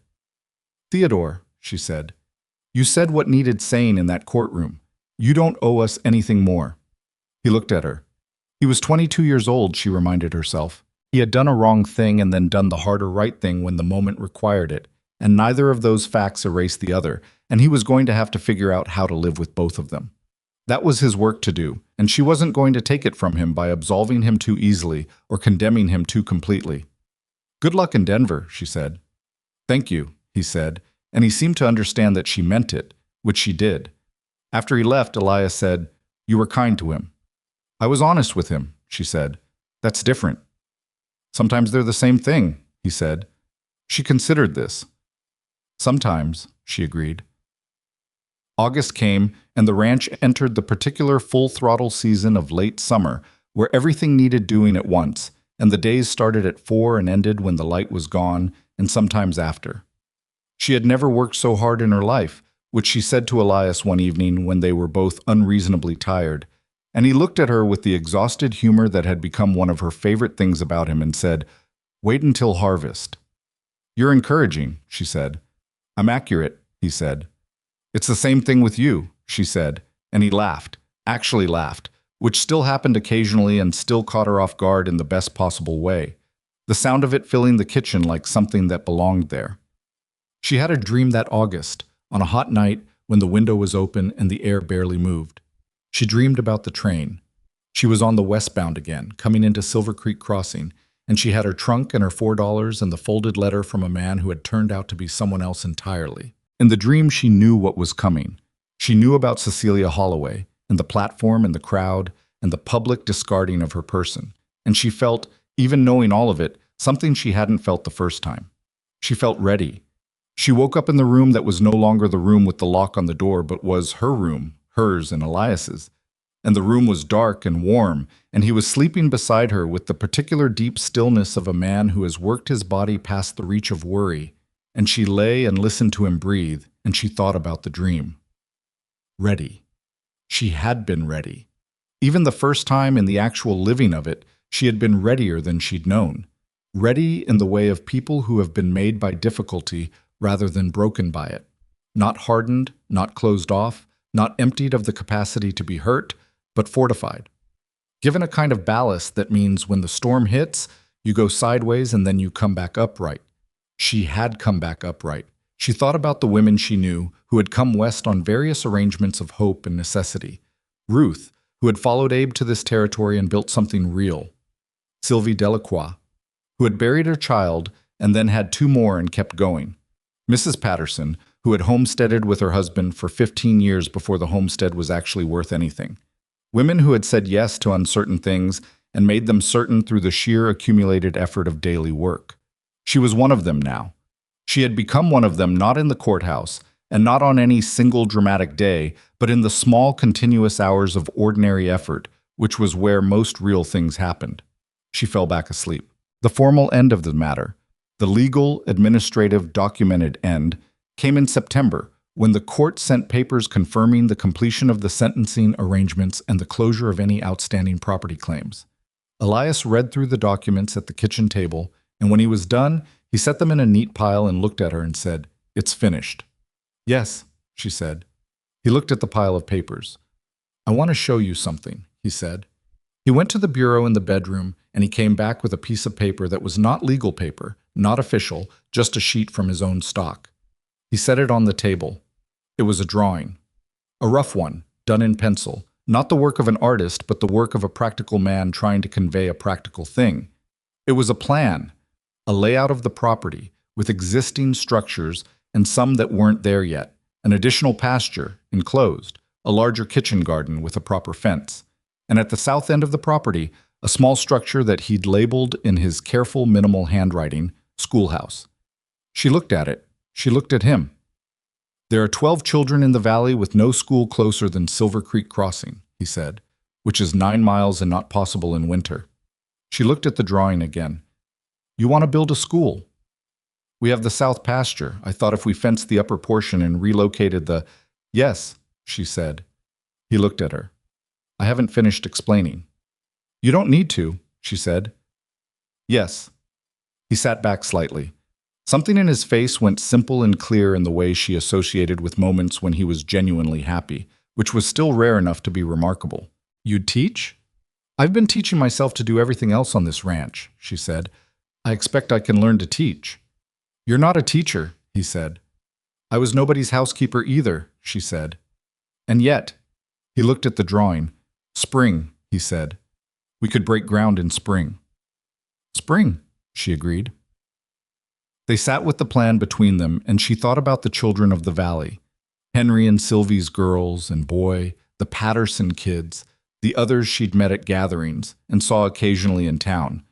"Theodore," she said, "you said what needed saying in that courtroom. You don't owe us anything more." He looked at her. He was 22 years old, she reminded herself. He had done a wrong thing and then done the harder right thing when the moment required it, and neither of those facts erased the other, and he was going to have to figure out how to live with both of them. That was his work to do, and she wasn't going to take it from him by absolving him too easily or condemning him too completely. "Good luck in Denver," she said. "Thank you," he said, and he seemed to understand that she meant it, which she did. After he left, Elias said, "You were kind to him." "I was honest with him," she said. "That's different." "Sometimes they're the same thing," he said. She considered this. "Sometimes," she agreed. August came, and the ranch entered the particular full-throttle season of late summer, where everything needed doing at once, and the days started at 4 and ended when the light was gone, and sometimes after. She had never worked so hard in her life, which she said to Elias one evening when they were both unreasonably tired, and he looked at her with the exhausted humor that had become one of her favorite things about him and said, "Wait until harvest." "You're encouraging," she said. "I'm accurate," he said. "It's the same thing with you," she said, and he laughed, actually laughed, which still happened occasionally and still caught her off guard in the best possible way, the sound of it filling the kitchen like something that belonged there. She had a dream that August, on a hot night when the window was open and the air barely moved. She dreamed about the train. She was on the westbound again, coming into Silver Creek Crossing, and she had her trunk and her $4 and the folded letter from a man who had turned out to be someone else entirely. In the dream, she knew what was coming. She knew about Cecilia Holloway, and the platform and the crowd, and the public discarding of her person. And she felt, even knowing all of it, something she hadn't felt the first time. She felt ready. She woke up in the room that was no longer the room with the lock on the door, but was her room, hers and Elias's. And the room was dark and warm, and he was sleeping beside her with the particular deep stillness of a man who has worked his body past the reach of worry. And she lay and listened to him breathe, and she thought about the dream. Ready. She had been ready. Even the first time in the actual living of it, she had been readier than she'd known. Ready in the way of people who have been made by difficulty rather than broken by it. Not hardened, not closed off, not emptied of the capacity to be hurt, but fortified. Given a kind of ballast that means when the storm hits, you go sideways and then you come back upright. She had come back upright. She thought about the women she knew who had come west on various arrangements of hope and necessity. Ruth, who had followed Abe to this territory and built something real. Sylvie Delacroix, who had buried her child and then had 2 more and kept going. Mrs. Patterson, who had homesteaded with her husband for 15 years before the homestead was actually worth anything. Women who had said yes to uncertain things and made them certain through the sheer accumulated effort of daily work. She was one of them now. She had become one of them not in the courthouse, and not on any single dramatic day, but in the small continuous hours of ordinary effort, which was where most real things happened. She fell back asleep. The formal end of the matter, the legal, administrative, documented end, came in September, when the court sent papers confirming the completion of the sentencing arrangements and the closure of any outstanding property claims. Elias read through the documents at the kitchen table, and when he was done, He set them in a neat pile and looked at her and said, "It's finished." "Yes," she said. He looked at the pile of papers. "I want to show you something," he said. He went to the bureau in the bedroom and he came back with a piece of paper that was not legal paper, not official, just a sheet from his own stock. He set it on the table. It was a drawing. A rough one, done in pencil, not the work of an artist, but the work of a practical man trying to convey a practical thing. It was a plan, a layout of the property, with existing structures and some that weren't there yet, an additional pasture, enclosed, a larger kitchen garden with a proper fence, and at the south end of the property, a small structure that he'd labeled in his careful, minimal handwriting, schoolhouse. She looked at it. She looked at him. "There are 12 children in the valley with no school closer than Silver Creek Crossing," he said, "which is 9 miles and not possible in winter." She looked at the drawing again. "You want to build a school?" "We have the south pasture. I thought if we fenced the upper portion and relocated the—" "Yes," she said. He looked at her. "I haven't finished explaining." "You don't need to," she said. "Yes." He sat back slightly. Something in his face went simple and clear in the way she associated with moments when he was genuinely happy, which was still rare enough to be remarkable. "You'd teach?" "I've been teaching myself to do everything else on this ranch," she said. "I expect I can learn to teach." "You're not a teacher," he said. "I was nobody's housekeeper either," she said. "And yet," he looked at the drawing. "Spring," he said. "We could break ground in spring." "Spring," she agreed. They sat with the plan between them, and she thought about the children of the valley. Henry and Sylvie's girls and boy, the Patterson kids, the others she'd met at gatherings and saw occasionally in town.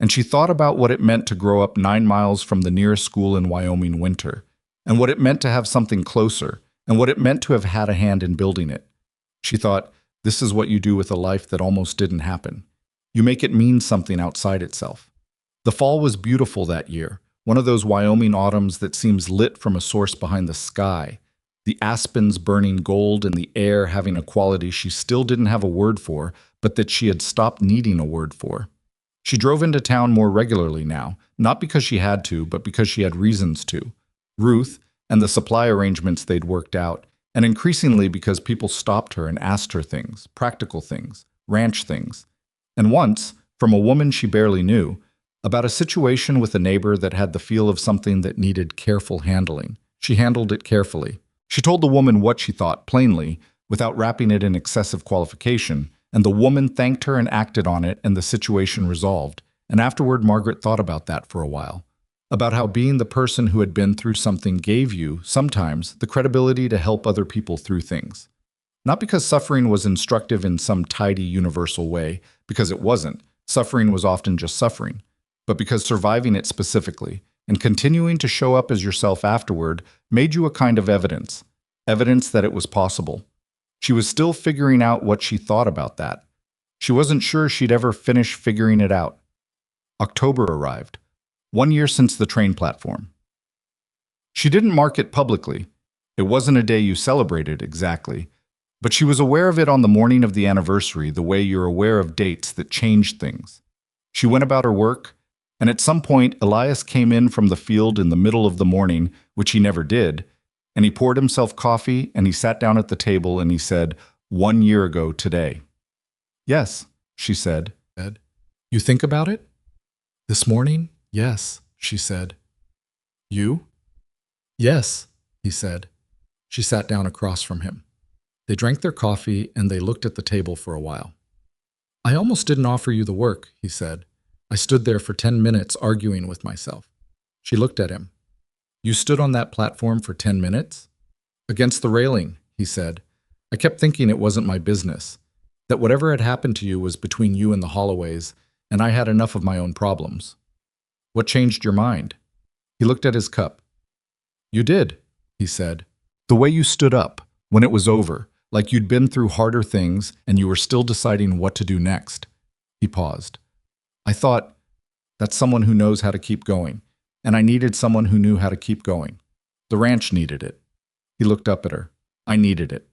And she thought about what it meant to grow up 9 miles from the nearest school in Wyoming winter, and what it meant to have something closer, and what it meant to have had a hand in building it. She thought, this is what you do with a life that almost didn't happen. You make it mean something outside itself. The fall was beautiful that year, one of those Wyoming autumns that seems lit from a source behind the sky, the aspens burning gold and the air having a quality she still didn't have a word for, but that she had stopped needing a word for. She drove into town more regularly now, not because she had to, but because she had reasons to. Ruth and the supply arrangements they'd worked out, and increasingly because people stopped her and asked her things, practical things, ranch things. And once, from a woman she barely knew, about a situation with a neighbor that had the feel of something that needed careful handling. She handled it carefully. She told the woman what she thought, plainly, without wrapping it in excessive qualification, and the woman thanked her and acted on it, and the situation resolved. And afterward, Margaret thought about that for a while. About how being the person who had been through something gave you, sometimes, the credibility to help other people through things. Not because suffering was instructive in some tidy, universal way, because it wasn't. Suffering was often just suffering. But because surviving it specifically, and continuing to show up as yourself afterward, made you a kind of evidence. Evidence that it was possible. She was still figuring out what she thought about that. She wasn't sure she'd ever finish figuring it out. October arrived. 1 year since the train platform. She didn't mark it publicly. It wasn't a day you celebrated, exactly. But she was aware of it on the morning of the anniversary, the way you're aware of dates that changed things. She went about her work, and at some point Elias came in from the field in the middle of the morning, which he never did, and he poured himself coffee, and he sat down at the table, and he said, 1 year ago today. "Yes," she said. "You think about it?" "This morning? Yes," she said. "You?" "Yes," he said. She sat down across from him. They drank their coffee, and they looked at the table for a while. "I almost didn't offer you the work," he said. "I stood there for 10 minutes arguing with myself." She looked at him. "You stood on that platform for 10 minutes?" "Against the railing," he said. "I kept thinking it wasn't my business, that whatever had happened to you was between you and the Holloways, and I had enough of my own problems." "What changed your mind?" He looked at his cup. "You did," he said. "The way you stood up, when it was over, like you'd been through harder things and you were still deciding what to do next." He paused. "I thought, that's someone who knows how to keep going, and I needed someone who knew how to keep going. The ranch needed it." He looked up at her. "I needed it."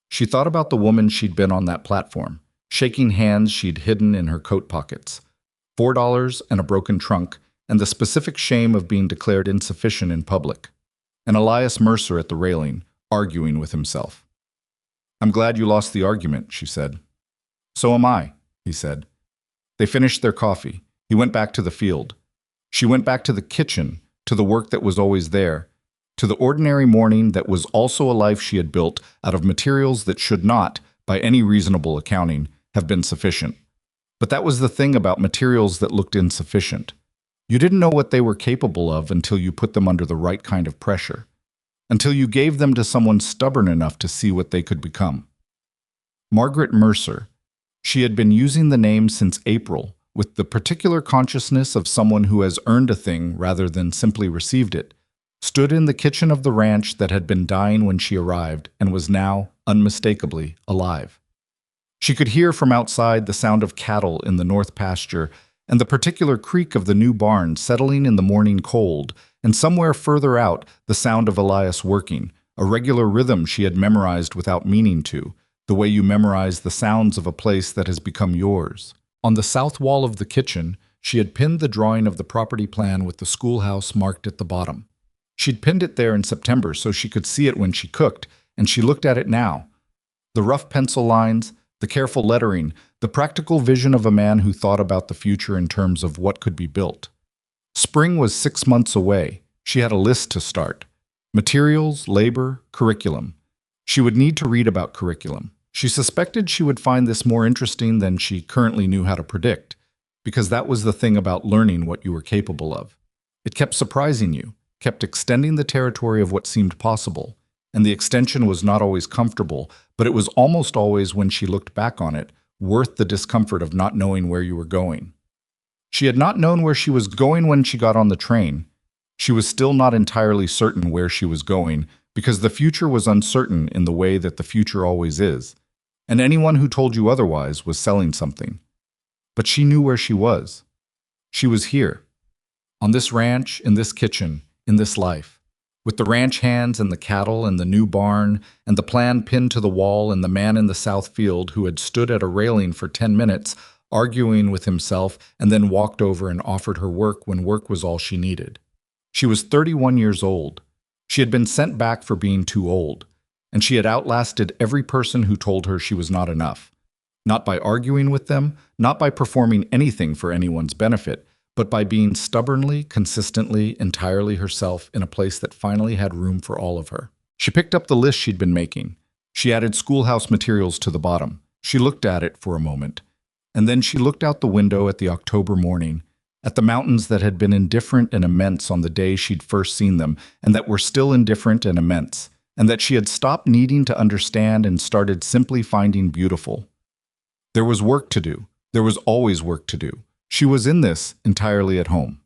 She thought about the woman she'd been on that platform, shaking hands she'd hidden in her coat pockets. $4 and a broken trunk, and the specific shame of being declared insufficient in public. And Elias Mercer at the railing, arguing with himself. "I'm glad you lost the argument," she said. "So am I," he said. They finished their coffee. He went back to the field. She went back to the kitchen, to the work that was always there, to the ordinary morning that was also a life she had built out of materials that should not, by any reasonable accounting, have been sufficient. But that was the thing about materials that looked insufficient. You didn't know what they were capable of until you put them under the right kind of pressure, until you gave them to someone stubborn enough to see what they could become. Margaret Mercer. She had been using the name since April, with the particular consciousness of someone who has earned a thing rather than simply received it, stood in the kitchen of the ranch that had been dying when she arrived and was now, unmistakably, alive. She could hear from outside the sound of cattle in the north pasture and the particular creak of the new barn settling in the morning cold, and somewhere further out the sound of Elias working, a regular rhythm she had memorized without meaning to, the way you memorize the sounds of a place that has become yours. On the south wall of the kitchen, she had pinned the drawing of the property plan with the schoolhouse marked at the bottom. She'd pinned it there in September so she could see it when she cooked, and she looked at it now. The rough pencil lines, the careful lettering, the practical vision of a man who thought about the future in terms of what could be built. Spring was 6 months away. She had a list to start. Materials, labor, curriculum. She would need to read about curriculum. She suspected she would find this more interesting than she currently knew how to predict, because that was the thing about learning what you were capable of. It kept surprising you, kept extending the territory of what seemed possible, and the extension was not always comfortable, but it was almost always, when she looked back on it, worth the discomfort of not knowing where you were going. She had not known where she was going when she got on the train. She was still not entirely certain where she was going, because the future was uncertain in the way that the future always is, and anyone who told you otherwise was selling something. But she knew where she was. She was here, on this ranch, in this kitchen, in this life, with the ranch hands and the cattle and the new barn and the plan pinned to the wall and the man in the south field who had stood at a railing for 10 minutes, arguing with himself, and then walked over and offered her work when work was all she needed. She was 31 years old. She had been sent back for being too old, and she had outlasted every person who told her she was not enough. Not by arguing with them, not by performing anything for anyone's benefit, but by being stubbornly, consistently, entirely herself in a place that finally had room for all of her. She picked up the list she'd been making. She added schoolhouse materials to the bottom. She looked at it for a moment, and then she looked out the window at the October morning, at the mountains that had been indifferent and immense on the day she'd first seen them, and that were still indifferent and immense, and that she had stopped needing to understand and started simply finding beautiful. There was work to do. There was always work to do. She was in this entirely at home.